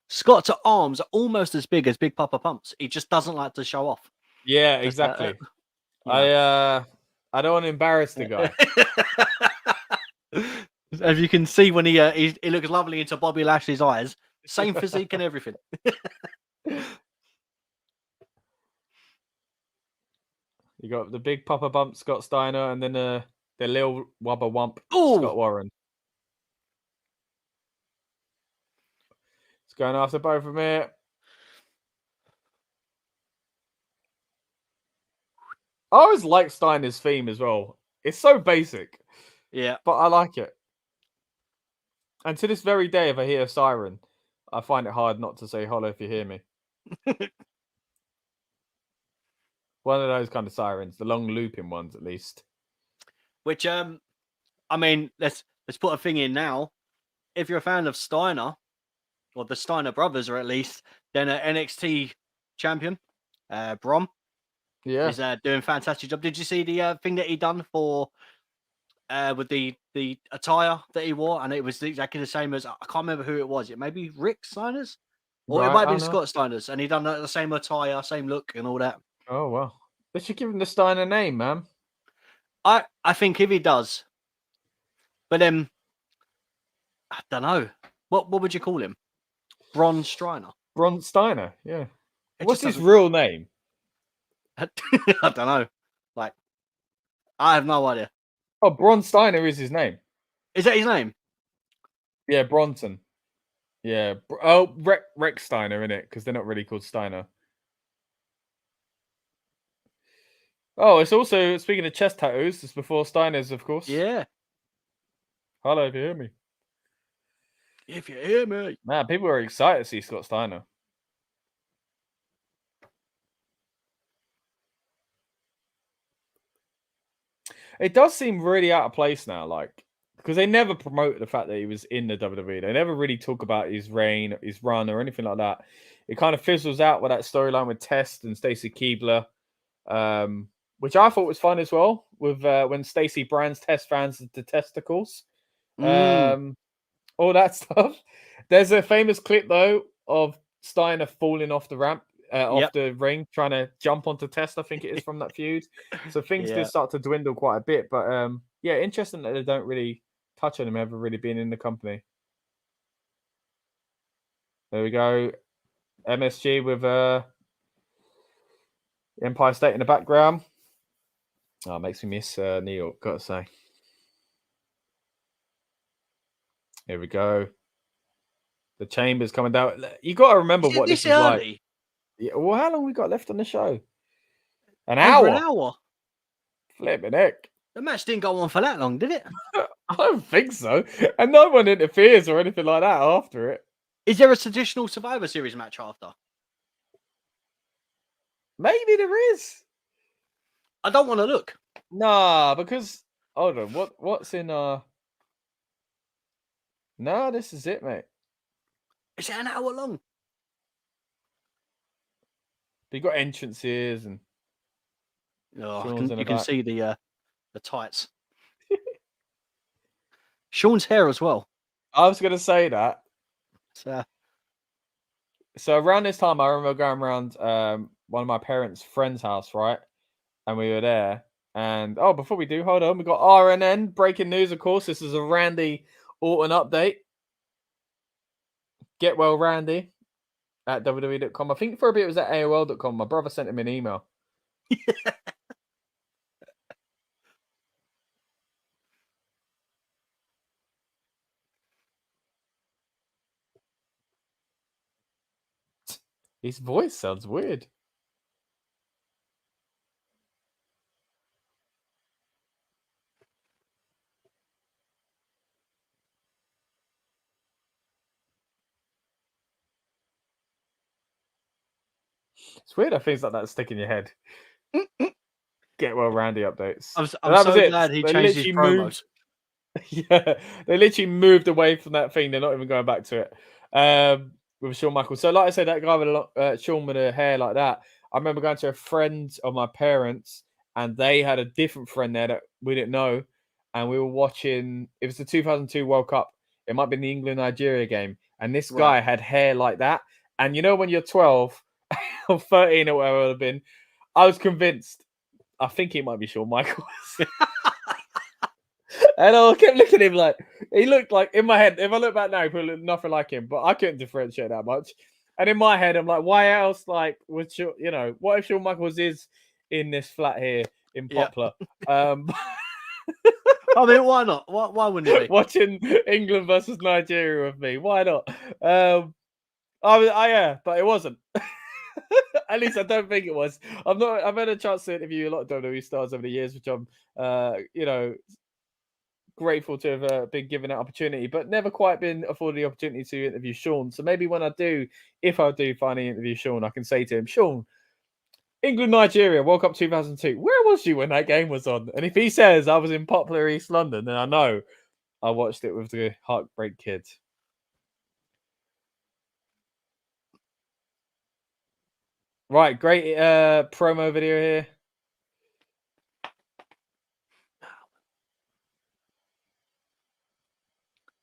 Scott's arms are almost as big as Big Papa Pump's. He just doesn't like to show off. Yeah, exactly. I don't want to embarrass the guy. As you can see when he looks lovely into Bobby Lashley's eyes. Same physique and everything. You got the Big Papa Bump, Scott Steiner, and then the little Wubba Wump, Scott Warren. It's going after both of them here. I always like Steiner's theme as well. It's so basic. Yeah. But I like it. And to this very day, if I hear a siren, I find it hard not to say hello if you hear me. One of those kind of sirens, the long looping ones at least. Which I mean, let's put a thing in now. If you're a fan of Steiner, or the Steiner brothers, or at least, then an NXT champion, Brom, is doing a fantastic job. Did you see the thing that he done for with the attire that he wore? And it was exactly the same as, I can't remember who it was. It may be Rick Steiner's, or it might have been Scott Steiner's, and he done the same attire, same look, and all that. Oh wow! They should give him the Steiner name, man. I think if he does, but then I don't know what would you call him? Bron Steiner. Bron Steiner, yeah. What's his real name? I don't know. Like, I have no idea. Oh, Bron Steiner is his name. Is that his name? Yeah, Bronson. Yeah. Rex Steiner, innit? Because they're not really called Steiner. Oh, it's also, speaking of chest tattoos, it's before Steiner's, of course. Yeah. Hello, if you hear me. If you hear me. Man, people are excited to see Scott Steiner. It does seem really out of place now, like, because they never promote the fact that he was in the WWE. They never really talk about his reign, his run, or anything like that. It kind of fizzles out with that storyline with Test and Stacy Keibler, which I thought was fun as well, with when Stacy brands Test fans the testicles, all that stuff. There's a famous clip, though, of Steiner falling off the ramp, off the ring, trying to jump onto Test, I think it is, from that feud. So things did start to dwindle quite a bit. But yeah, interesting that they don't really touch on him ever really being in the company. There we go. MSG with Empire State in the background. Oh, it makes me miss New York, gotta say. Here we go. The Chamber's coming down. You got to remember what this is like. Yeah, well, how long we got left on the show? An hour. Flipping heck. The match didn't go on for that long, did it? I don't think so. And no one interferes or anything like that after it. Is there a traditional Survivor Series match after? Maybe there is. I don't want to look. Nah, because hold on. What's in No, this is it, mate. Is it an hour long? You got entrances and you can see the tights. Sean's hair as well. I was gonna say that. So around this time, I remember going around one of my parents' friend's house, right? And we were there. And before we do, hold on, we got RNN breaking news. Of course, this is a Randy Orton update. Get well, Randy, at WWE.com. I think for a bit it was at AOL.com. My brother sent him an email. His voice sounds weird. It's weird how things like that stick in your head. Get well, Randy updates. I'm so glad he changed his promos. Yeah, they literally moved away from that thing. They're not even going back to it. With Shawn Michaels. So, like I said, that guy with Shawn with a hair like that. I remember going to a friend of my parents, and they had a different friend there that we didn't know, and we were watching. It was the 2002 World Cup. It might be the England-Nigeria game, and this guy had hair like that. And you know, when you're 12 or 13 or whatever it would have been, I was convinced. I think it might be Shawn Michaels. And I kept looking at him like, he looked like, in my head, if I look back now, he probably looked nothing like him, but I couldn't differentiate that much. And in my head, I'm like, why else, like, would what if Shawn Michaels is in this flat here in Poplar? I mean, why not? Why wouldn't it be? Watching England versus Nigeria with me. Why not? Yeah, but it wasn't. At least I don't think it was. I've had a chance to interview a lot of WWE stars over the years, which I'm, grateful to have been given that opportunity, but never quite been afforded the opportunity to interview Shawn. So maybe when I do, if I do finally interview Shawn, I can say to him, Shawn, England, Nigeria, World Cup 2002, where was you when that game was on? And if he says I was in Poplar, East London, then I know I watched it with the Heartbreak Kid. Right, great promo video here.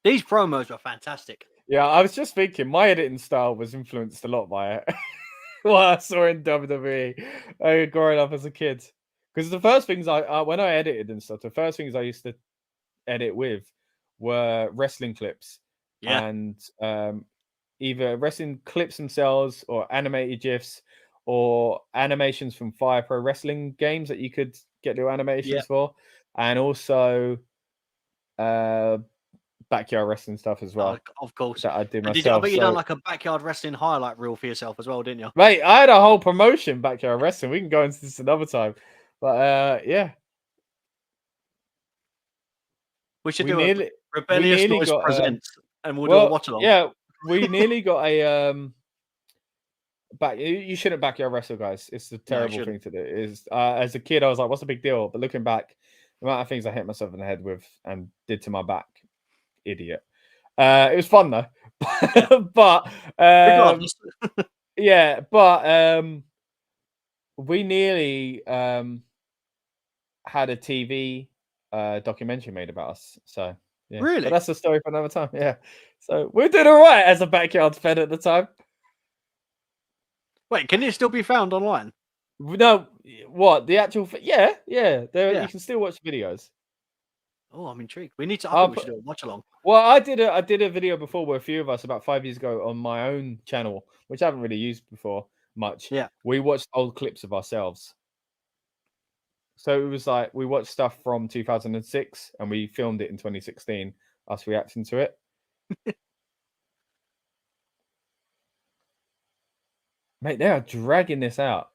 These promos were fantastic. Yeah, I was just thinking my editing style was influenced a lot by it. What I saw in WWE growing up as a kid. Because the first things when I edited and stuff, the first things I used to edit with were wrestling clips. Yeah. And either wrestling clips themselves or animated GIFs or animations from Fire Pro Wrestling games that you could get little animations for. And also backyard wrestling stuff as well. Of course. That I do myself. I bet you done like a backyard wrestling highlight reel for yourself as well, didn't you? Mate, I had a whole promotion backyard wrestling. We can go into this another time. But yeah. We should do a Rebellious Noise Presents and we'll do a watch along. Yeah, we nearly got a back. You shouldn't backyard wrestle, guys. It's a terrible thing to do. Is as a kid, I was like, "What's the big deal?" But looking back, the amount of things I hit myself in the head with and did to my back, idiot. It was fun though, but yeah, but we nearly had a TV documentary made about us. So yeah, really, but that's a story for another time. Yeah, so we're doing all right as a backyard fed at the time. Wait, can it still be found online? No, what the actual? Yeah. There you can still watch videos. Oh, I'm intrigued. We need to. I think we should do a watch along. Well, I did a video before where a few of us about 5 years ago on my own channel, which I haven't really used before much. Yeah, we watched old clips of ourselves. So it was like we watched stuff from 2006 and we filmed it in 2016, us reacting to it. Mate, they are dragging this out.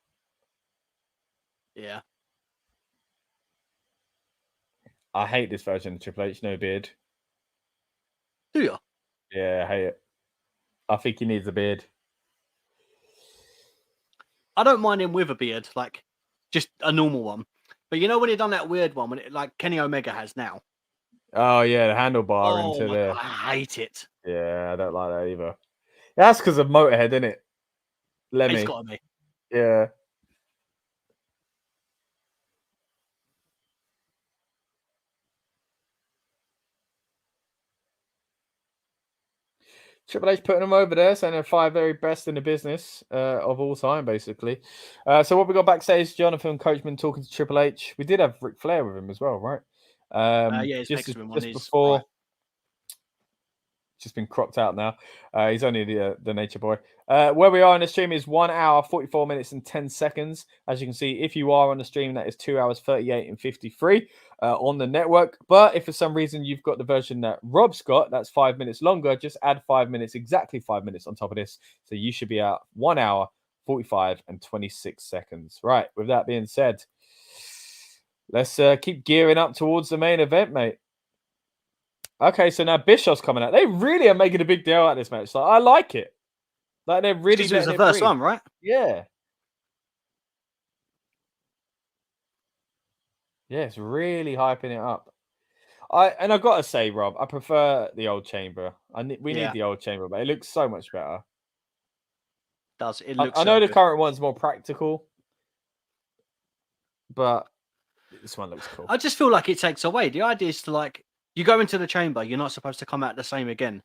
Yeah. I hate this version of Triple H, no beard. Do you? Yeah, I hate it. I think he needs a beard. I don't mind him with a beard, like just a normal one. But you know when he done that weird one, when it like Kenny Omega has now. Oh yeah, the handlebar into there. I hate it. Yeah, I don't like that either. That's because of Motorhead, isn't it? Lemmy. It's got to be. Yeah. Triple H putting them over there, saying they're 5 very best in the business of all time, basically. So what we got backstage, Jonathan Coachman talking to Triple H. We did have Ric Flair with him as well, right? Yeah, he's next to him on his before. right. Just been cropped out now. He's only the nature boy. Where we are on the stream is 1 hour, 44 minutes and 10 seconds. As you can see, if you are on the stream, that is 2 hours, 38 and 53 on the network. But if for some reason you've got the version that Rob's got, that's 5 minutes longer, just add 5 minutes, exactly 5 minutes on top of this. So you should be out 1 hour, 45 and 26 seconds. Right. With that being said, let's keep gearing up towards the main event, mate. Okay, so now Bischoff's coming out. They really are making a big deal out of this match. Like, I like it. Like they're really. This is the first one, right? Yeah. Yeah, it's really hyping it up. I've got to say, Rob, I prefer the old chamber. We need the old chamber, but it looks so much better. Does it looks? I know the current one's more practical, but this one looks cool. I just feel like it takes away. The idea is to like. You go into the chamber, you're not supposed to come out the same again.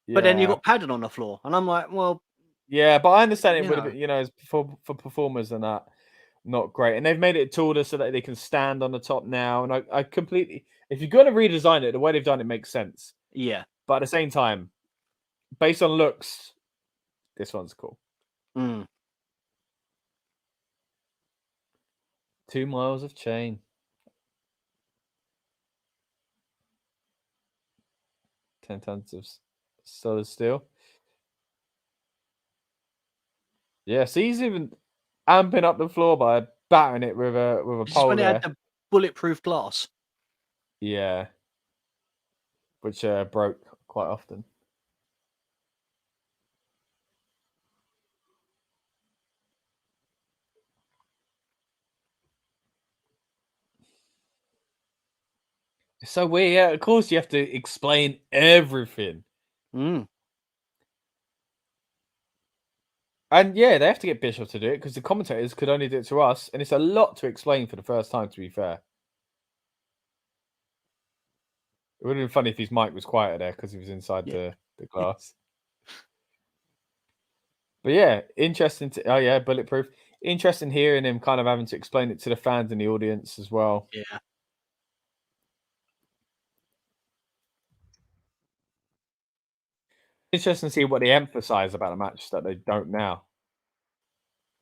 Yeah. But then you got padding on the floor. And I'm like, well. Yeah, but I understand it would have been, for performers and that, not great. And they've made it taller so that they can stand on the top now. And I completely, if you're going to redesign it, the way they've done it makes sense. Yeah. But at the same time, based on looks, this one's cool. 2 miles of chain. 10 tons of solid steel. Yeah, so he's even amping up the floor by battering it with a pole. When it had the bulletproof glass. Yeah, which broke quite often. It's so weird. Yeah, of course you have to explain everything. And yeah, they have to get Bischoff to do it because the commentators could only do it to us, and it's a lot to explain for the first time, to be fair. It would have been funny if his mic was quieter there because he was inside the glass. But yeah, interesting. Bulletproof. Interesting hearing him kind of having to explain it to the fans and the audience as well. Yeah. Interesting to see what they emphasize about the match that they don't now.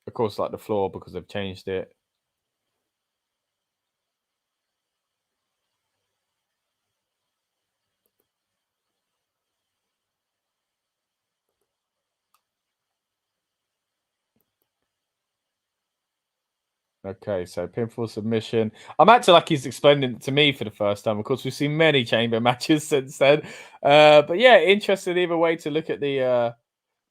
Of course, like the floor, because they've changed it. Okay, so pinfall submission. I'm acting like he's explaining it to me for the first time. Of course, we've seen many chamber matches since then. But yeah, interesting either way to look at the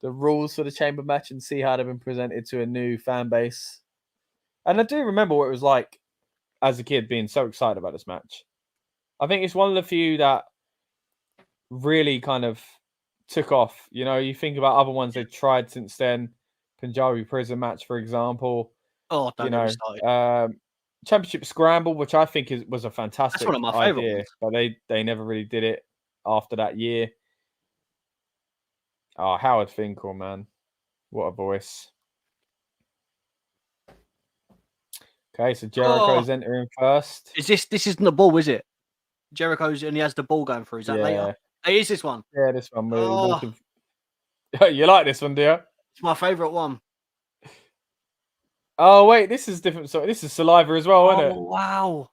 rules for the chamber match and see how they've been presented to a new fan base. And I do remember what it was like as a kid being so excited about this match. I think it's one of the few that really kind of took off. You know, you think about other ones they've tried since then. Punjabi prison match, for example. Oh, don't You get me know, started. Championship Scramble, which I think was a fantastic one of my favourite idea, ones. but they never really did it after that year. Oh, Howard Finkel, man, what a voice! Okay, so Jericho's entering first. Is this isn't the ball, is it? Jericho's and he has the ball going through. Is that later? It is this one. Yeah, this one. We're Oh, walking. You like this one, do you? it's my favourite one. Oh wait, this is different. So this is Saliva as well, isn't it? Oh wow!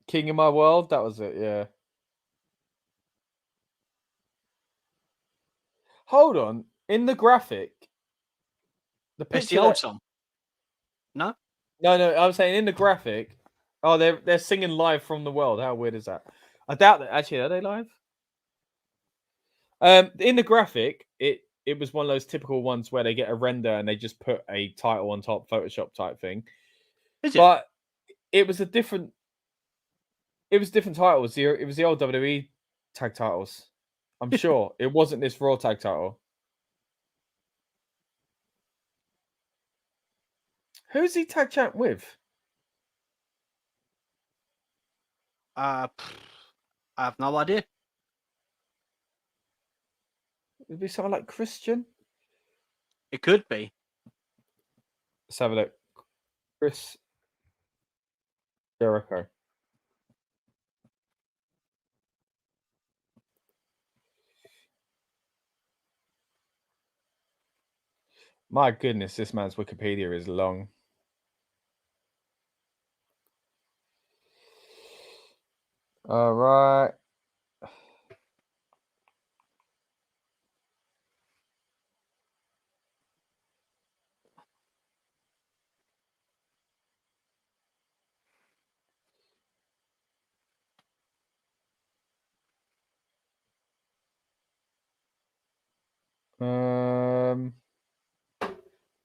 King of My World. That was it. Yeah. Hold on. In the graphic, the It's picture. the old song. No. No. I was saying in the graphic. Oh, they're singing live from the world. How weird is that? I doubt that. Actually, are they live? In the graphic, it was one of those typical ones where they get a render and they just put a title on top, Photoshop type thing. Is it? But it was a different. It was different titles. It was the old WWE tag titles. I'm sure it wasn't this Raw tag title. Who's he tag champ with? I have no idea. Would it be someone like Christian? It could be. Let's have a look. Chris Jericho. My goodness, this man's Wikipedia is long. All right.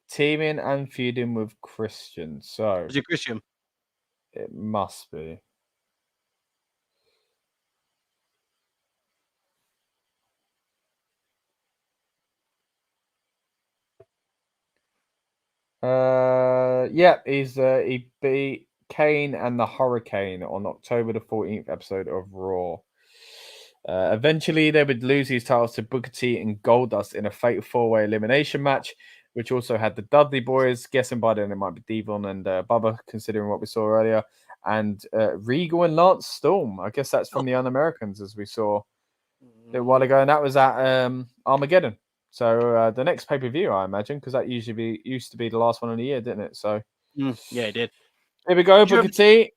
Teaming and feuding with Christian. So Is it Christian? it must be. Yeah, he beat Kane and the Hurricane on October the 14th episode of Raw. Eventually, they would lose these titles to Booker T and Goldust in a fatal four-way elimination match, which also had the Dudley Boyz. Guessing by then it might be Devon and Bubba, considering what we saw earlier, and Regal and Lance Storm. I guess that's from the Un-Americans, as we saw a little while ago, and that was at Armageddon. So the next pay-per-view, I imagine, because that used to be the last one of the year, didn't it? So yeah, it did. Here we go, Booker T.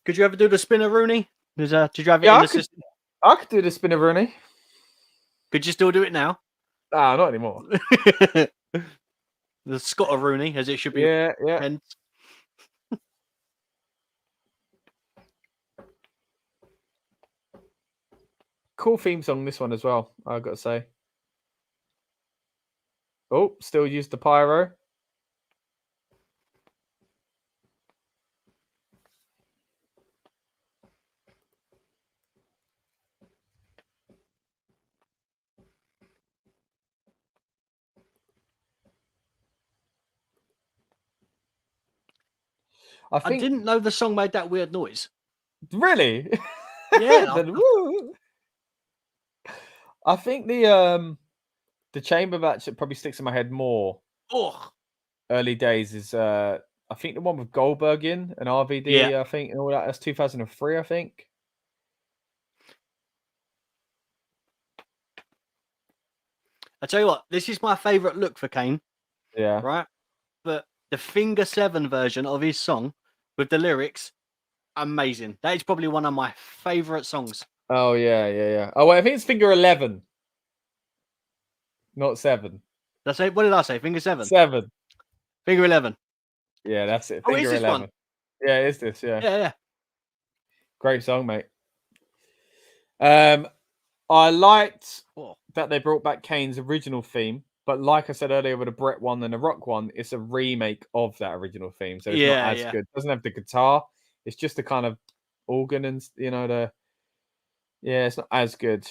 Could you ever do the spinner, Rooney? Did you have it in the system? I could do the spinner, Rooney. Could you still do it now? Ah, not anymore. The Scott of Rooney, as it should be. Yeah. Hence. Cool theme song, this one as well, I've got to say. Oh, still used the pyro. I didn't know the song made that weird noise. Really? Yeah. I think the chamber match that probably sticks in my head more early days is I think the one with Goldberg in and RVD, Yeah. I think, and all that. That's 2003, I think. I tell you what, this is my favourite look for Kane. Yeah. Right? But the Finger 7 version of his song with the lyrics, amazing. That is probably one of my favourite songs. Oh, yeah. Oh, wait, I think it's Finger 11. Not 7. Did I say, what did I say? Finger 7? 7. Finger 11. Yeah, that's it. Oh, is Finger this 11. one? Yeah, it's this. Yeah. Yeah. Great song, mate. I liked that they brought back Kane's original theme, but like I said earlier with the Brett one and the Rock one, it's a remake of that original theme, so it's not as good. It doesn't have the guitar; it's just the kind of organ and it's not as good.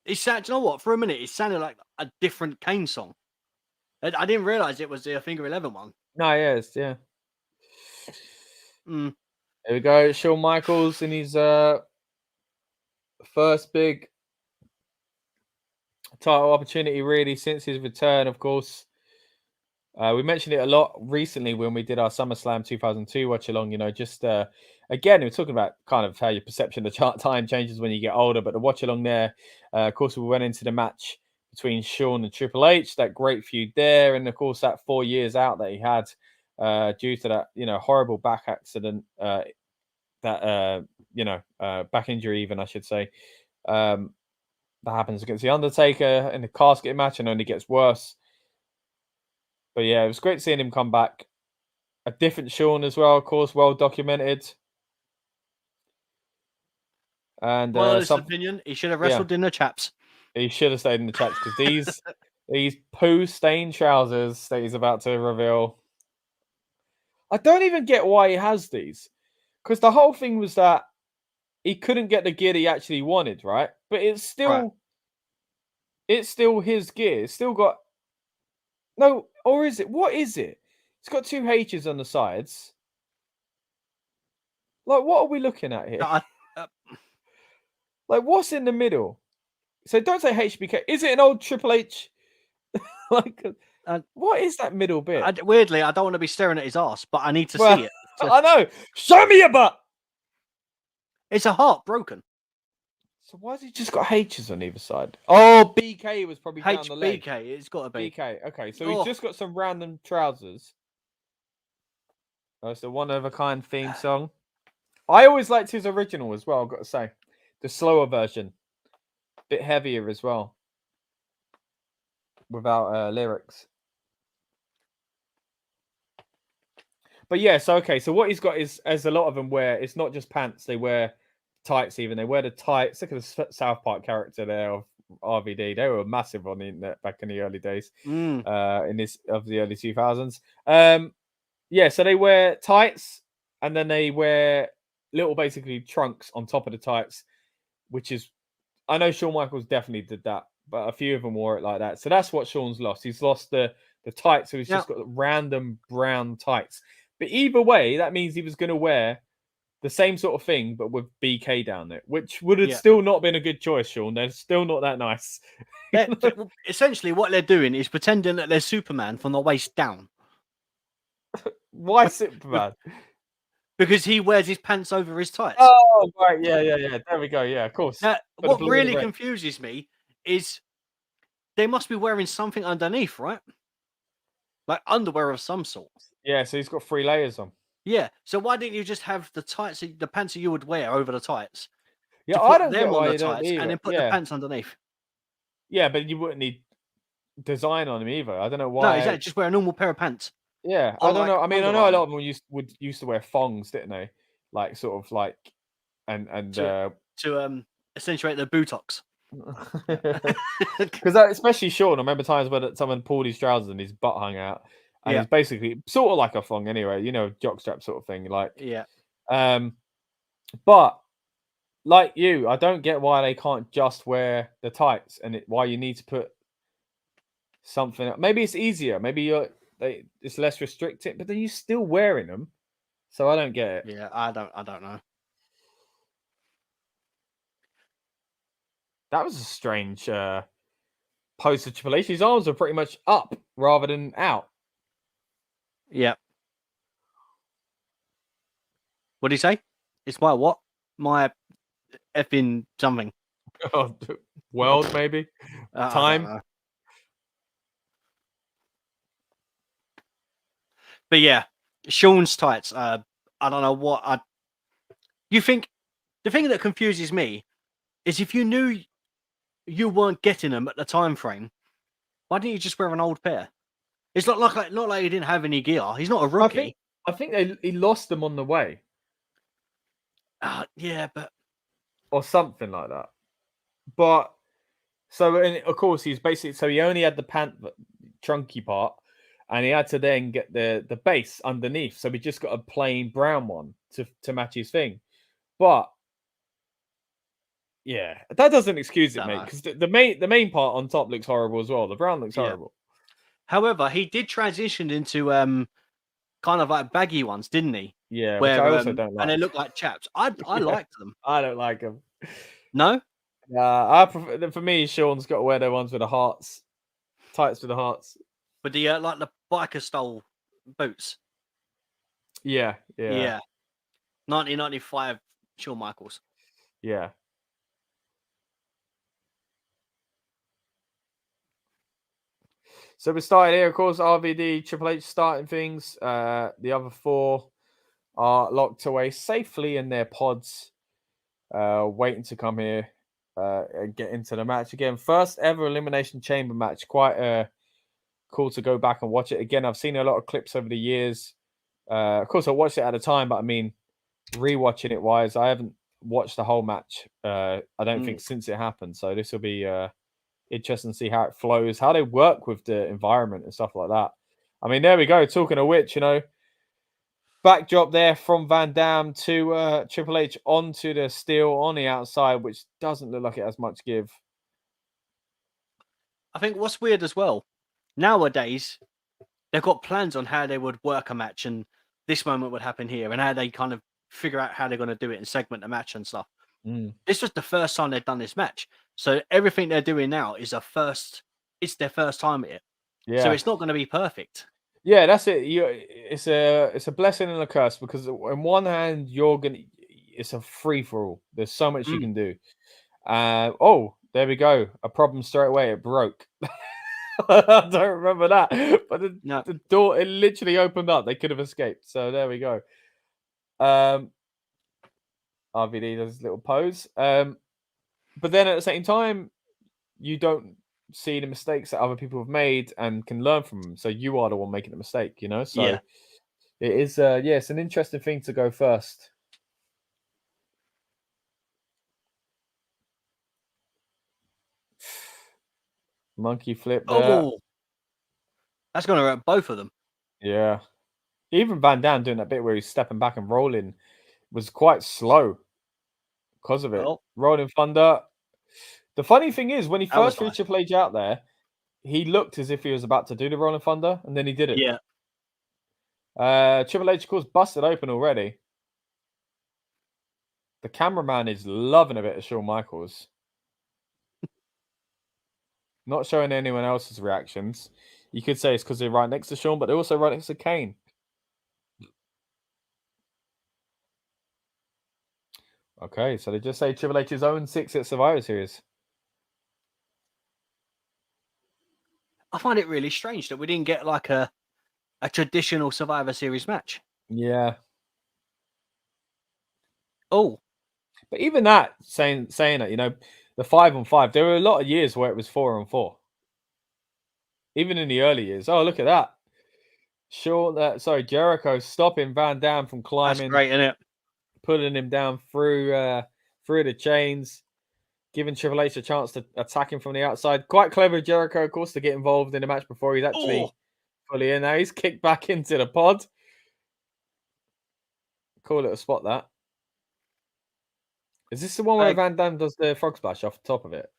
Do you know what? For a minute, it sounded like a different Kane song. I didn't realize it was the Finger 11 one. No, yeah. Mm. There we go. Shawn Michaels in his first big title opportunity, really, since his return, of course. We mentioned it a lot recently when we did our SummerSlam 2002 watch along. Again, we're talking about kind of how your perception of time changes when you get older. But the watch along there, of course, we went into the match between Shawn and Triple H, that great feud there, and of course that 4 years out that he had due to that horrible back accident, back injury, even I should say. That happens against the Undertaker in the casket match and only gets worse. But yeah, it was great seeing him come back. A different Shawn as well, of course, well documented. And my honest opinion, he should have wrestled in the chaps. He should have stayed in the chaps because these poo-stained trousers that he's about to reveal. I don't even get why he has these, because the whole thing was that he couldn't get the gear he actually wanted, right? But it's still his gear. It's still got no, or is it? What is it? It's got 2 H's on the sides. Like, what are we looking at here? Like, what's in the middle? So don't say HBK. Is it an old Triple H? What is that middle bit? Weirdly, I don't want to be staring at his ass, but I need to see it. I know. Show me your butt. It's a heart broken. So why has he just got H's on either side? Oh, BK was probably down the leg. HBK, it's got to be. BK. Okay, so he's just got some random trousers. Oh, it's a one-of-a-kind theme song. I always liked his original as well, I've got to say. The slower version. Bit heavier as well. Without lyrics. But yeah, so what he's got is, as a lot of them wear, it's not just pants, they wear tights even. They wear the tights. Look at the South Park character there of RVD. They were massive on the internet back in the early days. In the early 2000s. So they wear tights and then they wear little basically trunks on top of the tights, which is, I know Shawn Michaels definitely did that, but a few of them wore it like that. So that's what Shawn's lost. He's lost the tights, so he's just got random brown tights. But either way, that means he was going to wear the same sort of thing, but with BK down there, which would have still not been a good choice, Shawn. They're still not that nice. Essentially, what they're doing is pretending that they're Superman from the waist down. Why Superman? Because he wears his pants over his tights. Oh, right. Yeah. There we go. Yeah, of course. Now, what really confuses me is they must be wearing something underneath, right? Like underwear of some sort. Yeah, so he's got 3 layers on. Yeah, so why didn't you just have the tights, the pants that you would wear over the tights? Yeah, I don't get why on you the tights and then put the pants underneath. Yeah, but you wouldn't need design on them either. I don't know why. No, exactly. Just wear a normal pair of pants. Yeah, I don't know. I mean, I know a lot of them used to wear thongs, didn't they? Like sort of like, and to accentuate their buttocks. Because especially Shawn, I remember times when someone pulled his trousers and his butt hung out, and it's basically sort of like a thong anyway, jockstrap sort of thing. Like, but like you, I don't get why they can't just wear the tights, and why you need to put something. Maybe it's easier. Maybe it's less restricted, but then you're still wearing them, so I don't get it. Yeah, I don't know. That was a strange pose of Triple H. His arms are pretty much up rather than out. Yeah. What did he say? It's my what? My effing something. World, maybe? Time? But yeah, Shawn's tights. I don't know what you think. The thing that confuses me is if you knew you weren't getting them at the time frame, Why didn't you just wear an old pair? It's not like he didn't have any gear. He's not a rookie. I think he lost them on the way. Yeah, but or something like that. But so, and of course, he's basically so he only had the pant trunky part, and he had to then get the base underneath. So we just got a plain brown one to match his thing. But yeah, that doesn't excuse it, mate. Because the main part on top looks horrible as well. The brown looks horrible. However, he did transition into kind of like baggy ones, didn't he? Yeah, which I also don't like. And they look like chaps. I liked them. I don't like them. No? I prefer, for me, Sean's got to wear the ones with the hearts. Tights with the hearts. With the like the biker style boots. Yeah. 1995 Shawn Michaels. Yeah. So we started here, of course, RVD, Triple H starting things. The other four are locked away safely in their pods, waiting to come here and get into the match again. First ever Elimination Chamber match. Quite cool to go back and watch it again. I've seen a lot of clips over the years. Of course, I watched it at a time, but I mean, rewatching it wise, I haven't watched the whole match. I don't think since it happened. So this will be interesting to see how it flows, how they work with the environment and stuff like that. I mean, there we go. Talking of which, backdrop there from Van Dam to Triple H onto the steel on the outside, which doesn't look like it has much give. I think what's weird as well, nowadays, they've got plans on how they would work a match and this moment would happen here and how they kind of figure out how they're going to do it and segment the match and stuff. This was the first time they've done this match. So everything they're doing now is it's their first time at it. Yeah. So it's not going to be perfect. Yeah, that's it. It's a blessing and a curse because on one hand, it's a free for all. There's so much you can do. There we go. A problem straight away. It broke. I don't remember that. But the door, it literally opened up. They could have escaped. So there we go. RVD does his little pose. But then at the same time, you don't see the mistakes that other people have made and can learn from them. So you are the one making the mistake, So it is, it's an interesting thing to go first. Monkey flip there. Oh, that's going to hurt both of them. Yeah. Even Van Dam doing that bit where he's stepping back and rolling was quite slow because of it. Rolling Thunder. The funny thing is, when he first threw Triple H out there, he looked as if he was about to do the Rolling Thunder, and then he did it. Yeah. Triple H, of course, busted open already. The cameraman is loving a bit of Shawn Michaels. Not showing anyone else's reactions. You could say it's because they're right next to Shawn, but they're also right next to Kane. Okay, so they just say Triple H's own 6 at Survivor Series. I find it really strange that we didn't get like a traditional Survivor Series match. Yeah. Oh. But even that, saying that, the 5-on-5, there were a lot of years where it was 4-on-4. Even in the early years. Oh, look at that. Jericho stopping Van Dam from climbing. That's great, isn't it? Putting him down through the chains, giving Triple H a chance to attack him from the outside. Quite clever, Jericho, of course, to get involved in the match before he's actually fully in. Now he's kicked back into the pod. Cool little spot, that. Is this the one where Van Dam does the frog splash off the top of it?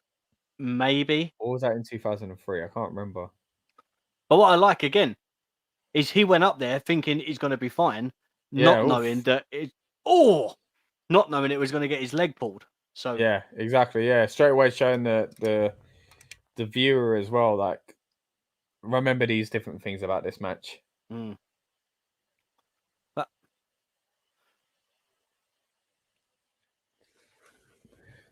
Maybe. Or was that in 2003? I can't remember. But what I like, again, is he went up there thinking he's going to be fine, not knowing that not knowing it was going to get his leg pulled. So yeah, exactly. Yeah, straight away showing the viewer as well, like, remember these different things about this match.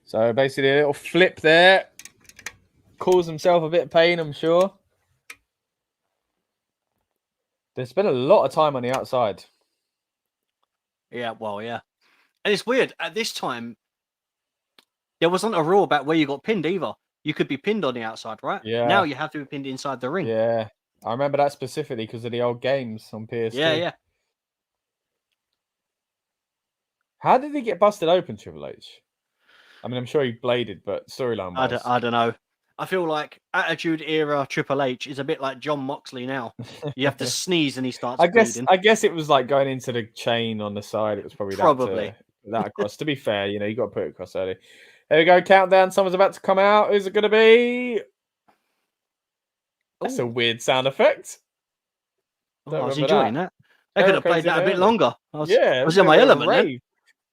So basically, a little flip there, caused himself a bit of pain, I'm sure. There's been a lot of time on the outside. Yeah, well, yeah. And it's weird. At this time, there wasn't a rule about where you got pinned either. you could be pinned on the outside, right? Yeah. Now you have to be pinned inside the ring. Yeah. I remember that specifically because of the old games on PS2. Yeah. How did he get busted open, Triple H? I mean, I'm sure he bladed, but storyline wise. I don't know. I feel like Attitude Era Triple H is a bit like John Moxley now. You have to sneeze and he starts bleeding. I guess it was like going into the chain on the side. It was probably that across. To be fair, you got to put it across early. There we go. Countdown. Someone's about to come out. Who's it going to be? That's a weird sound effect. I was enjoying that. I could have played that a bit longer. I was in my element then.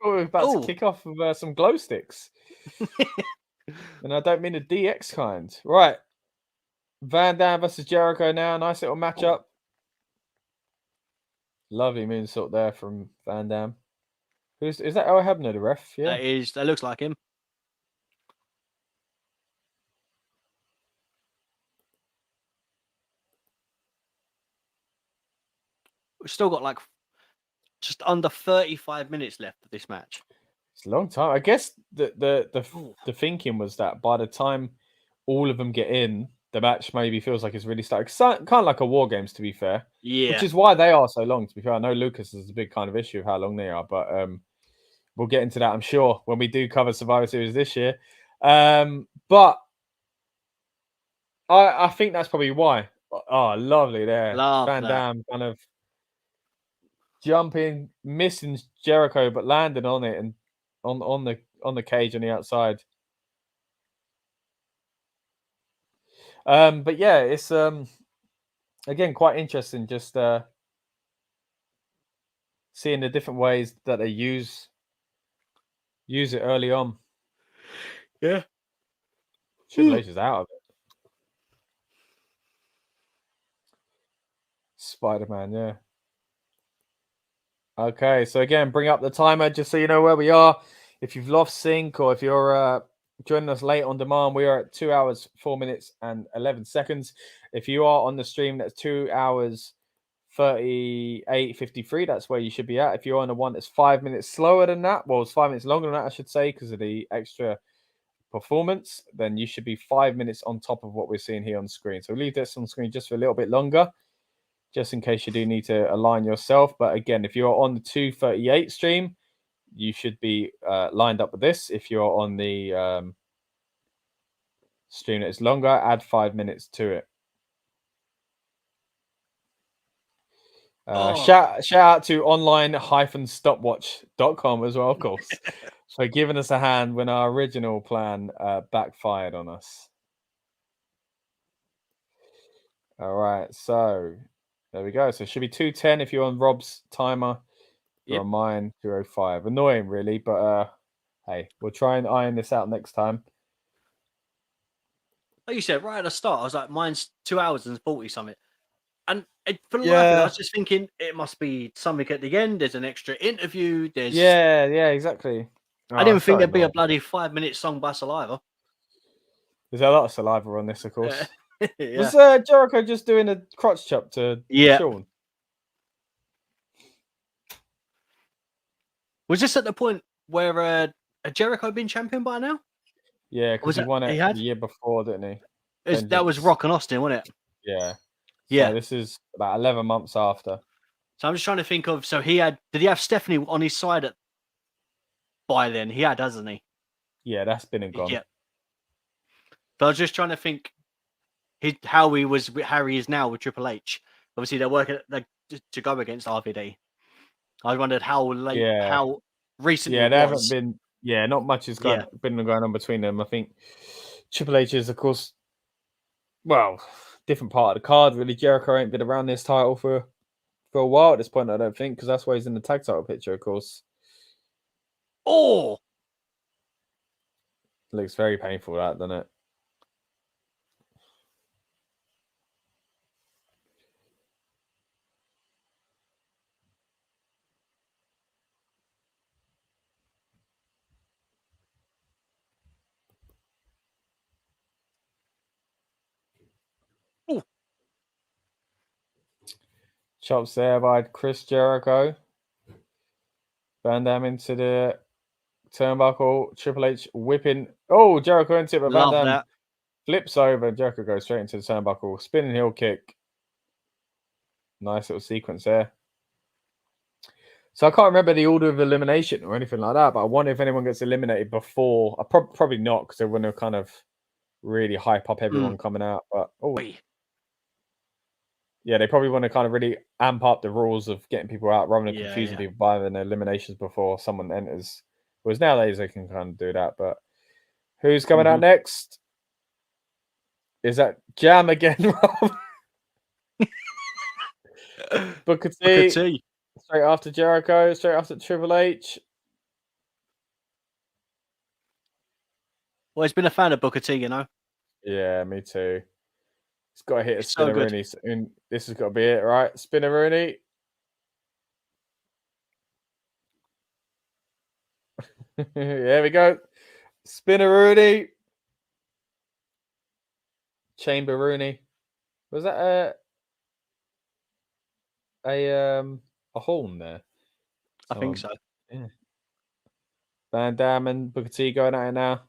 Oh, we're about to kick off with some glow sticks. And I don't mean the DX kind. Right. Van Dam versus Jericho now. Nice little matchup. Lovely moonsault there from Van Dam. Is that El Hebner, the ref? Yeah. That looks like him. We've still got like just under 35 minutes left of this match. It's a long time. I guess the thinking was that by the time all of them get in, the match maybe feels like it's really started. Kind of like a War Games, to be fair. Yeah. Which is why they are so long, to be fair. I know Lucas is a big kind of issue of how long they are, but we'll get into that, I'm sure, when we do cover Survivor Series this year. But I think that's probably why. Oh, lovely there. Van Dam kind of jumping, missing Jericho, but landing on it and on the cage on the outside. But yeah, it's again quite interesting just seeing the different ways that they use it early on. Yeah. Triple H is out of it. Spider-Man, yeah. Okay, so again, bring up the timer just so you know where we are. If you've lost sync or if you're joining us late on demand, we are at 2 hours, 4 minutes and 11 seconds. If you are on the stream, that's 2 hours, 38:53. That's where you should be at. If you're on the one that's 5 minutes slower than that, well, it's 5 minutes longer than that, I should say, because of the extra performance, then you should be 5 minutes on top of what we're seeing here on screen. So leave this on screen just for a little bit longer, just in case you do need to align yourself. But again, if you're on the 2:38 stream, you should be lined up with this. If you're on the stream that is longer, add 5 minutes to it. Shout out to online-stopwatch.com as well, of course, for giving us a hand when our original plan backfired on us. All right, so there we go. So it should be 2:10 if you're on Rob's timer. You're on mine, 2:05. Annoying, really, but hey, we'll try and iron this out next time. Like you said, right at the start, I was like, mine's 2 hours and 40 something. And for the life of it, I was just thinking it must be something at the end. There's an extra interview. There's yeah, exactly. I didn't think there'd be a bloody 5-minute song by Saliva. There's a lot of saliva on this, of course. Yeah. Was Jericho just doing a crotch chop to Shawn? Was this at the point where had Jericho been champion by now? Yeah, because he won it the year before, didn't he? That was Rock and Austin, wasn't it? Yeah. Yeah. So this is about 11 months after. So I'm just trying to think of. So did he have Stephanie on his side by then? He had, hasn't he? Yeah, that's been and gone. Yeah. But I was just trying to think how he is now with Triple H. Obviously, they're working to go against RVD. I wondered how recently. Yeah, there haven't been. Yeah, not much has been going on between them. I think Triple H is, of course, well, different part of the card. Really, Jericho ain't been around this title for a while at this point. I don't think, because that's why he's in the tag title picture, of course. Oh, looks very painful, that, doesn't it? Chops there by Chris Jericho. Van Dam into the turnbuckle. Triple H whipping. Oh, Jericho into it, but Van Dam Flips over. Jericho goes straight into the turnbuckle. Spinning heel kick. Nice little sequence there. So I can't remember the order of elimination or anything like that, but I wonder if anyone gets eliminated before. Probably not, because they want to kind of really hype up everyone coming out. But yeah, they probably want to kind of really amp up the rules of getting people out rather than confusing people by the eliminations before someone enters. Whereas nowadays they can kind of do that. But who's coming out next? Is that Jam again, Rob? Booker T. Straight after Jericho, straight after Triple H. Well, he's been a fan of Booker T, you know. Yeah, me too. He's got to hit a Spinneroonie. So this has got to be it, right? Spinneroonie. There we go. Spinneroonie. Chamber-Rooney. Was that a horn there? I think so. Yeah. Van Dam and Booker T going at it now.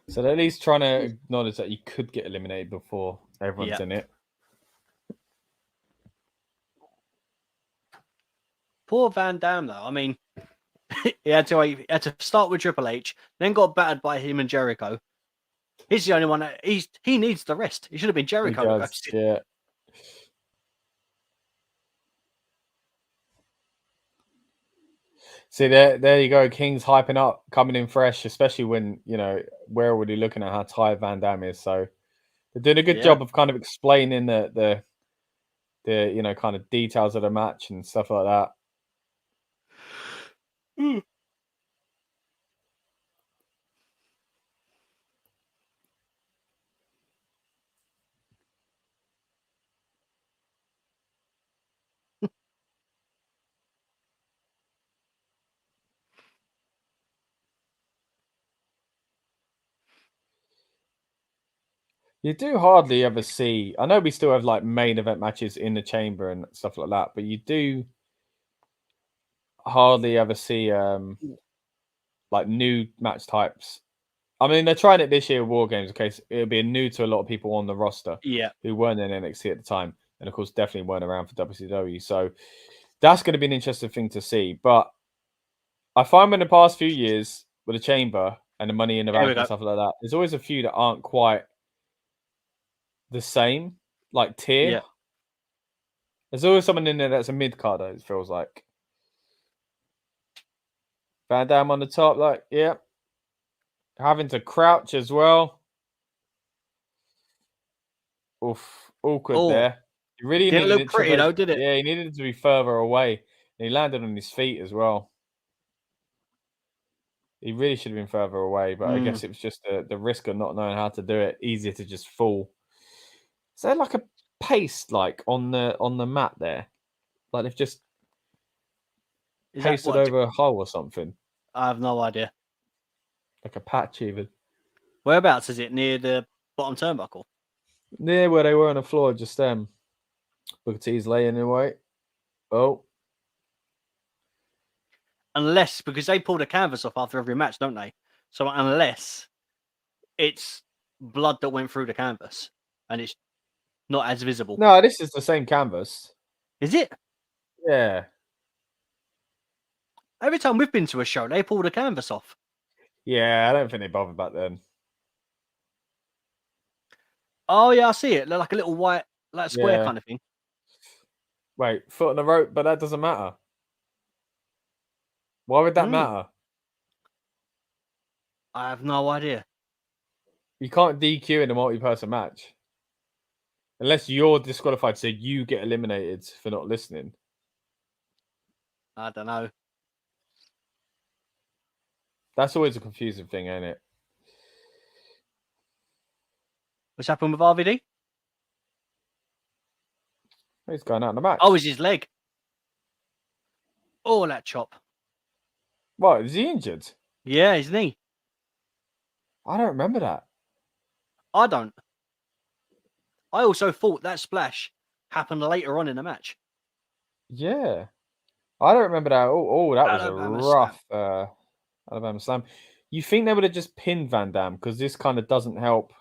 So they're at least trying to acknowledge that you could get eliminated before everyone's in it. Poor Van Dam, though. I mean, he had to start with Triple H, then got battered by him and Jericho. He's the only one that he needs the rest. He should have been Jericho. He does, yeah. See, there you go. King's hyping up, coming in fresh, especially when, you know, we're already looking at how tired Van Dam is. So they're doing a good job of kind of explaining the you know, kind of details of the match and stuff like that. You do hardly ever see. I know we still have like main event matches in the chamber and stuff like that, but you do hardly ever see like new match types. I mean, they're trying it this year with War Games. Okay, so it'll be new to a lot of people on the roster, who weren't in NXT at the time, and of course, definitely weren't around for WCW. So that's going to be an interesting thing to see. But I find in the past few years with the chamber and the Money in the Bank and stuff like that, there's always a few that aren't quite the same, like tier. There's always someone in there that's a mid carder, it feels like. Van Dam on the top, like, having to crouch as well. Oof, awkward there. He really didn't needed look pretty though, did it? Yeah, he needed to be further away. And he landed on his feet as well. He really should have been further away, but I guess it was just the risk of not knowing how to do it. Easier to just fall. Is there like a paste like on the mat there? Like they've just pasted over a hole or something. I have no idea. Like a patch even. Whereabouts is it? Near the bottom turnbuckle? Near where they were on the floor, just them. Booker T's laying in wait. Oh. Unless, because they pull the canvas off after every match, don't they? So unless it's blood that went through the canvas and it's not as visible. No, this is the same canvas. Is it? Yeah. Every time we've been to a show, they pull the canvas off. Yeah, I don't think they bothered back then. Oh, yeah, I see it. They're like a little white, like square kind of thing. Wait, foot on the rope, but that doesn't matter. Why would that matter? I have no idea. You can't DQ in a multi-person match. Unless you're disqualified, so you get eliminated for not listening. I don't know. That's always a confusing thing, ain't it? What's happened with RVD? He's going out in the match. Oh, it's his leg. Oh, that chop. What, is he injured? Yeah, his knee. I don't remember that. I don't. I also thought that splash happened later on in the match. Yeah. I don't remember that. Oh, that was a Alabama Slam. rough Alabama Slam. You think they would have just pinned Van Dam because this kind of doesn't help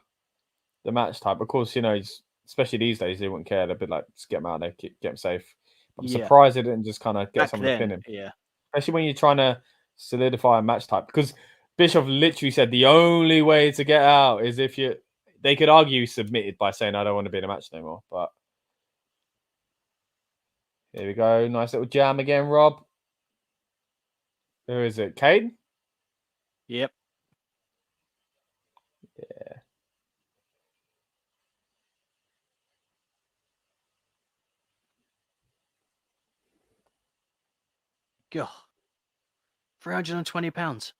the match type. Of course, you know, especially these days, they wouldn't care. They'd be like, just get him out there, get him safe. But I'm Yeah. surprised they didn't just kind of get Back someone to pin then, him. yeah. Especially when you're trying to solidify a match type. Because Bischoff literally said the only way to get out is if you. They could argue submitted by saying, I don't want to be in a match anymore. But here we go. Nice little jam again, Rob. Who is it? Cade? Yep. Yeah. God. £320.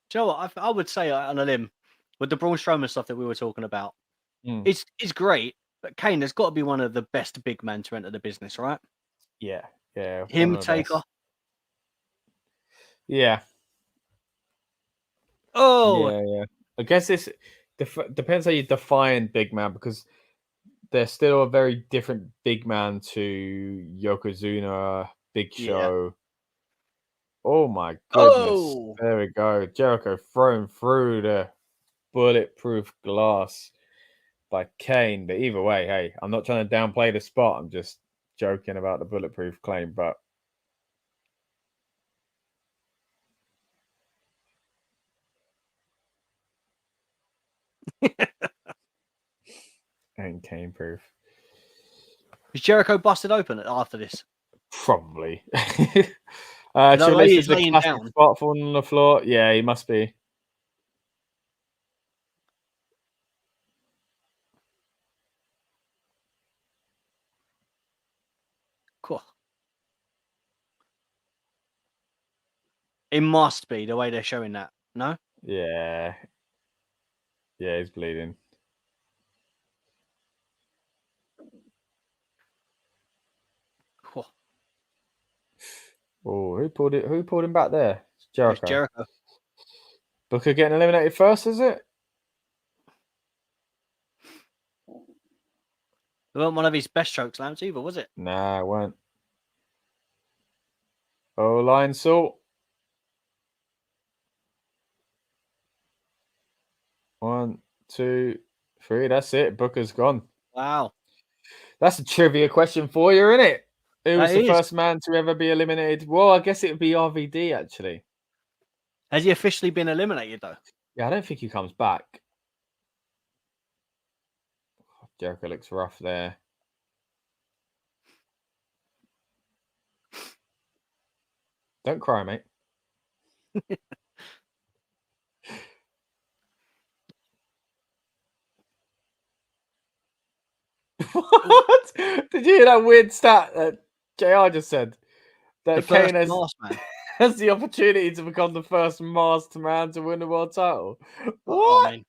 Do you know what? I would say on a limb with the Braun Strowman stuff that we were talking about. It's great, but Kane has got to be one of the best big men to enter the business, right? Yeah. Yeah. Him, Taker. Yeah. Oh. Yeah. I guess this depends how you define big man because they're still a very different big man to Yokozuna, Big Show. Oh my goodness. Oh. There we go. Jericho thrown through the bulletproof glass by Kane. But either way, hey, I'm not trying to downplay the spot. I'm just joking about the bulletproof claim. But ain't Kane proof. Is Jericho busted open after this? Probably. That Triple way H he's is the laying classic down. spot falling on the floor. Yeah, he must be. Cool. It must be the way they're showing that. No? Yeah. Yeah, he's bleeding. Cool. Oh, who pulled it? Who pulled him back there? It's Jericho. It's Jericho. Booker getting eliminated first, is it? It wasn't one of his best choke slams either, was it? Nah, it weren't. Oh, line salt. 1, 2, 3. That's it. Booker's gone. Wow. That's a trivia question for you, isn't it? Who was That the is. first man to ever be eliminated? Well, I guess it would be RVD, actually. Has he officially been eliminated, though? Yeah, I don't think he comes back. Jericho looks rough there. Don't cry, mate. What? Did you hear that weird stat that JR just said? That Kane has the opportunity to become the first masked man to win the world title. What? I mean,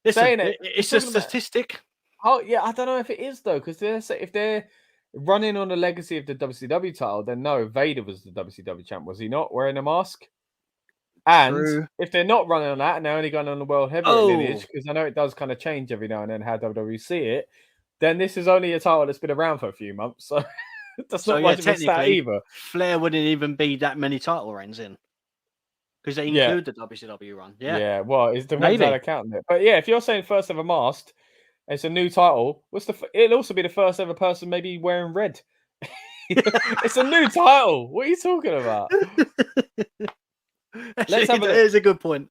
listen, it's a statistic. Oh yeah, I don't know if it is though, because if they're running on the legacy of the WCW title, then no, Vader was the WCW champ, was he not, wearing a mask? And True. if they're not running on that and they're only going on the world heavyweight lineage, because I know it does kind of change every now and then how WWE see it, then this is only a title that's been around for a few months, so that's not much of a stat either. Flair wouldn't even be that many title reigns in, because they include the WCW run. Yeah, well, it depends how they're counting it. But yeah, if you're saying first ever masked, it's a new title. It'll also be the first ever person maybe wearing red. It's a new title. What are you talking about? Let's have a look. Here's a good point.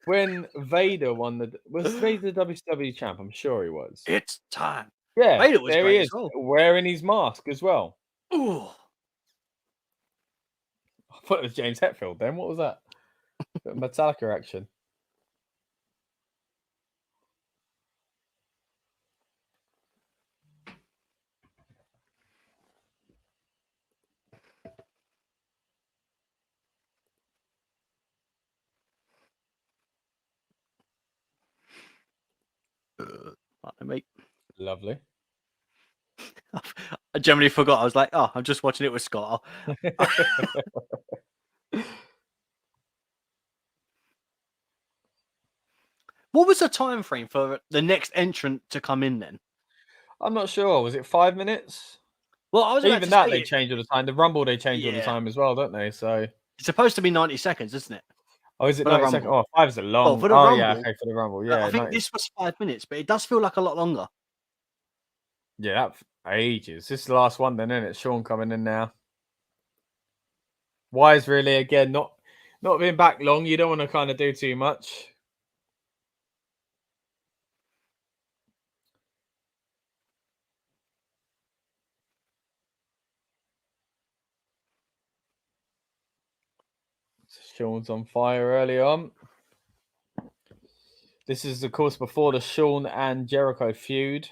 When Vader was Vader the WCW champ? I'm sure he was. It's time. Yeah, Vader was there great he is, wearing his mask as well. Ooh. I thought it was James Hetfield then. What was that? Metallica action. Pardon me. Lovely. I generally forgot. I was like, oh, I'm just watching it with Scott. What was the time frame for the next entrant to come in then? I'm not sure. Was it 5 minutes? Well, I was about Even to that say they change all the time. The Rumble they change all the Yeah. time as well, don't they? So it's supposed to be 90 seconds, isn't it? oh, is it For the 90 seconds? Rumble. Oh, 5 is a long. for the Oh yeah, Rumble, okay, for the Rumble. I Yeah, think 90. this was 5 minutes, but it does feel like a lot longer. Yeah, that's ages. This is the last one then, isn't it? Sean coming in now. Wise really again, not being back long. You don't want to kind of do too much. Sean's on fire early on. This is, of course, before the Sean and Jericho feud.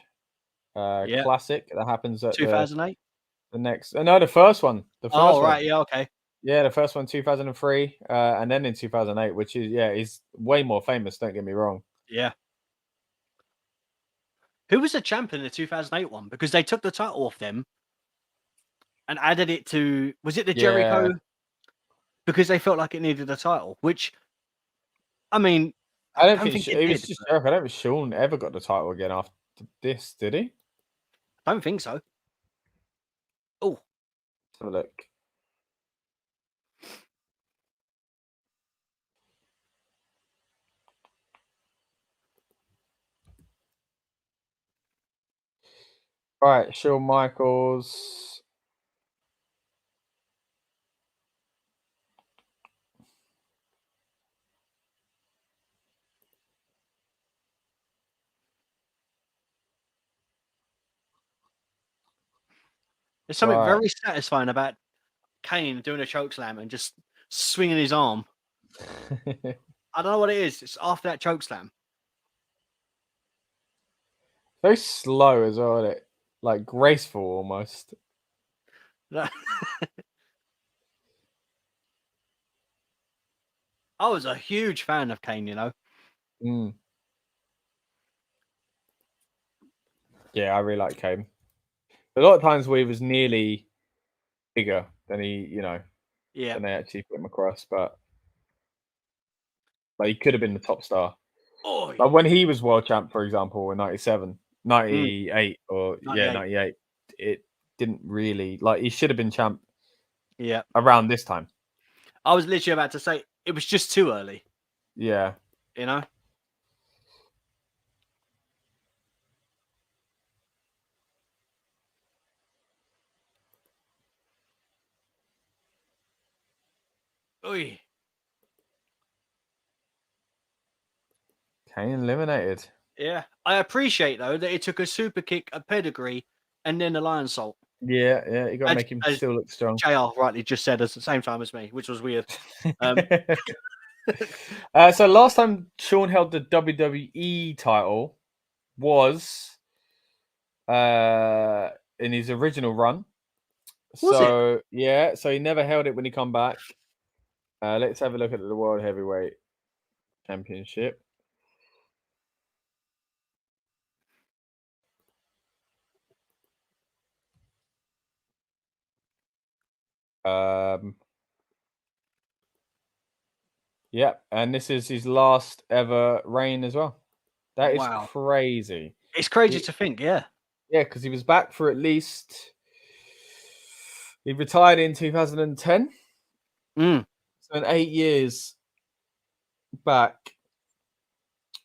Classic that happens at 2008. The next. No, the first one. The first Oh, one. right. Yeah. Okay. Yeah, the first one, 2003, and then in 2008, which is is way more famous. Don't get me wrong. Yeah. Who was the champion in the 2008 one? Because they took the title off them and added it to. Was it the Jericho? Because they felt like it needed a title. Which, I mean, I don't think it it was did, just but- Jericho. I don't think Sean ever got the title again after this, did he? I don't think so. Oh, Let's have a look. All right, Shawn Michaels. there's something Right. very satisfying about Kane doing a chokeslam and just swinging his arm. I don't know what it is. It's after that chokeslam. Very slow as well, isn't it? Like graceful almost. I was a huge fan of Kane, you know. Mm. Yeah, I really like Kane. A lot of times where he was nearly bigger than he, Yeah. than they actually put him across, but he could have been the top star. Oh, Like when he was world champ, for example, in 97, 98, or 98. 98, it didn't really he should have been champ. Yeah. Around this time. I was literally about to say it was just too early. Yeah. You know? Oy. Kane eliminated. Yeah. I appreciate, though, that it took a super kick, a pedigree, and then the lion salt. Yeah. You got to make him still look strong. JR rightly just said at the same time as me, which was weird. So last time Sean held the WWE title was in his original run. So he never held it when he come back. Let's have a look at the World Heavyweight Championship. Yeah, and this is his last ever reign as well. That is crazy. It's crazy to think, yeah. Yeah, because he was back for at least. He retired in 2010. So in 8 years back.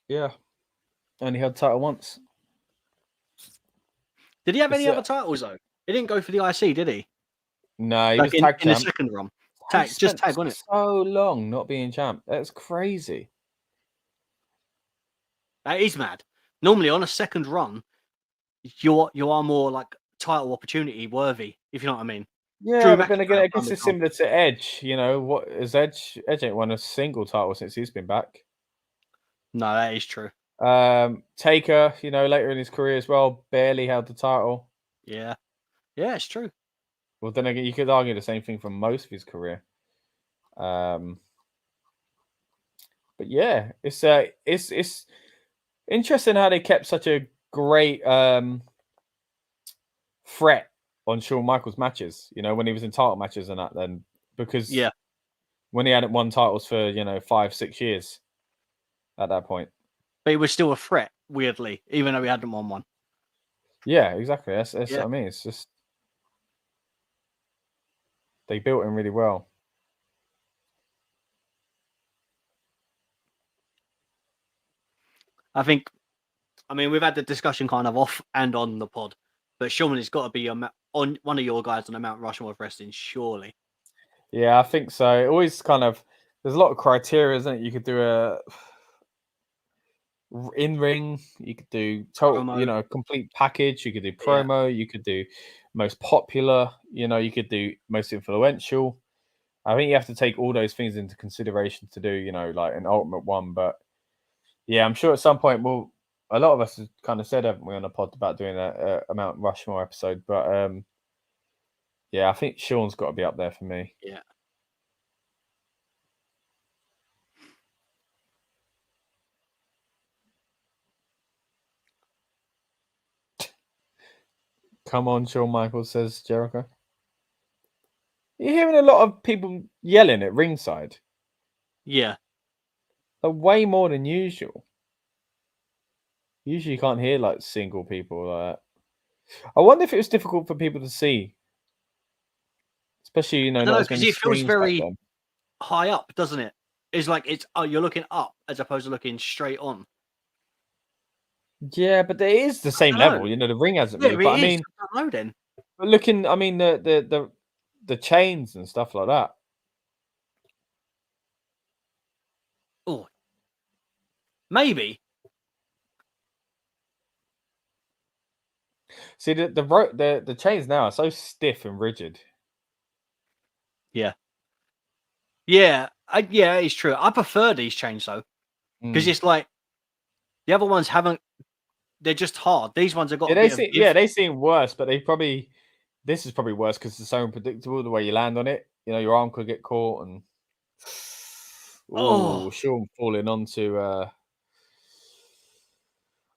Yeah. Only held title once. Did he have any other titles though? He didn't go for the IC, did he? No, he was tag champ. In the second run. Just tag, wasn't it? So long not being champ. That's crazy. That is mad. Normally on a second run, you are more like title opportunity worthy, if you know what I mean. Yeah, but then again, I guess it's similar to Edge. You know, what is Edge? Edge ain't won a single title since he's been back. No, that is true. Taker, later in his career as well, barely held the title. Yeah, it's true. Well, then again, you could argue the same thing for most of his career. But yeah, it's interesting how they kept such a great threat on Shawn Michaels matches, you know, when he was in title matches and that, then because when he hadn't won titles for 5-6 years at that point. But he was still a threat, weirdly, even though he hadn't won one. Yeah, exactly. That's what I mean. It's just they built him really well. I mean, we've had the discussion kind of off and on the pod, but Shawn has got to be on one of your guys on the Mount Rushmore of wrestling, surely. Yeah, I think so. It always kind of there's a lot of criteria, isn't it? You could do a in ring, you could do total, Promo. complete package. You could do promo. You could do most popular. You could do most influential. I think you have to take all those things into consideration to do, like an ultimate one. But yeah, I'm sure at some point a lot of us have kind of said, haven't we, on the pod about doing a Mount Rushmore episode. But yeah, I think Shawn's got to be up there for me. Yeah. Come on, Shawn Michaels, says Jericho. You're hearing a lot of people yelling at ringside. Yeah. Way more than usual. Usually you can't hear like single people like that. I wonder if it was difficult for people to see. Especially, not as many because it feels screens very back then. high up, doesn't it? It's like you're looking up as opposed to looking straight on. Yeah, but it is the same level. The ring hasn't moved. But I mean, I don't know then. But looking, I mean, the chains and stuff like that. Oh, maybe. See, the chains now are so stiff and rigid. Yeah. Yeah, it's true. I prefer these chains though, because it's like the other ones haven't. They're just hard. These ones have got. They seem worse, but this is probably worse because it's so unpredictable the way you land on it. Your arm could get caught and Shawn falling onto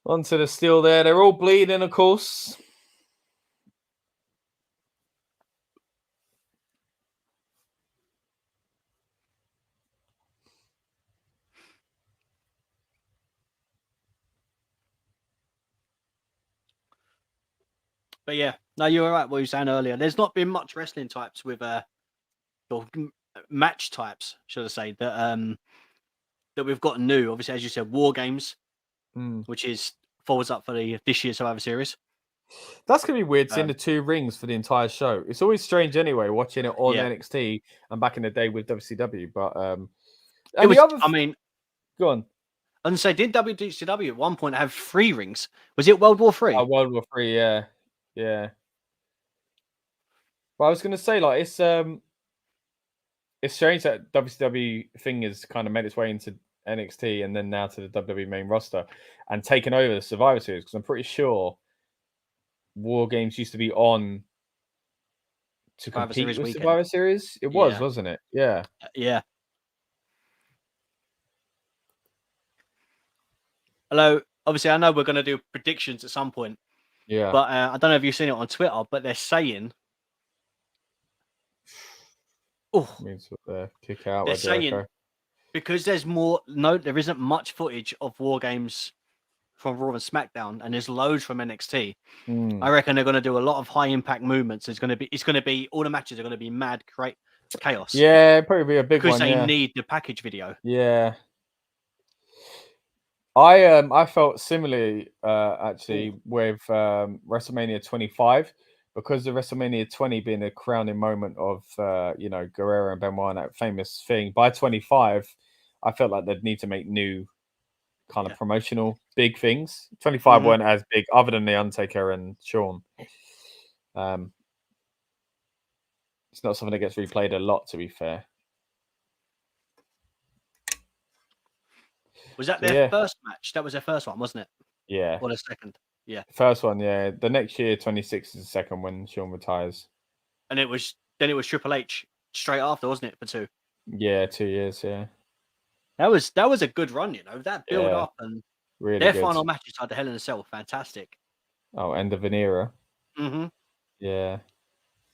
the steel there. They're all bleeding, of course. But yeah, no, you were right. What you were saying earlier. There's not been much wrestling types with or match types, should I say, that we've got new. Obviously, as you said, War Games, which is forwards up for this year's Survivor Series. That's gonna be weird seeing the two rings for the entire show. It's always strange anyway watching it on NXT and back in the day with WCW. But go on. And say, did WCW at one point have 3 rings? Was it World War III? World War III, yeah. Well, I was gonna say, like, it's strange that WCW thing has kind of made its way into NXT and then now to the WWE main roster and taken over the Survivor Series, because I'm pretty sure War Games used to be on to compete with Survivor Series. It was, wasn't it? Yeah. Yeah. Hello. Obviously, I know we're going to do predictions at some point. Yeah. But I don't know if you've seen it on Twitter, but they're saying. Means kick out. They're saying because there isn't much footage of War Games from Raw and SmackDown, and there's loads from NXT. I reckon they're going to do a lot of high impact movements. It's going to be all the matches are going to be mad chaos. Yeah, probably be a big because one. Because they need the package video. Yeah. I felt similarly actually with WrestleMania 25, because of WrestleMania 20 being a crowning moment of Guerrero and Benoit, that famous thing. By 25, I felt like they'd need to make new kind of promotional big things. 25 weren't as big, other than the Undertaker and Shawn. It's not something that gets replayed a lot, to be fair. Was that their first match? That was their first one, wasn't it? Yeah. Or the second? Yeah. First one, yeah. The next year, 26 is the second when Shawn retires. And it was Triple H straight after, wasn't it, for 2? Yeah, 2 years, yeah. That was a good run, That build up and Really Their good. final match inside the Hell in a Cell was fantastic. Oh, end of an era. Mm-hmm. Yeah.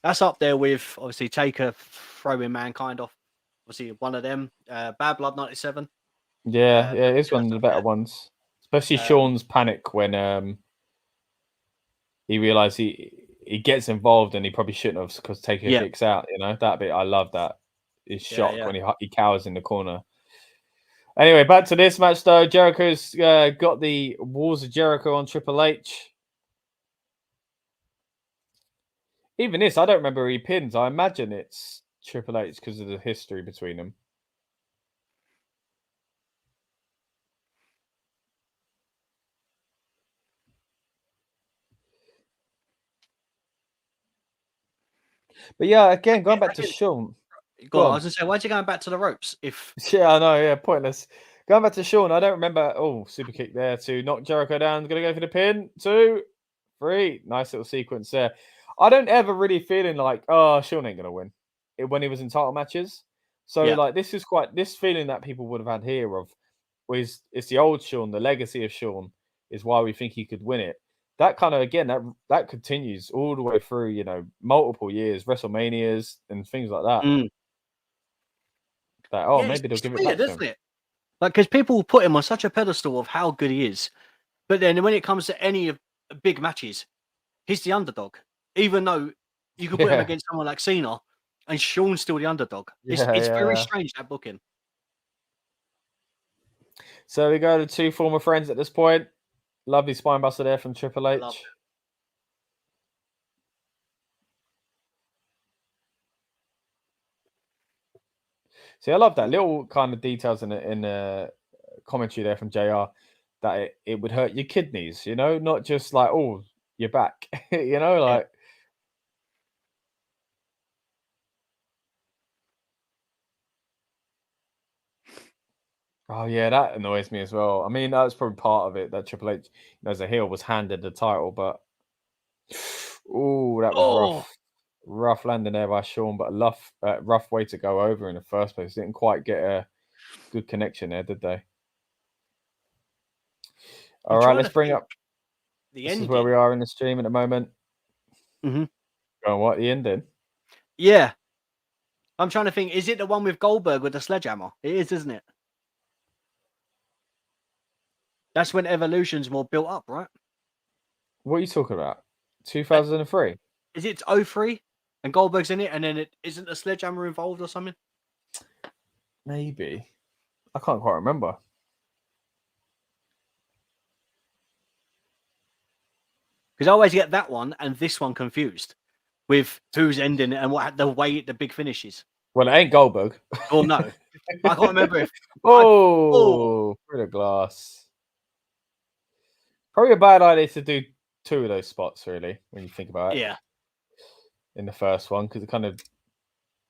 That's up there with obviously Taker throwing Mankind off. Obviously, one of them. Bad Blood 97. Yeah, it's one of the up better there. ones. Especially Sean's panic when he realised he gets involved and he probably shouldn't have because Taker kicks out. You know that bit. I love that. His shock when he cowers in the corner. Anyway, back to this match though. Jericho's got the Walls of Jericho on Triple H. Even this, I don't remember he pins. I imagine it's Triple H because of the history between them. But yeah, again, going back to Sean. Go on. I was going to say, why is he going back to the ropes? Yeah, I know. Yeah, pointless. Going back to Sean, I don't remember. Oh, super kick there to knock Jericho down. Gonna go for the pin. 2, 3. Nice little sequence there. I don't ever really feeling like, oh, Sean ain't gonna win when he was in title matches. So like, this is quite this feeling that people would have had here of was it's the old Sean, the legacy of Sean is why we think he could win it. That kind of again that continues all the way through, you know, multiple years, WrestleManias and things like that. That maybe they'll give it back to him. It? Like, because people put him on such a pedestal of how good he is, but then when it comes to any of big matches, he's the underdog. Even though you could put him against someone like Cena, and Sean's still the underdog. It's very strange, that booking. So we go to 2 former friends at this point. Lovely spinebuster there from Triple H. See, I love that little kind of details in the commentary there from JR that it would hurt your kidneys, you know, not just like, oh, you're back, you know, like. Oh yeah, that annoys me as well. I mean, that's probably part of it that Triple H, as a heel, was handed the title, but that was rough landing there by Sean, but a rough way to go over in the first place. Didn't quite get a good connection there, did they? All right, let's bring up. This is where we are in the stream at the moment. Mm-hmm. Going what, the ending? Yeah, I'm trying to think. Is it the one with Goldberg with the sledgehammer? It is, isn't it? That's when Evolution's more built up, right? What are you talking about? 2003? Is it 03? And Goldberg's in it, and then it isn't a sledgehammer involved or something? Maybe. I can't quite remember. Because I always get that one and this one confused with who's ending it and what the way the big finish is. Well, it ain't Goldberg. Oh no, I can't remember if. through the glass. Probably a bad idea to do 2 of those spots, really, when you think about it. Yeah. In the first one, because it kind of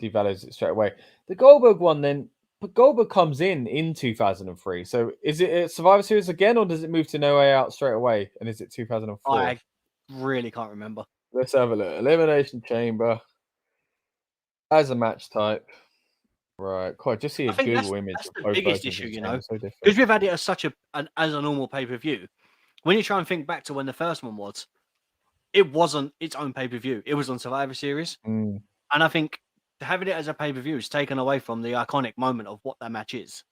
devalues it straight away. The Goldberg one, then, but Goldberg comes in 2003. So is it a Survivor Series again, or does it move to No Way Out straight away? And is it 2004? I really can't remember. Let's have a look. Elimination Chamber as a match type. Right, quite. Just see a Google image. That's the biggest issue, you know, because we've had it as such as a normal pay-per-view. When you try and think back to when the first one was, it wasn't its own pay-per-view. It was on Survivor Series, and I think having it as a pay-per-view is taken away from the iconic moment of what that match is.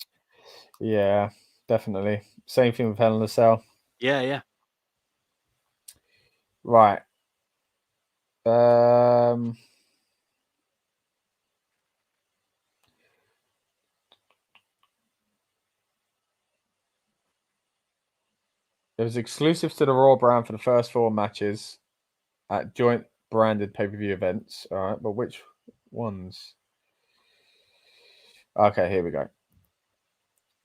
Yeah, definitely. Same thing with Hell in a Cell. Yeah. Right. It was exclusive to the Raw brand for the first 4 matches at joint branded pay-per-view events. All right, but which ones? Okay, here we go.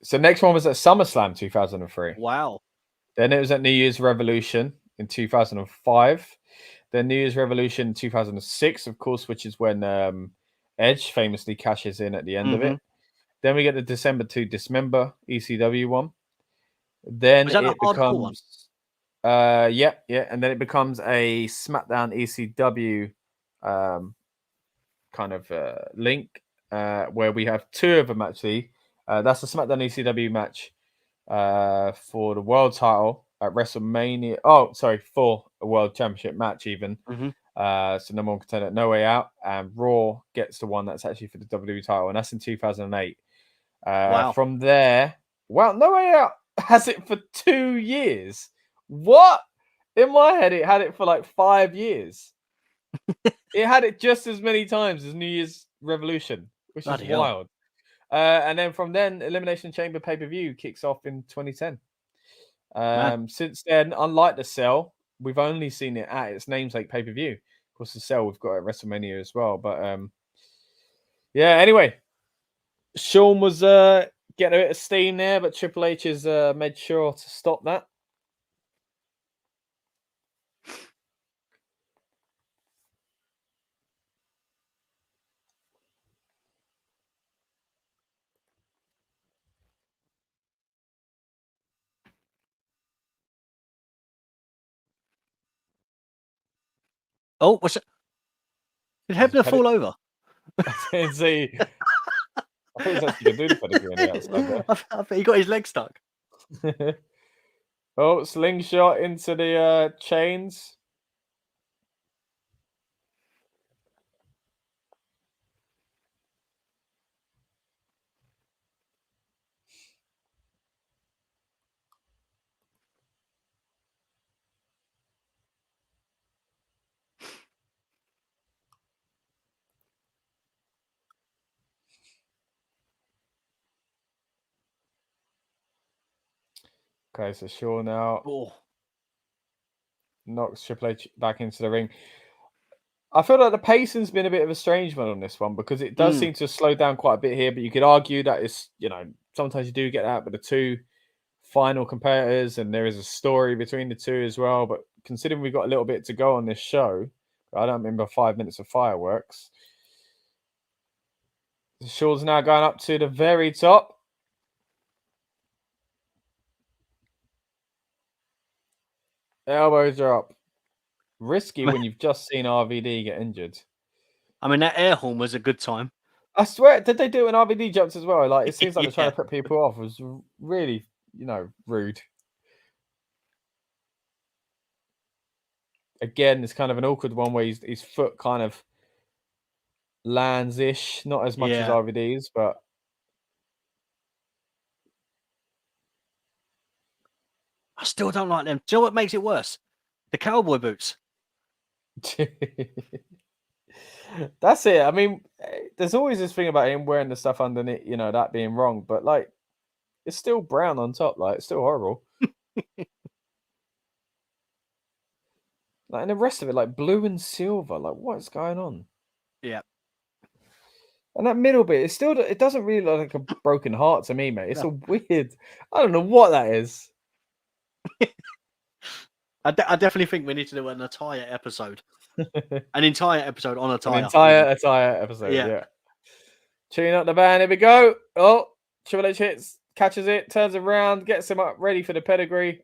So next one was at SummerSlam 2003. Wow. Then it was at New Year's Revolution in 2005. Then New Year's Revolution 2006, of course, which is when Edge famously cashes in at the end of it. Then we get the December to Dismember ECW one. Then it becomes and then it becomes a SmackDown ECW kind of link where we have 2 of them actually. That's the SmackDown ECW match for the world title at WrestleMania. Oh, sorry, for a world championship match even. Mhm. So number one contender, No Way Out, and Raw gets the one that's actually for the WWE title, and that's in 2008. Wow. From there, wow, No Way Out has it for 2 years. What? In my head, it had it for like 5 years. It had it just as many times as New Year's Revolution, which is Bloody hell. wild. And then from then, Elimination Chamber pay-per-view kicks off in 2010. Since then, unlike the Cell, we've only seen it at its namesake pay-per-view. Of course, the Cell we've got at WrestleMania as well. But yeah, anyway, Sean was getting a bit of steam there, but Triple H has made sure to stop that. Oh, what's it? Did Hebner fall over? I didn't see. I thought he was actually going to do the pedigree on the outside there. I thought he got his leg stuck. Oh, slingshot into the chains. Okay, so Shaw now knocks Triple H back into the ring. I feel like the pacing's been a bit of a strange one on this one because it does seem to slow down quite a bit here, but you could argue that it's, sometimes you do get that with the two final competitors and there is a story between the two as well. But considering we've got a little bit to go on this show, I don't remember 5 minutes of fireworks. Shaw's now going up to the very top. Elbows are up. Risky when you've just seen RVD get injured. I mean, that air horn was a good time. I swear, did they do it when RVD jumps as well? Like, it seems like they're trying to put people off. It was really, rude. Again, it's kind of an awkward one where his foot kind of lands-ish, not as much as RVD's, but... I still don't like them. Do you know what makes it worse? The cowboy boots. That's it. I mean, there's always this thing about him wearing the stuff underneath, that being wrong, but like, it's still brown on top. Like, it's still horrible. Like, and the rest of it, like blue and silver. Like, what's going on? Yeah. And that middle bit, it doesn't really look like a broken heart to me, mate. It's a weird. I don't know what that is. I definitely think we need to do an entire episode. An entire episode on attire. An entire episode, yeah. Tuning up the band, here we go. Oh, Triple H hits, catches it, turns around, gets him up, ready for the pedigree.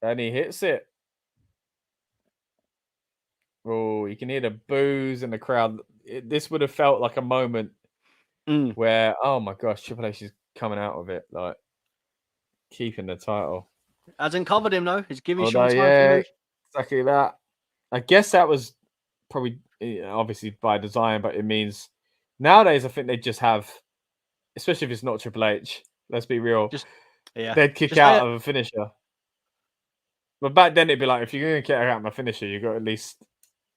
And he hits it. Oh, you can hear the boos in the crowd. This would have felt like a moment where, oh my gosh, Triple H is coming out of it, like keeping the title. Hasn't covered him though. He's giving Sean time to move. Exactly that. I guess that was probably obviously by design, but it means nowadays I think they just have, especially if it's not Triple H. Let's be real. They'd kick out of a finisher. But back then it'd be like, if you're going to kick out my finisher, you got to at least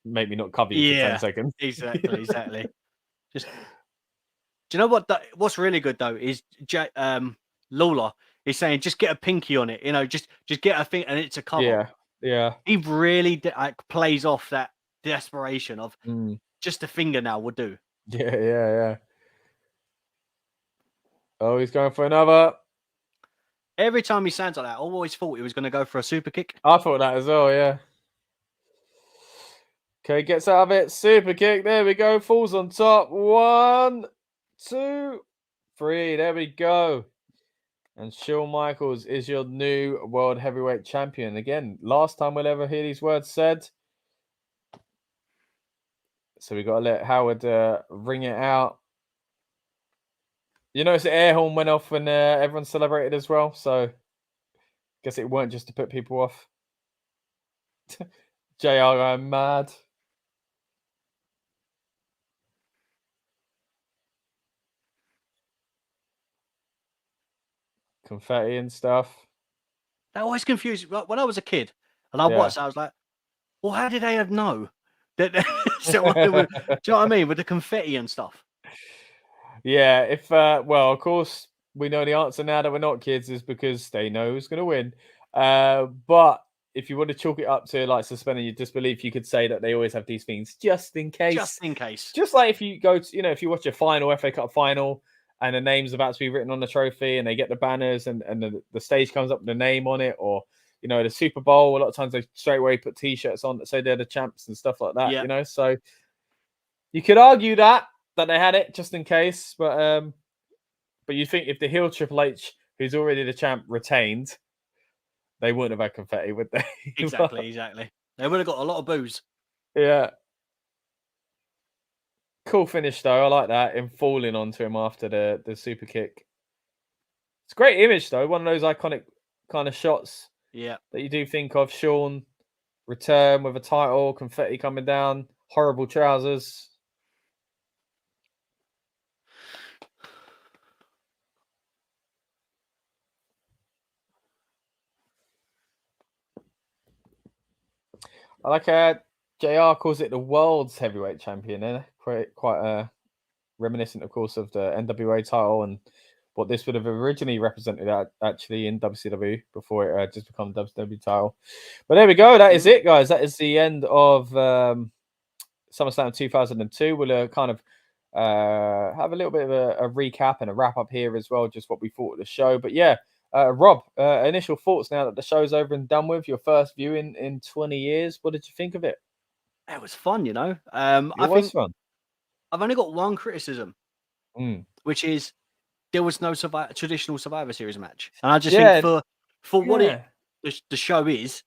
make me not cover you for 10 seconds. Exactly. Just, do you know what? What's really good though is Lawler is saying, just get a pinky on it. Just get a thing, and it's a cover. Yeah. He really plays off that desperation of just a finger now would do. Yeah. Oh, he's going for another. Every time he stands like that, I always thought he was going to go for a super kick. I thought that as well, yeah. Okay, gets out of it. Super kick. There we go. Falls on top. 1, 2, 3. There we go. And Shawn Michaels is your new World Heavyweight Champion. Again, last time we'll ever hear these words said. So we got to let Howard ring it out. You notice the air horn went off when everyone celebrated as well. So, guess it weren't just to put people off. JR going mad. Confetti and stuff. That always confused me. When I was a kid and I watched, I was like, well, how did they know that? Do you know what I mean? With the confetti and stuff. Yeah, if well, of course, we know the answer now that we're not kids is because they know who's going to win. But if you want to chalk it up to like suspending your disbelief, you could say that they always have these things just in case. Just in case. Just like if you go to, if you watch a final, FA Cup final, and the name's about to be written on the trophy, and they get the banners, and the stage comes up with the name on it, or the Super Bowl. A lot of times they straight away put T-shirts on that say they're the champs and stuff like that. Yeah. So you could argue that they had it just in case, but you think if the heel Triple H, who's already the champ, retained, they wouldn't have had confetti, would they? Exactly. They would have got a lot of boos. Yeah. Cool finish though. I like that, him falling onto him after the super kick. It's a great image though. One of those iconic kind of shots. Yeah. That you do think of. Shawn return with a title, confetti coming down, horrible trousers. I like JR calls it the world's heavyweight champion. Quite reminiscent, of course, of the NWA title and what this would have originally represented actually in WCW before it just become WWE title. But there we go. That is it, guys. That is the end of SummerSlam 2002. We'll kind of have a little bit of a recap and a wrap up here as well, just what we thought of the show. But yeah, Rob, initial thoughts now that the show's over and done with, your first viewing in 20 years. What did you think of it? It was fun, It was fun. I've only got one criticism, which is there was no traditional Survivor Series match. And I just think for what the show is,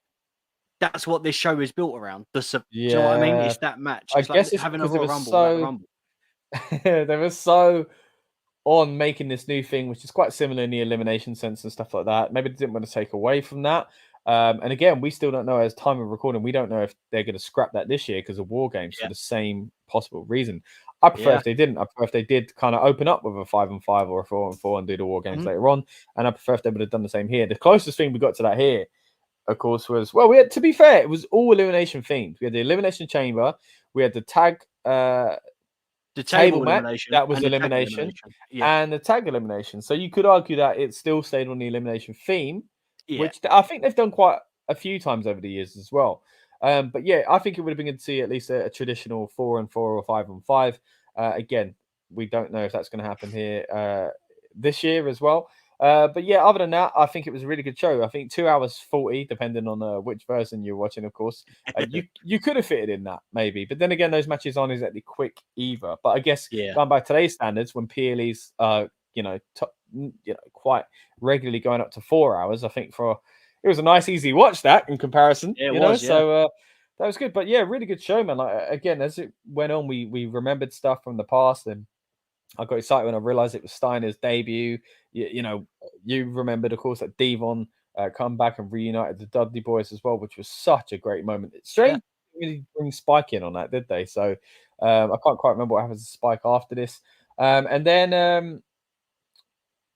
that's what this show is built around. Do you know what I mean? It's that match. It's like it's having a Royal Rumble. Rumble. They were so on making this new thing, which is quite similar in the elimination sense and stuff like that. Maybe they didn't want to take away from that. And again, we still don't know, as time of recording, we don't know if they're going to scrap that this year because of War Games for the same possible reason. I prefer if they didn't. I prefer if they did kind of open up with a 5-5 or a 4-4 and do the War Games later on. And I prefer if they would have done the same here. The closest thing we got to that here, of course, was, well, we had, to be fair, it was all elimination themed. We had the Elimination Chamber. We had the tag, the table match, elimination. That was elimination. And the tag elimination. So you could argue that it still stayed on the elimination theme, which I think they've done quite a few times over the years as well. But yeah, I think it would have been good to see at least a traditional 4-4 or 5-5. Again, we don't know if that's going to happen here this year as well. But yeah, other than that, I think it was a really good show. I think 2 hours 40, depending on which version you're watching, of course. You could have fitted in that maybe, but then again, those matches aren't exactly quick either. But I guess going by today's standards, when PLEs quite regularly going up to 4 hours, I think it was a nice easy watch that in comparison. So that was good. But yeah, really good show, man. Like again, as it went on, we remembered stuff from the past, and I got excited when I realized it was Steiner's debut. You remembered, of course, that Devon come back and reunited the Dudley Boyz as well, which was such a great moment. It's strange they really bring Spike in on that, did they? So I can't quite remember what happens to Spike after this. And then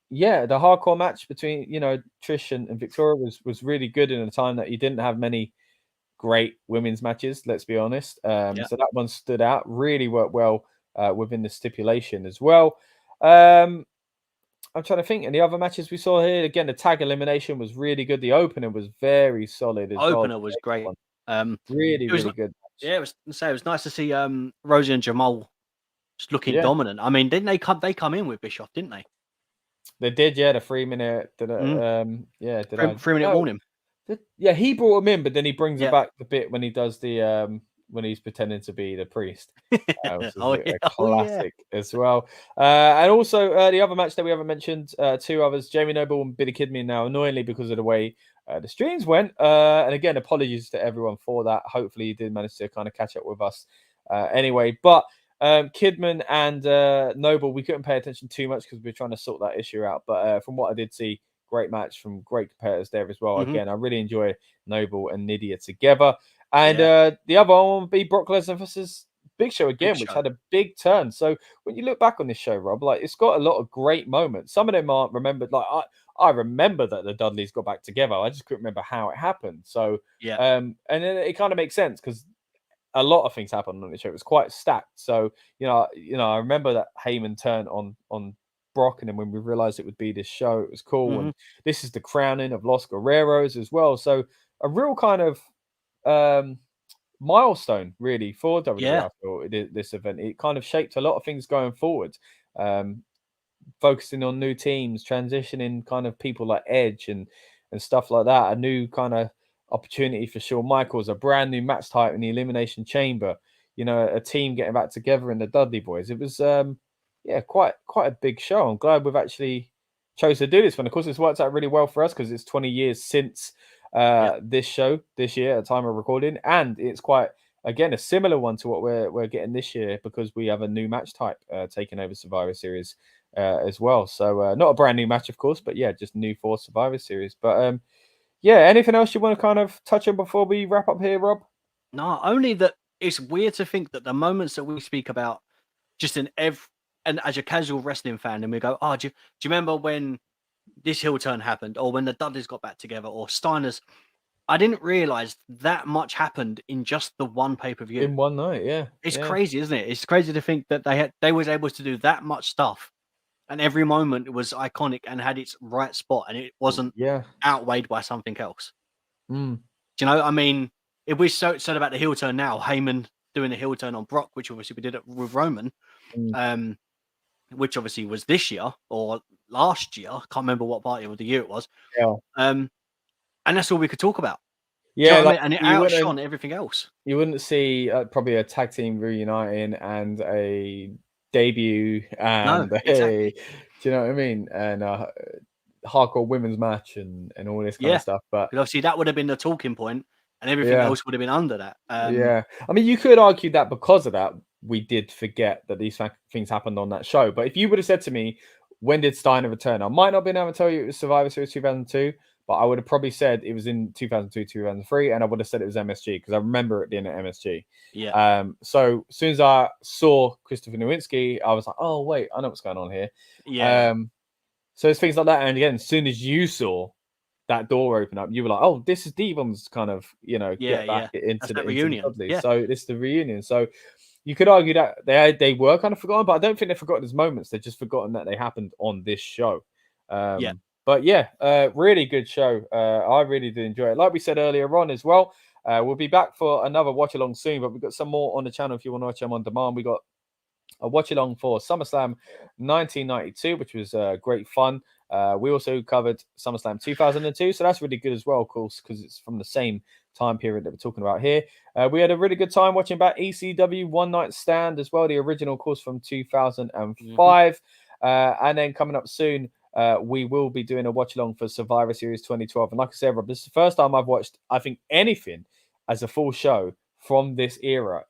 the hardcore match between Trish and Victoria was really good in a time that you didn't have many great women's matches. Let's be honest. So that one stood out. Really worked well within the stipulation as well. I'm trying to think. And the other matches we saw here, again, the tag elimination was really good. The opener was very solid as well. Opener was great. Really good. Yeah, it was nice to see Rosey and Jamal just looking dominant. I mean, didn't they come in with Bischoff, didn't they? They did, the 3 minute. 3 minute warning. Yeah, he brought him in, but then he brings it back the bit when he does the when he's pretending to be the priest. Which is a classic as well. And also the other match that we haven't mentioned, 2 others, Jamie Noble and Billy Kidman, now annoyingly because of the way the streams went. And again, apologies to everyone for that. Hopefully you did manage to kind of catch up with us anyway. But Kidman and Noble, we couldn't pay attention too much because we were trying to sort that issue out. But from what I did see, great match from great competitors there as well. Again, I really enjoy Noble and Nydia together. And the other one would be Brock Lesnar versus Big Show again, which had a big turn. So when you look back on this show, Rob, like it's got a lot of great moments. Some of them aren't remembered. Like I remember that the Dudleys got back together. I just couldn't remember how it happened. So and then it kind of makes sense because a lot of things happened on the show. It was quite stacked. So I remember that Heyman turn on Brock, and then when we realized it would be this show, it was cool. And this is the crowning of Los Guerreros as well. So a real kind of milestone really for WWE. I feel this event. It kind of shaped a lot of things going forward. Focusing on new teams, transitioning kind of people like Edge and stuff like that. A new kind of opportunity for Shawn Michaels, a brand new match type in the Elimination Chamber. A team getting back together in the Dudley Boyz. It was quite a big show. I'm glad we've actually chose to do this one. Of course, it's worked out really well for us because it's 20 years since this show this year at the time of recording, and it's quite again a similar one to what we're getting this year because we have a new match type taking over Survivor Series as well. So not a brand new match, of course, but just new for Survivor Series. But anything else you want to kind of touch on before we wrap up here, Rob? No, only that it's weird to think that the moments that we speak about just and as a casual wrestling fan, and we go, oh, do you remember when this heel turn happened, or when the Dudleys got back together, or Steiner's? I didn't realize that much happened in just the one pay-per-view. In one night, It's crazy, isn't it? It's crazy to think that they was able to do that much stuff, and every moment was iconic and had its right spot, and it wasn't outweighed by something else. Do you know? I mean, if we said about the heel turn now, Heyman doing the heel turn on Brock, which obviously we did it with Roman, which obviously was this year or last year. I can't remember what party of the year it was. And that's all we could talk about. Yeah, you know and it outshone everything else. You wouldn't see probably a tag team reuniting and a debut and exactly. do you know what I mean? And hardcore women's match and all this kind of stuff. But obviously that would have been the talking point, and everything else would have been under that. I mean, you could argue that because of that, we did forget that these things happened on that show. But if you would have said to me, when did Steiner return? I might not have been able to tell you it was Survivor Series 2002, but I would have probably said it was in 2002, 2003, and I would have said it was MSG because I remember it being at MSG. So as soon as I saw Christopher Nowinski, I was like, oh, wait, I know what's going on here. So it's things like that. And again, as soon as you saw that door open up, you were like, oh, this is Devon's kind of, get back into the reunion. So this is the reunion. So you could argue that they were kind of forgotten, but I don't think they've forgotten those moments. They've just forgotten that they happened on this show. But really good show. I really did enjoy it. Like we said earlier on as well, we'll be back for another watch along soon, but we've got some more on the channel if you want to watch them on demand. We got a watch along for SummerSlam 1992, which was great fun. We also covered SummerSlam 2002, so that's really good as well, of course, because it's from the same time period that we're talking about here. We had a really good time watching back ECW One Night Stand as well, the original, of course, from 2005. And then coming up soon, we will be doing a watch along for Survivor Series 2012. And like I said, Rob, this is the first time I've watched, I think, anything as a full show from this era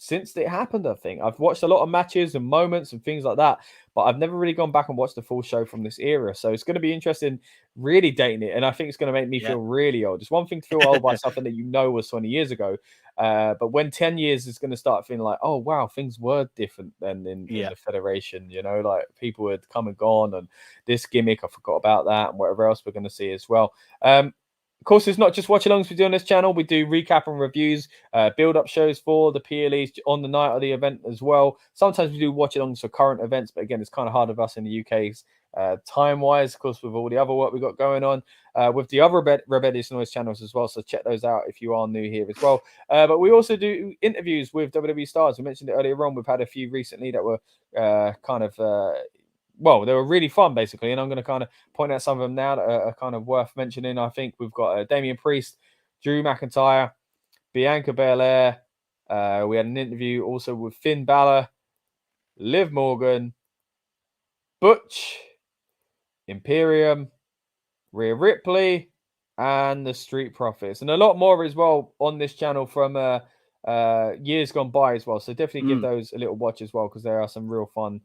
since it happened. I think I've watched a lot of matches and moments and things like that, but I've never really gone back and watched the full show from this era. So it's going to be interesting really dating it, and I think it's going to make me feel really old. It's one thing to feel old by something that was 20 years ago, but when 10 years is going to start feeling like, oh wow, things were different then in the Federation, like people had come and gone, and this gimmick, I forgot about that, and whatever else we're going to see as well. Of course, it's not just watch-alongs we do on this channel. We do recap and reviews, build-up shows for the PLEs on the night of the event as well. Sometimes we do watch-alongs for current events, but again, it's kind of hard of us in the UK's time-wise, of course, with all the other work we've got going on with the other Rebellious Noise channels as well. So check those out if you are new here as well. But we also do interviews with WWE stars. We mentioned it earlier on. We've had a few recently that were they were really fun, basically, and I'm going to kind of point out some of them now that are kind of worth mentioning. I think we've got Damian Priest, Drew McIntyre, Bianca Belair. We had an interview also with Finn Balor, Liv Morgan, Butch, Imperium, Rhea Ripley, and the Street Profits, and a lot more as well on this channel from years gone by as well. So definitely give Mm. those a little watch as well, because there are some real fun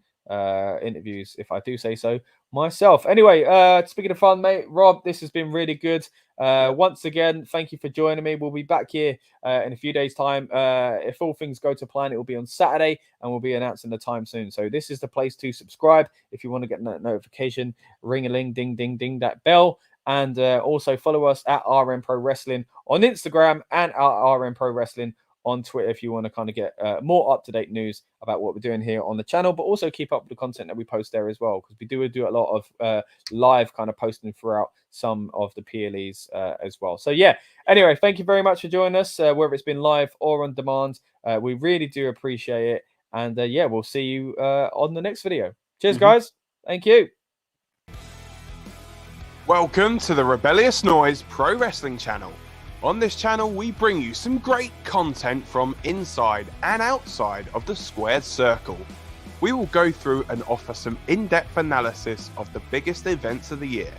interviews, if I do say so myself. Anyway, speaking of fun, mate, Rob, this has been really good. Once again, thank you for joining me. We'll be back here in a few days' time. If all things go to plan, it will be on Saturday, and we'll be announcing the time soon. So this is the place to subscribe if you want to get that notification. Ring-a-ling, ding, ding, ding, that bell. And also follow us at RN Pro Wrestling on Instagram and at RN Pro Wrestling on Twitter if you want to kind of get more up-to-date news about what we're doing here on the channel, but also keep up with the content that we post there as well, because we do a lot of live kind of posting throughout some of the PLEs as well. So yeah, anyway, thank you very much for joining us, whether it's been live or on demand. We really do appreciate it. And yeah, we'll see you on the next video. Cheers, guys. Thank you. Welcome to the Rebellious Noise Pro Wrestling channel. On this channel, we bring you some great content from inside and outside of the squared circle. We will go through and offer some in-depth analysis of the biggest events of the year,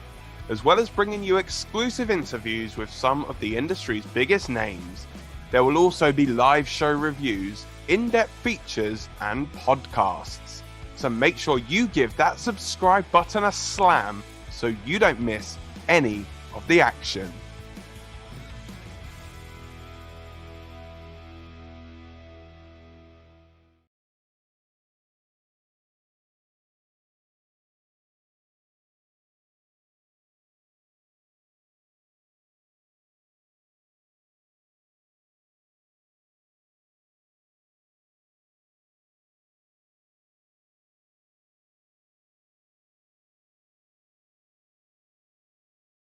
as well as bringing you exclusive interviews with some of the industry's biggest names. There will also be live show reviews, in-depth features, and podcasts. So make sure you give that subscribe button a slam so you don't miss any of the action.